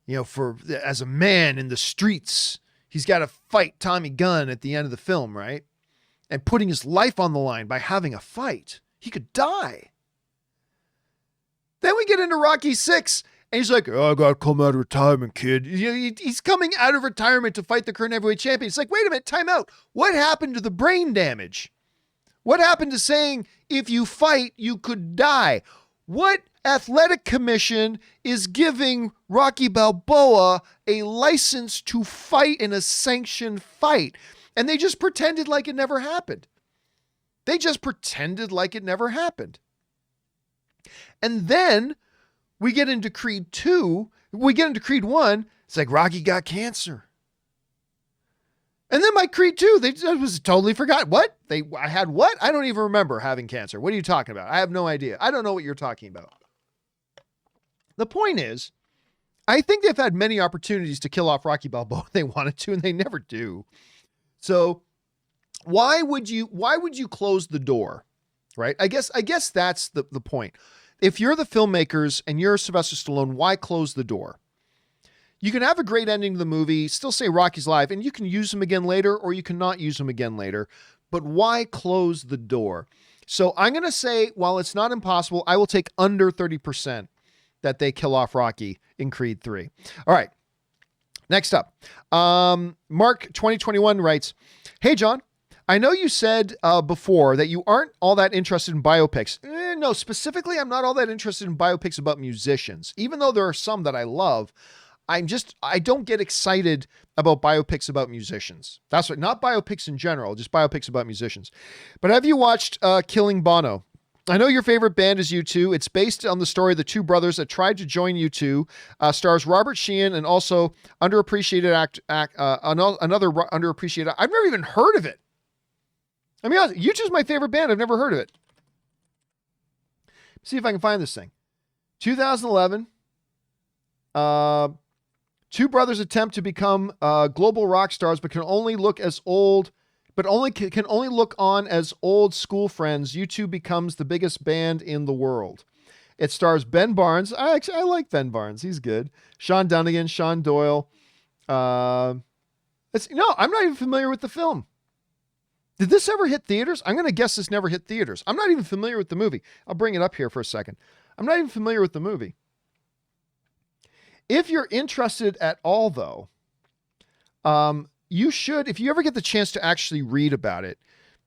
As a man in the streets, he's got to fight Tommy Gunn at the end of the film, right? And putting his life on the line by having a fight. He could die. Then we get into Rocky 6. And he's like, I got to come out of retirement, kid. He's coming out of retirement to fight the current heavyweight champion. It's like, wait a minute, time out. What happened to the brain damage? What happened to saying, if you fight, you could die? What athletic commission is giving Rocky Balboa a license to fight in a sanctioned fight? And they just pretended like it never happened. And then we get into Creed 2. We get into Creed 1. It's like Rocky got cancer. And then my Creed 2, I was totally forgot. What? I had what? I don't even remember having cancer. What are you talking about? I have no idea. I don't know what you're talking about. The point is, I think they've had many opportunities to kill off Rocky Balboa if they wanted to, and they never do. So why would you close the door? Right? I guess that's the point. If you're the filmmakers and you're Sylvester Stallone, why close the door? You can have a great ending to the movie, still say Rocky's alive, and you can use him again later, or you cannot use him again later. But why close the door? So I'm going to say, while it's not impossible, I will take under 30% that they kill off Rocky in Creed 3. All right. Next up, Mark 2021 writes, hey, John, I know you said before that you aren't all that interested in biopics. No, specifically, I'm not all that interested in biopics about musicians, even though there are some that I love. I don't get excited about biopics about musicians. That's what, not biopics in general, just biopics about musicians. But have you watched Killing Bono? I know your favorite band is U2. It's based on the story of the two brothers that tried to join U2. Stars Robert Sheehan and also underappreciated another underappreciated. I've never even heard of it. I mean, U2's my favorite band. I've never heard of it. See if I can find this thing. 2011. Two brothers attempt to become global rock stars, but can only look on as old school friends. U2 becomes the biggest band in the world. It stars Ben Barnes. I like Ben Barnes. He's good. Sean Dunnigan, Sean Doyle. I'm not even familiar with the film. Did this ever hit theaters? I'm going to guess this never hit theaters. I'm not even familiar with the movie. I'll bring it up here for a second. I'm not even familiar with the movie. If you're interested at all, though, you should, if you ever get the chance to actually read about it,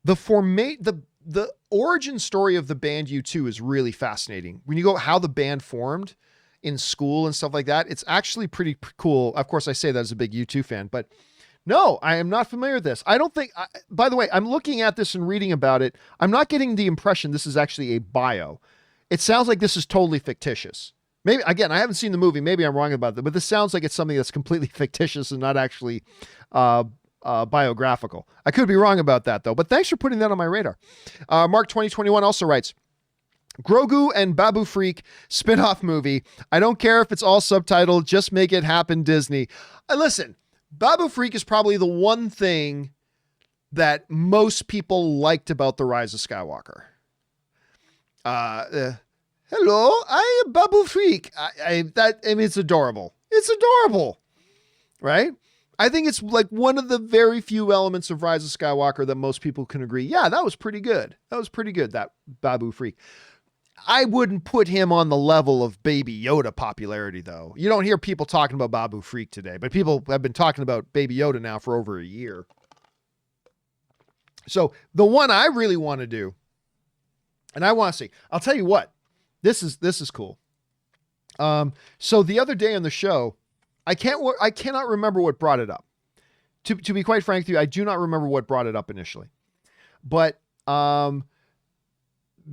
the origin story of the band U2 is really fascinating. When you go how the band formed in school and stuff like that, it's actually pretty cool. Of course, I say that as a big U2 fan, but no, I am not familiar with this. I don't think, by the way, I'm looking at this and reading about it. I'm not getting the impression this is actually a bio. It sounds like this is totally fictitious. Maybe, again, I haven't seen the movie. Maybe I'm wrong about that, but this sounds like it's something that's completely fictitious and not actually biographical. I could be wrong about that, though, but thanks for putting that on my radar. Mark 2021 also writes, Grogu and Babu Freak spin-off movie. I don't care if it's all subtitled. Just make it happen, Disney. Listen, Babu Freak is probably the one thing that most people liked about the Rise of Skywalker. Hello, I am Babu Freak. I mean, it's adorable. It's adorable, right? I think it's like one of the very few elements of Rise of Skywalker that most people can agree. Yeah, that was pretty good. That Babu Freak. I wouldn't put him on the level of Baby Yoda popularity, though. You don't hear people talking about Babu Freak today, but people have been talking about Baby Yoda now for over a year. So the one I really want to do, and I want to see, I'll tell you what, this is cool. So the other day on the show, I cannot remember what brought it up. To be quite frank with you, I do not remember what brought it up initially, but,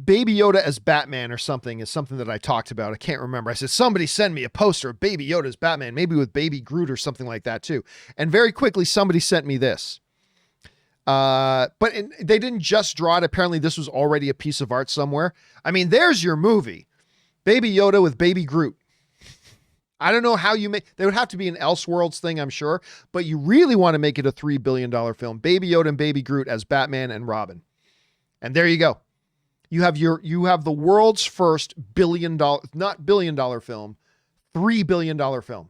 Baby Yoda as Batman or something is something that I talked about. I can't remember. I said, somebody send me a poster of Baby Yoda as Batman, maybe with Baby Groot or something like that too. And very quickly, somebody sent me this. But they didn't just draw it. Apparently this was already a piece of art somewhere. I mean, there's your movie. Baby Yoda with Baby Groot. I don't know how you make, there would have to be an Elseworlds thing, I'm sure, but you really want to make it a $3 billion film. Baby Yoda and Baby Groot as Batman and Robin. And there you go. You have the world's first $1 billion, not $1 billion film, $3 billion film.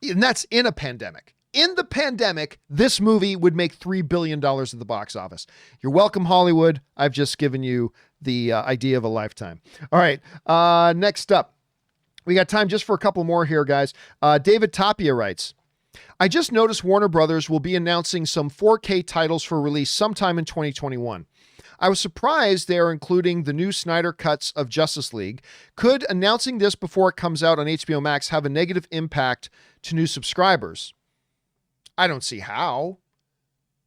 And that's in a pandemic. In the pandemic, this movie would make $3 billion at the box office. You're welcome, Hollywood. I've just given you the idea of a lifetime. All right. Next up, we got time just for a couple more here, guys. David Tapia writes, I just noticed Warner Brothers will be announcing some 4K titles for release sometime in 2021. I was surprised they are including the new Snyder cuts of Justice League. Could announcing this before it comes out on HBO Max have a negative impact to new subscribers? I don't see how.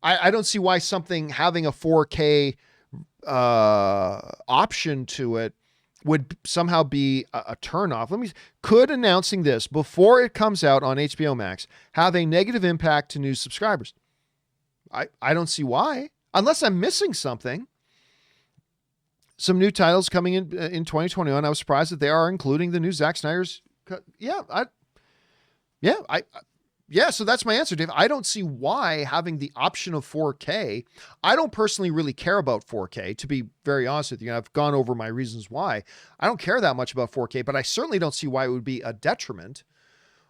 I don't see why something having a 4K option to it would somehow be a turnoff. Could announcing this before it comes out on HBO Max have a negative impact to new subscribers? I don't see why, unless I'm missing something. Some new titles coming in 2021. I was surprised that they are including the new Zack Snyder's cut. So that's my answer, Dave. I don't see why having the option of 4K. I don't personally really care about 4K, to be very honest with you. I've gone over my reasons why. I don't care that much about 4K, but I certainly don't see why it would be a detriment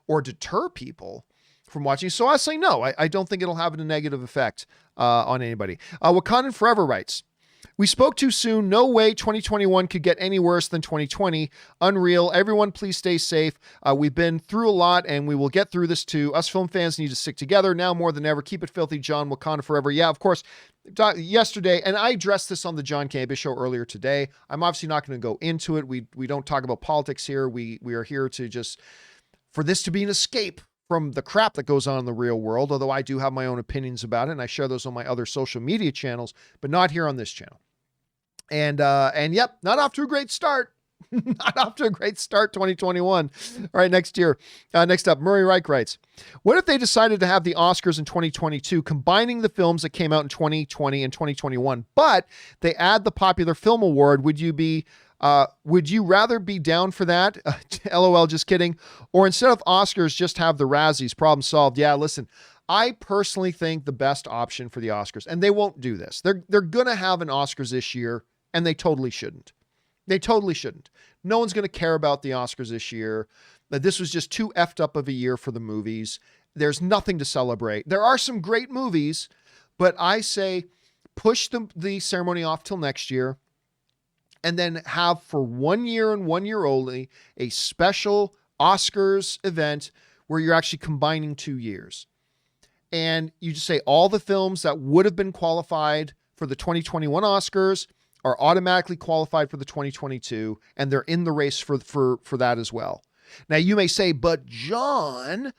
or deter people from watching. So I say no. I don't think it'll have a negative effect on anybody. Wakandan Forever writes, we spoke too soon. No way 2021 could get any worse than 2020. Unreal. Everyone, please stay safe. We've been through a lot and we will get through this too. Us film fans need to stick together now more than ever. Keep it filthy, John. Wakanda forever. Yeah, of course. Yesterday, and I addressed this on the John Campea Show earlier today. I'm obviously not going to go into it. We don't talk about politics here. We are here to just, for this to be an escape from the crap that goes on in the real world, although I do have my own opinions about it, and I share those on my other social media channels, but not here on this channel. And yep, not off to a great start. Not off to a great start, 2021. All right, next year. Next up, Murray Reich writes, what if they decided to have the Oscars in 2022, combining the films that came out in 2020 and 2021, but they add the Popular Film Award? Would you rather be down for that? LOL, just kidding. Or instead of Oscars, just have the Razzies? Problem solved. Yeah, listen, I personally think the best option for the Oscars, and they won't do this. They're going to have an Oscars this year, and they totally shouldn't. They totally shouldn't. No one's going to care about the Oscars this year. This was just too effed up of a year for the movies. There's nothing to celebrate. There are some great movies, but I say push the ceremony off till next year, and then have for 1 year and 1 year only a special Oscars event where you're actually combining 2 years. And you just say all the films that would have been qualified for the 2021 Oscars are automatically qualified for the 2022, and they're in the race for that as well. Now you may say, but John,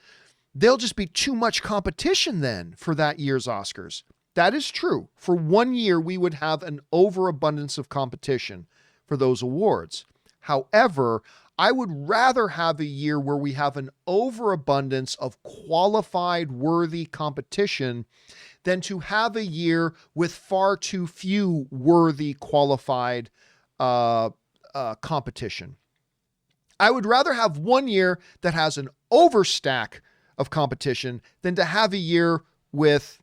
there'll just be too much competition then for that year's Oscars. That is true. For 1 year, we would have an overabundance of competition for those awards. However, I would rather have a year where we have an overabundance of qualified, worthy competition than to have a year with far too few worthy, qualified competition. I would rather have 1 year that has an overstack of competition than to have a year with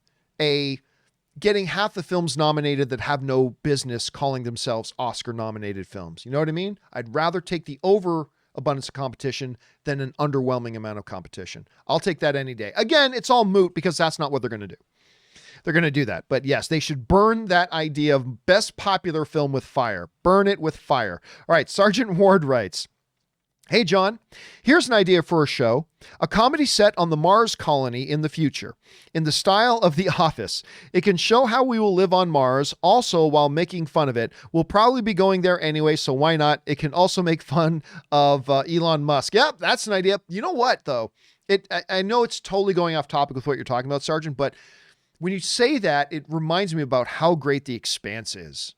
getting half the films nominated that have no business calling themselves Oscar nominated films. You know what I mean? I'd rather take the overabundance of competition than an underwhelming amount of competition. I'll take that any day. Again, it's all moot because that's not what they're going to do. They're going to do that. But yes, they should burn that idea of best popular film with fire. Burn it with fire. All right. Sergeant Ward writes, hey, John, here's an idea for a show, a comedy set on the Mars colony in the future, in the style of The Office. It can show how we will live on Mars, also while making fun of it. We'll probably be going there anyway, so why not? It can also make fun of Elon Musk. Yep, that's an idea. You know what, though? I know it's totally going off topic with what you're talking about, Sergeant, but when you say that, it reminds me about how great The Expanse is.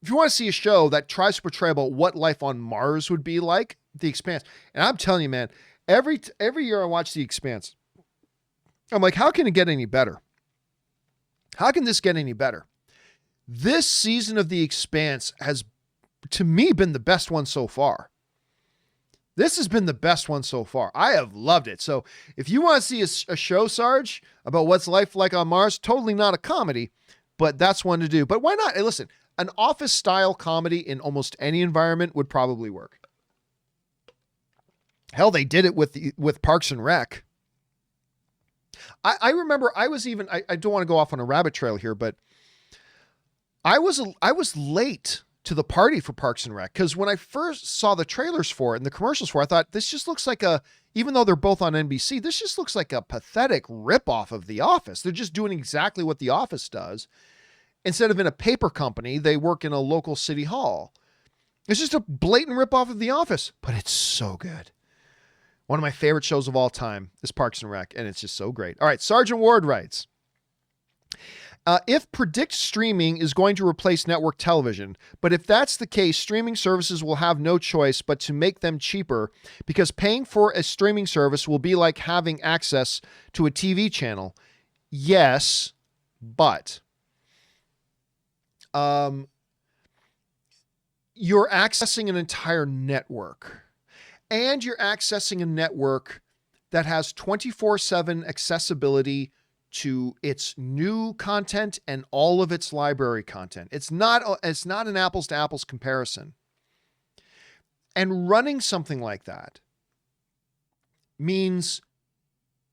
If you want to see a show that tries to portray about what life on Mars would be like, The Expanse. And I'm telling you, man, every year I watch The Expanse, I'm like, how can it get any better? How can this get any better? This season of The Expanse has, to me, been the best one so far. This has been the best one so far. I have loved it. So if you want to see a show, Sarge, about what's life like on Mars, totally not a comedy, but that's one to do. But why not? Hey, listen, an Office-style comedy in almost any environment would probably work. Hell, they did it with Parks and Rec. I remember I don't want to go off on a rabbit trail here, but I was late to the party for Parks and Rec because when I first saw the trailers for it and the commercials for it, I thought this just looks like even though they're both on NBC, this just looks like a pathetic ripoff of The Office. They're just doing exactly what The Office does. Instead of in a paper company, they work in a local city hall. It's just a blatant ripoff of The Office, but it's so good. One of my favorite shows of all time is Parks and Rec, and it's just so great. All right, Sergeant Ward writes, if predict streaming is going to replace network television, but if that's the case, streaming services will have no choice but to make them cheaper because paying for a streaming service will be like having access to a TV channel. Yes, but you're accessing an entire network, and you're accessing a network that has 24/7 accessibility to its new content and all of its library content. It's not an apples to apples comparison. And running something like that means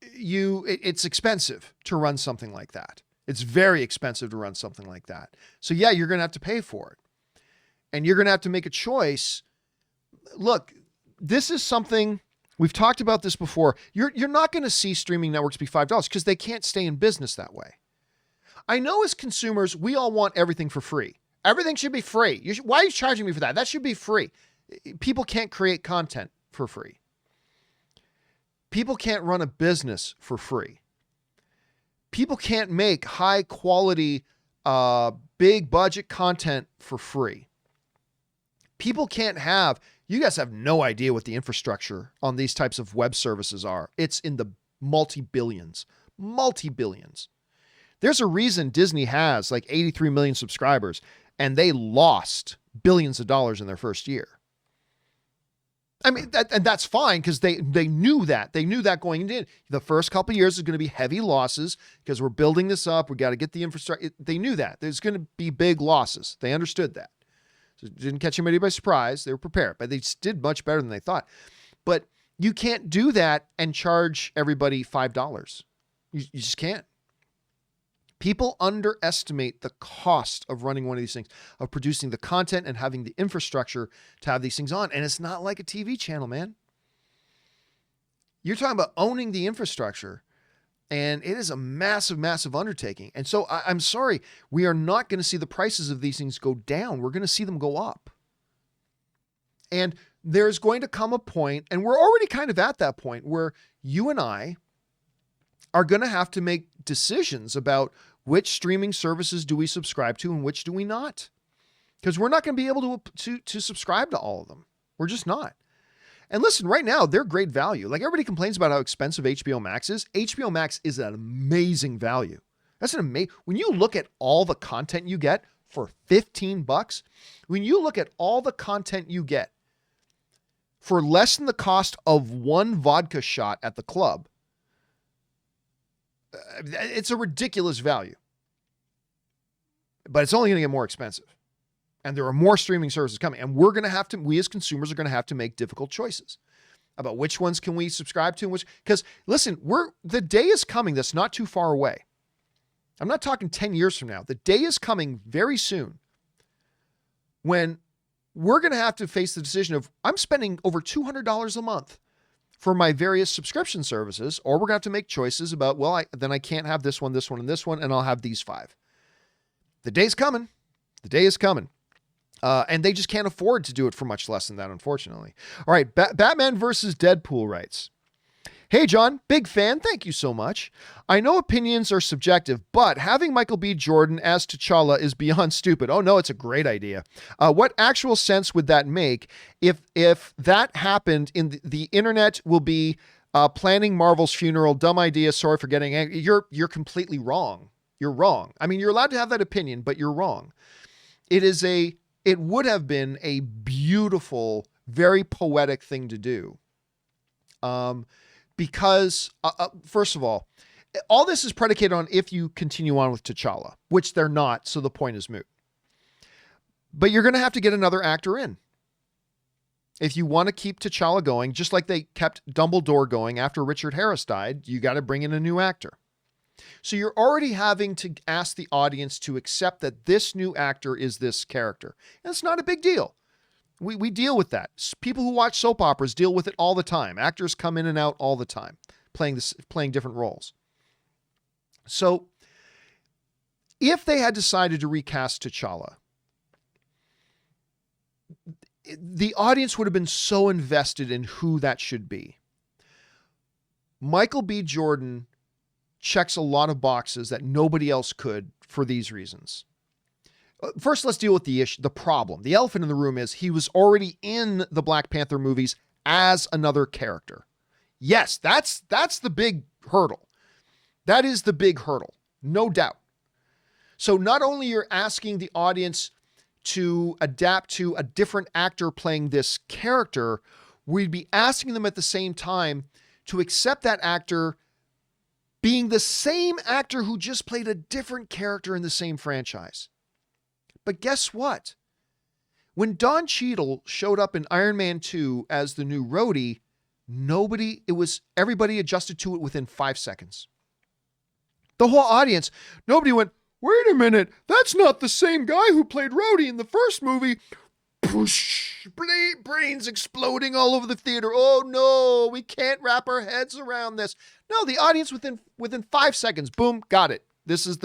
it's expensive to run something like that. It's very expensive to run something like that. So yeah, you're going to have to pay for it. And you're going to have to make a choice. Look, this is something we've talked about this before. You're not going to see streaming networks be $5 because they can't stay in business that way. I know as consumers, we all want everything for free. Everything should be free. Why are you charging me for that? That should be free. People can't create content for free. People can't run a business for free. People can't make high quality, big budget content for free. People can't you guys have no idea what the infrastructure on these types of web services are. It's in the multi-billions. There's a reason Disney has like 83 million subscribers and they lost billions of dollars in their first year. I mean, and that's fine because they knew that. They knew that going in. The first couple of years is going to be heavy losses because we're building this up. We got to get the infrastructure. They knew that. There's going to be big losses. They understood that. So it didn't catch anybody by surprise. They were prepared, but they did much better than they thought. But you can't do that and charge everybody $5. You just can't. People underestimate the cost of running one of these things, of producing the content and having the infrastructure to have these things on. And it's not like a TV channel, man. You're talking about owning the infrastructure, and it is a massive, massive undertaking. And so I'm sorry, we are not going to see the prices of these things go down. We're going to see them go up. And there's going to come a point, and we're already kind of at that point, where you and I are going to have to make decisions about which streaming services do we subscribe to and which do we not. Because we're not going to be able to subscribe to all of them. We're just not. And listen, right now, they're great value. Like, everybody complains about how expensive HBO Max is. HBO Max is an amazing value. That's an amazing, when you look at all the content you get for $15, when you look at all the content you get for less than the cost of one vodka shot at the club, it's a ridiculous value. But it's only going to get more expensive. And there are more streaming services coming. And we as consumers are going to have to make difficult choices about which ones can we subscribe to and which, because listen, the day is coming that's not too far away. I'm not talking 10 years from now. The day is coming very soon when we're going to have to face the decision of, I'm spending over $200 a month for my various subscription services, or we're going to have to make choices about, well, then I can't have this one, and this one, and I'll have these 5. The day's coming. The day is coming. And they just can't afford to do it for much less than that, unfortunately. All right, Batman versus Deadpool writes, "Hey, John, big fan. Thank you so much. I know opinions are subjective, but having Michael B. Jordan as T'Challa is beyond stupid. Oh, no, it's a great idea. What actual sense would that make? If that happened, the internet will be planning Marvel's funeral. Dumb idea. Sorry for getting angry." You're completely wrong. You're wrong. I mean, you're allowed to have that opinion, but you're wrong. It would have been a beautiful, very poetic thing to do. Because, first of all this is predicated on if you continue on with T'Challa, which they're not, so the point is moot. But you're going to have to get another actor in. If you want to keep T'Challa going, just like they kept Dumbledore going after Richard Harris died, you got to bring in a new actor. So you're already having to ask the audience to accept that this new actor is this character. And it's not a big deal. We deal with that. People who watch soap operas deal with it all the time. Actors come in and out all the time, playing different roles. So if they had decided to recast T'Challa, the audience would have been so invested in who that should be. Michael B. Jordan checks a lot of boxes that nobody else could for these reasons. First, let's deal with the issue, the problem. The elephant in the room is he was already in the Black Panther movies as another character. Yes, that's the big hurdle. That is the big hurdle, no doubt. So not only you're asking the audience to adapt to a different actor playing this character, we'd be asking them at the same time to accept that actor being the same actor who just played a different character in the same franchise. But guess what? When Don Cheadle showed up in Iron Man 2 as the new Rhodey, everybody adjusted to it within 5 seconds. The whole audience, nobody went, "Wait a minute, that's not the same guy who played Rhodey in the first movie." Poosh, brains exploding all over the theater. Oh no, we can't wrap our heads around this. No, the audience within 5 seconds, boom, got it. This is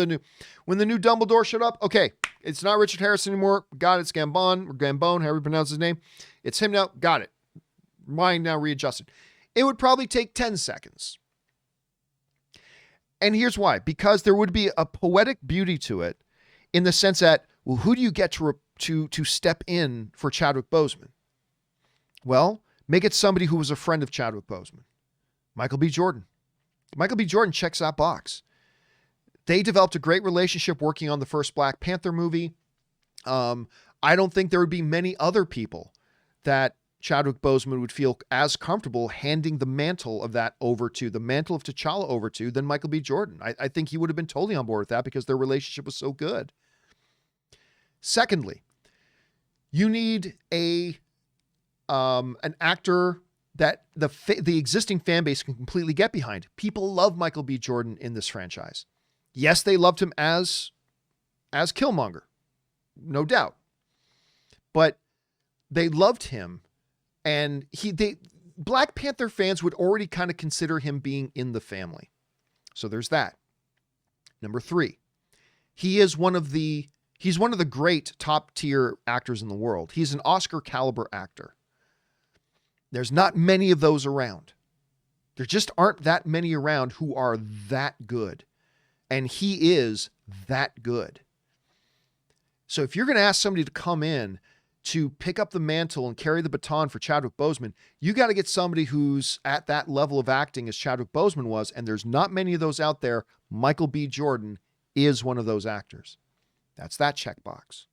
when the new Dumbledore showed up. Okay, it's not Richard Harris anymore. Got it, it's Gambon or Gambone, however you pronounce his name. It's him now. Got it. Mind now readjusted. It would probably take 10 seconds. And here's why. Because there would be a poetic beauty to it in the sense that, well, who do you get to step in for Chadwick Boseman? Well, make it somebody who was a friend of Chadwick Boseman. Michael B. Jordan. Michael B. Jordan checks that box. They developed a great relationship working on the first Black Panther movie. I don't think there would be many other people that Chadwick Boseman would feel as comfortable handing the mantle of T'Challa over to than Michael B. Jordan. I think he would have been totally on board with that because their relationship was so good. Secondly, you need an actor that the existing fan base can completely get behind. People love Michael B. Jordan in this franchise. Yes, they loved him as Killmonger, no doubt. But they loved him, and Black Panther fans would already kind of consider him being in the family. So there's that. Number 3, he's one of the great top tier actors in the world. He's an Oscar caliber actor. There's not many of those around. There just aren't that many around who are that good. And he is that good. So if you're going to ask somebody to come in to pick up the mantle and carry the baton for Chadwick Boseman, you got to get somebody who's at that level of acting as Chadwick Boseman was, and there's not many of those out there. Michael B. Jordan is one of those actors. That's that checkbox.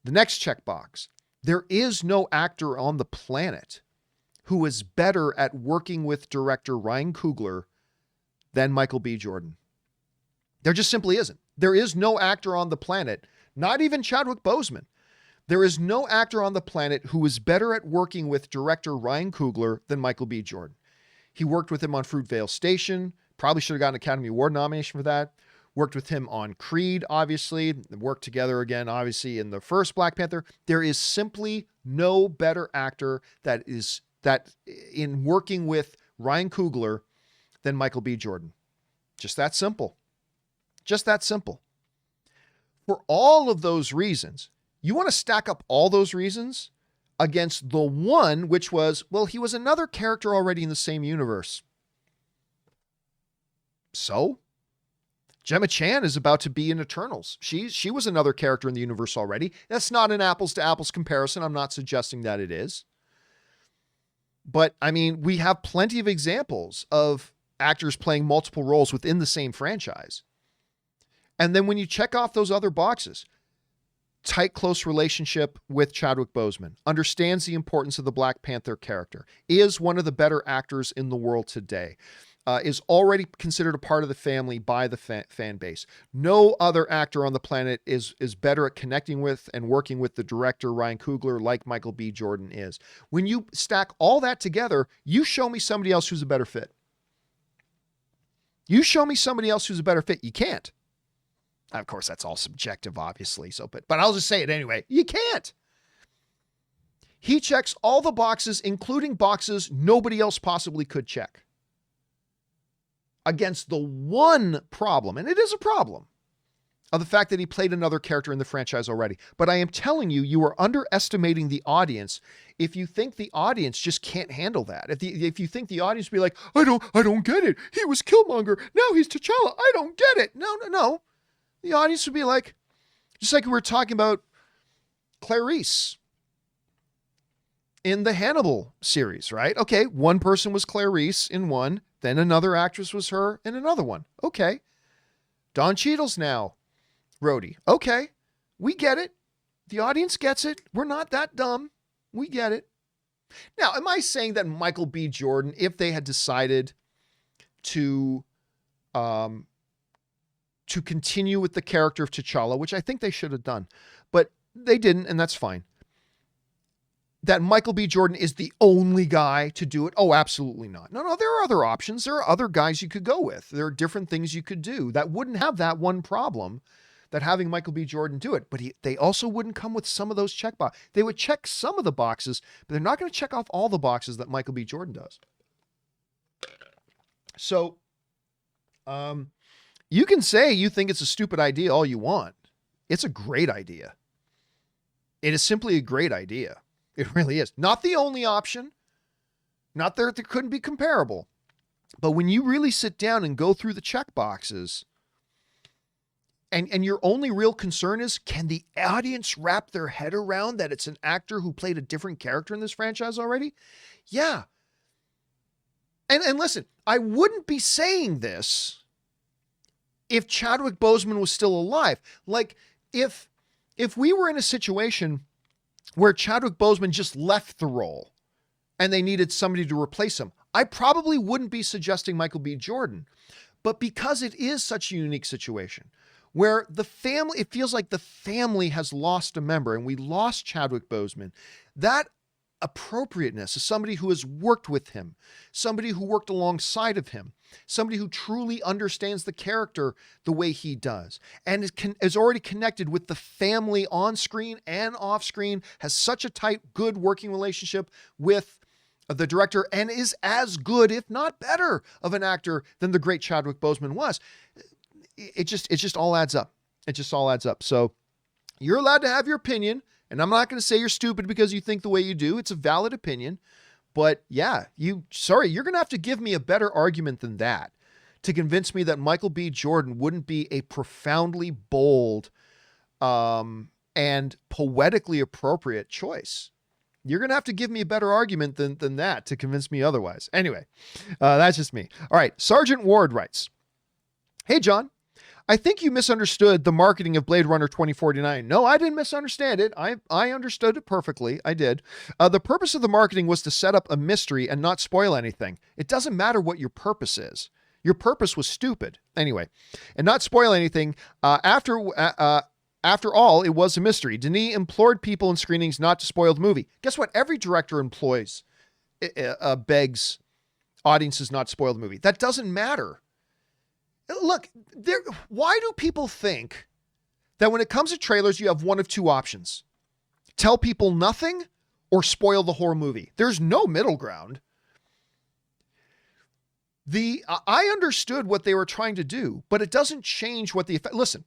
The next checkbox. There is no actor on the planet who is better at working with director Ryan Coogler than Michael B. Jordan. There just simply isn't. There is no actor on the planet, not even Chadwick Boseman. There is no actor on the planet who is better at working with director Ryan Coogler than Michael B. Jordan. He worked with him on Fruitvale Station. Probably should have gotten an Academy Award nomination for that. Worked with him on Creed, obviously. Worked together again, obviously, in the first Black Panther. There is simply no better actor that in working with Ryan Coogler than Michael B. Jordan. Just that simple. Just that simple. For all of those reasons, you want to stack up all those reasons against the one, which was, well, he was another character already in the same universe. So, Gemma Chan is about to be in Eternals. She was another character in the universe already. That's not an apples to apples comparison. I'm not suggesting that it is. But, I mean, we have plenty of examples of actors playing multiple roles within the same franchise. And then when you check off those other boxes, tight, close relationship with Chadwick Boseman, understands the importance of the Black Panther character, is one of the better actors in the world today, is already considered a part of the family by the fan base. No other actor on the planet is better at connecting with and working with the director, Ryan Coogler, like Michael B. Jordan is. When you stack all that together, you show me somebody else who's a better fit. You show me somebody else who's a better fit. You can't. Of course, that's all subjective, obviously. But I'll just say it anyway. You can't. He checks all the boxes, including boxes nobody else possibly could check. Against the one problem, and it is a problem, of the fact that he played another character in the franchise already. But I am telling you, you are underestimating the audience if you think the audience just can't handle that. If you think the audience will be like, I don't get it. He was Killmonger. Now he's T'Challa. I don't get it. No. The audience would be like, just like we were talking about Clarice in the Hannibal series, right? Okay, one person was Clarice in one, then another actress was her in another one. Okay. Don Cheadle's now Rhodey. Okay, we get it. The audience gets it. We're not that dumb. We get it. Now, am I saying that Michael B. Jordan, if they had decided to continue with the character of T'Challa, which I think they should have done, but they didn't, and that's fine, that Michael B. Jordan is the only guy to do it? Oh, absolutely not. No, there are other options. There are other guys you could go with. There are different things you could do that wouldn't have that one problem that having Michael B. Jordan do it. But they also wouldn't come with some of those check boxes. They would check some of the boxes, but they're not going to check off all the boxes that Michael B. Jordan does. So, you can say you think it's a stupid idea all you want. It's a great idea. It is simply a great idea. It really is. Not the only option. Not that there couldn't be comparable. But when you really sit down and go through the check boxes, and your only real concern is, can the audience wrap their head around that it's an actor who played a different character in this franchise already? Yeah. And listen, I wouldn't be saying this if Chadwick Boseman was still alive. Like, if we were in a situation where Chadwick Boseman just left the role and they needed somebody to replace him, I probably wouldn't be suggesting Michael B. Jordan. But because it is such a unique situation where it feels like the family has lost a member, and we lost Chadwick Boseman, that appropriateness is somebody who has worked with him, somebody who worked alongside of him, somebody who truly understands the character the way he does, and is already connected with the family on screen and off screen, has such a tight, good working relationship with the director, and is as good, if not better, of an actor than the great Chadwick Boseman was. It just all adds up. It just all adds up. So you're allowed to have your opinion, and I'm not going to say you're stupid because you think the way you do. It's a valid opinion. But yeah, you're going to have to give me a better argument than that to convince me that Michael B. Jordan wouldn't be a profoundly bold and poetically appropriate choice. You're going to have to give me a better argument than that to convince me otherwise. Anyway, that's just me. All right. Sergeant Ward writes, "Hey, John, I think you misunderstood the marketing of Blade Runner 2049. No, I didn't misunderstand it. I understood it perfectly. I did. The purpose of the marketing was to set up a mystery and not spoil anything. It doesn't matter what your purpose is. Your purpose was stupid. Anyway, and not spoil anything. After all, it was a mystery. Denis implored people in screenings not to spoil the movie. Guess what? Every director begs audiences not to spoil the movie. That doesn't matter. Look, why do people think that when it comes to trailers, you have one of two options? Tell people nothing or spoil the whole movie. There's no middle ground. I understood what they were trying to do, but it doesn't change what the effect. Listen,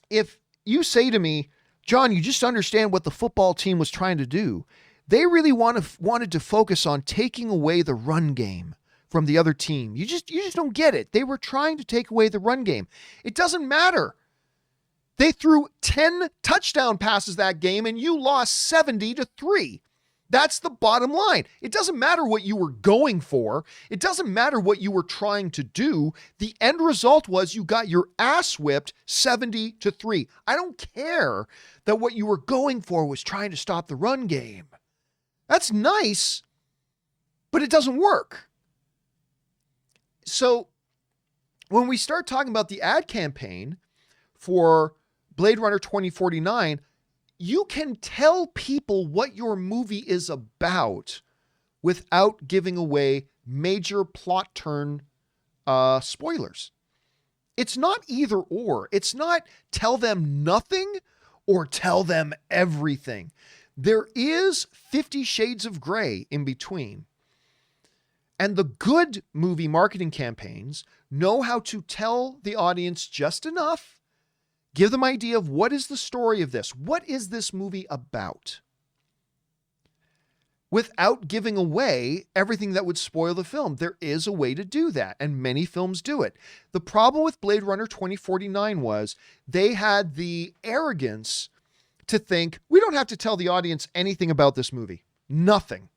if you say to me, John, you just understand what the football team was trying to do. They really wanted to focus on taking away the run game from the other team. You just don't get it. They were trying to take away the run game. It doesn't matter. They threw 10 touchdown passes that game and you lost 70-3. That's the bottom line. It doesn't matter what you were going for. It doesn't matter what you were trying to do. The end result was you got your ass whipped 70-3. I don't care that what you were going for was trying to stop the run game. That's nice, but it doesn't work. So when we start talking about the ad campaign for Blade Runner 2049, you can tell people what your movie is about without giving away major plot turn spoilers. It's not either or. It's not tell them nothing or tell them everything. There is 50 shades of gray in between. And the good movie marketing campaigns know how to tell the audience just enough, give them an idea of what is the story of this? What is this movie about? Without giving away everything that would spoil the film. There is a way to do that, and many films do it. The problem with Blade Runner 2049 was they had the arrogance to think, we don't have to tell the audience anything about this movie. Nothing.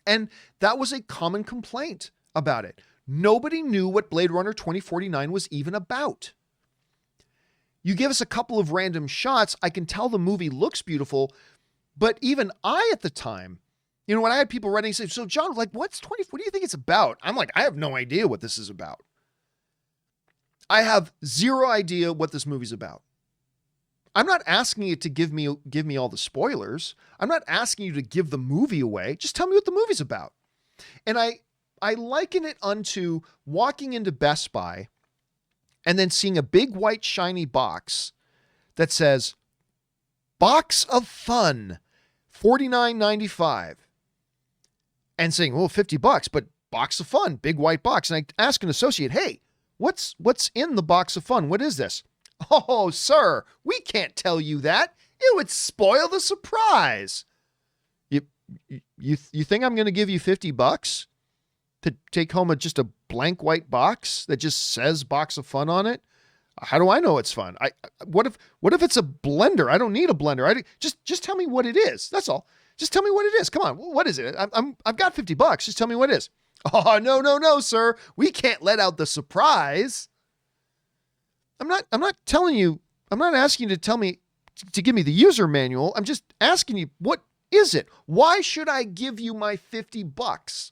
And that was a common complaint about it. Nobody knew what Blade Runner 2049 was even about. You give us a couple of random shots, I can tell the movie looks beautiful, but even I at the time, when I had people writing, say, so John, what do you think it's about? I'm like, I have no idea what this is about. I have zero idea what this movie's about. I'm not asking you to give me all the spoilers. I'm not asking you to give the movie away. Just tell me what the movie's about. And I liken it unto walking into Best Buy and then seeing a big white shiny box that says, Box of Fun, $49.95. And saying, well, $50, but Box of Fun, big white box. And I ask an associate, hey, what's in the Box of Fun? What is this? Oh, sir, we can't tell you that. It would spoil the surprise. You think I'm going to give you $50 to take home just a blank white box that just says Box of Fun on it? How do I know it's fun? What if it's a blender? I don't need a blender. Just tell me what it is. That's all. Just tell me what it is. Come on. What is it? I've got $50. Just tell me what it is. Oh, no, sir. We can't let out the surprise. I'm not telling you, I'm not asking you to tell me, to give me the user manual. I'm just asking you, what is it? Why should I give you my $50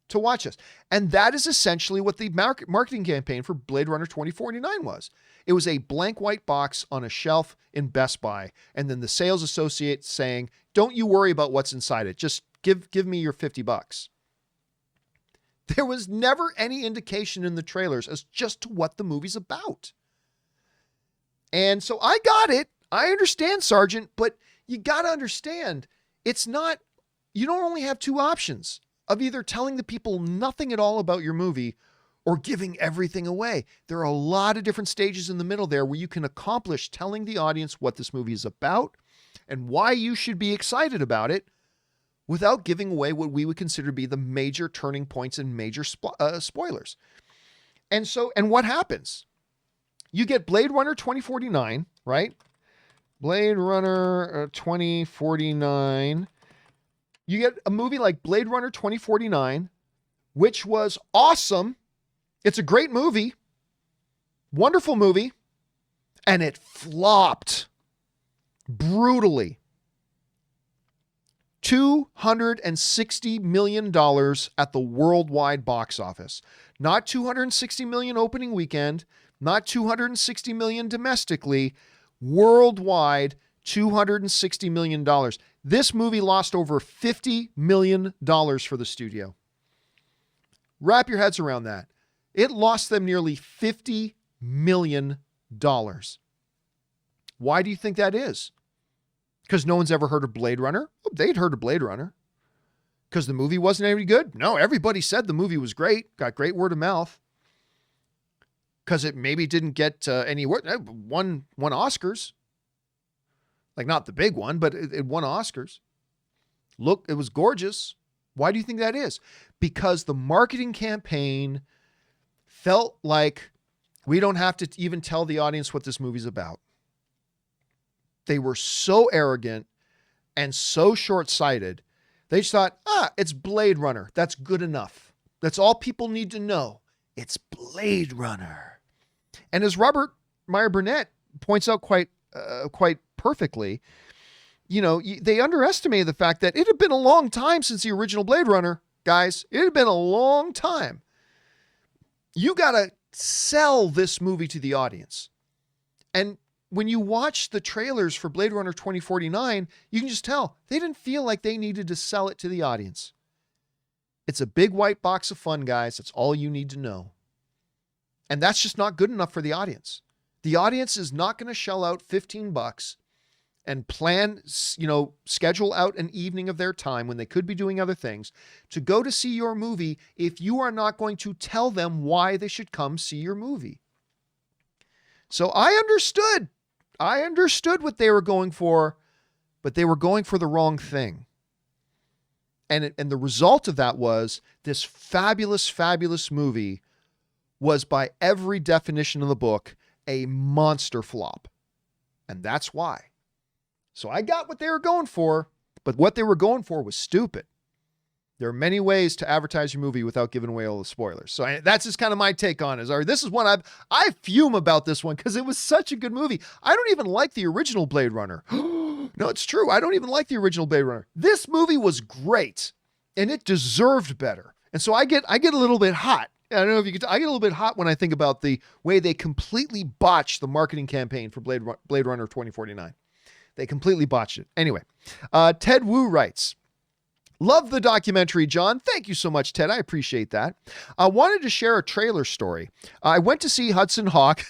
to watch this? And that is essentially what the marketing campaign for Blade Runner 2049 was. It was a blank white box on a shelf in Best Buy. And then the sales associate saying, don't you worry about what's inside it. Just give me your $50. There was never any indication in the trailers as just to what the movie's about. And so I got it. I understand, Sergeant, but you got to understand, it's not, you don't only have two options of either telling the people nothing at all about your movie or giving everything away. There are a lot of different stages in the middle there where you can accomplish telling the audience what this movie is about and why you should be excited about it without giving away what we would consider to be the major turning points and major spoilers. And what happens? You get Blade Runner 2049, right? Blade Runner 2049. You get a movie like Blade Runner 2049, which was awesome. It's a great movie. Wonderful movie. And it flopped brutally. $260 million at the worldwide box office. Not $260 million opening weekend, not $260 million domestically, worldwide $260 million. This movie lost over $50 million for the studio. Wrap your heads around that. It lost them nearly $50 million. Why do you think that is? Because no one's ever heard of Blade Runner? Oh, they'd heard of Blade Runner. Because the movie wasn't any good? No, everybody said the movie was great. Got great word of mouth. Because it maybe didn't get any word. It won Oscars. Like not the big one, but it won Oscars. Look, it was gorgeous. Why do you think that is? Because the marketing campaign felt like we don't have to even tell the audience what this movie's about. They were so arrogant and so short-sighted. They just thought, it's Blade Runner. That's good enough. That's all people need to know. It's Blade Runner. And as Robert Meyer Burnett points out quite perfectly, they underestimated the fact that it had been a long time since the original Blade Runner, guys. It had been a long time. You got to sell this movie to the audience. And when you watch the trailers for Blade Runner 2049, you can just tell they didn't feel like they needed to sell it to the audience. It's a big white box of fun, guys. That's all you need to know. And that's just not good enough for the audience. The audience is not going to shell out $15 and plan, schedule out an evening of their time when they could be doing other things to go to see your movie if you are not going to tell them why they should come see your movie. So I understood what they were going for, but they were going for the wrong thing. And the result of that was this fabulous, fabulous movie was, by every definition of the book, a monster flop. And that's why. So I got what they were going for, but what they were going for was stupid. There are many ways to advertise your movie without giving away all the spoilers. So that's just kind of my take on it. This is one I fume about this one because it was such a good movie. I don't even like the original Blade Runner. No, it's true. I don't even like the original Blade Runner. This movie was great and it deserved better. And so I get a little bit hot. I don't know if you could. I get a little bit hot when I think about the way they completely botched the marketing campaign for Blade Runner 2049. They completely botched it. Anyway, Ted Wu writes, "Love the documentary, John. Thank you so much, Ted. I appreciate that. I wanted to share a trailer story. I went to see Hudson Hawk,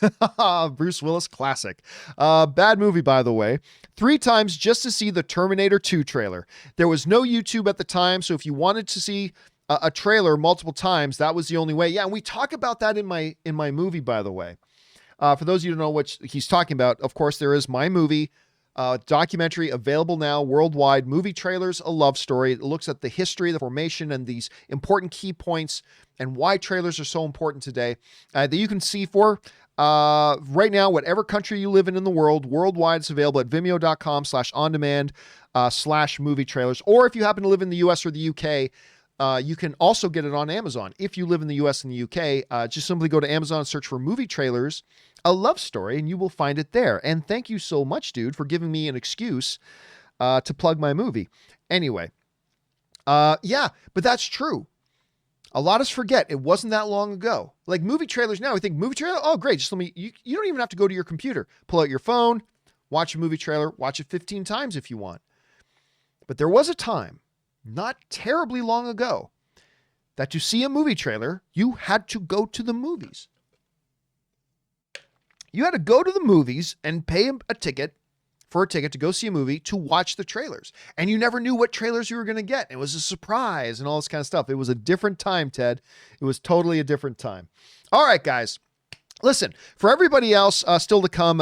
Bruce Willis classic. Bad movie, by the way, 3 times just to see the Terminator 2 trailer. There was no YouTube at the time, so if you wanted to see a trailer multiple times, that was the only way." Yeah, and we talk about that in my movie, by the way. For those of you who don't know what he's talking about, of course, there is my movie documentary available now worldwide. Movie Trailers, a Love Story. It looks at the history, the formation, and these important key points and why trailers are so important today that you can see for right now, whatever country you live in the world. Worldwide, it's available at vimeo.com/on-demand/movie trailers. Or if you happen to live in the US or the UK, you can also get it on Amazon. If you live in the US and the UK, just simply go to Amazon and search for Movie Trailers, a Love Story, and you will find it there. And thank you so much, dude, for giving me an excuse to plug my movie. Anyway, yeah, but that's true. A lot of us forget it wasn't that long ago. Like movie trailers now, we think movie trailer, oh great, just you don't even have to go to your computer. Pull out your phone, watch a movie trailer, watch it 15 times if you want. But there was a time, not terribly long ago, that to see a movie trailer, you had to go to the movies. You had to go to the movies and pay a ticket to go see a movie to watch the trailers. And you never knew what trailers you were going to get. It was a surprise and all this kind of stuff. It was a different time, Ted. It was totally a different time. All right, guys. Listen, for everybody else still to come,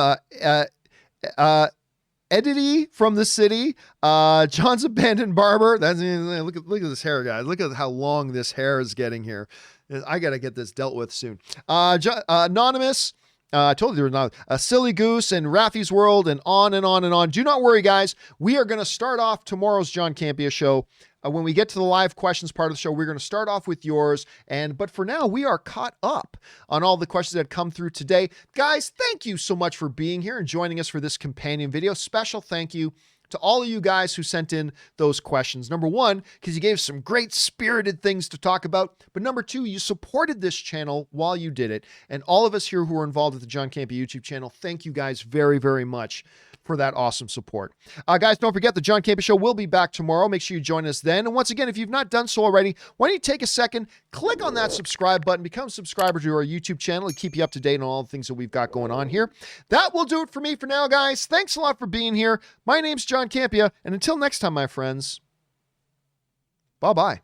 Edity from the city, John's Abandoned Barber. Look at this hair, guys. Look at how long this hair is getting here. I got to get this dealt with soon. Anonymous. I told you there was not a Silly Goose and Raffy's World and on and on and on. Do not worry, guys. We are going to start off tomorrow's John Campea Show. When we get to the live questions part of the show, we're going to start off with yours. But for now, we are caught up on all the questions that come through today. Guys, thank you so much for being here and joining us for this companion video. Special thank you to all of you guys who sent in those questions. Number one, because you gave some great spirited things to talk about. But number two, you supported this channel while you did it. And all of us here who are involved with the John Campea YouTube channel, thank you guys very, very much for that awesome support. Guys, don't forget the John Campea Show will be back tomorrow. Make sure you join us then. And once again, if you've not done so already, why don't you take a second, click on that subscribe button, become a subscriber to our YouTube channel to keep you up to date on all the things that we've got going on here. That will do it for me for now, guys. Thanks a lot for being here. My name's John Campea, and until next time, my friends, bye-bye.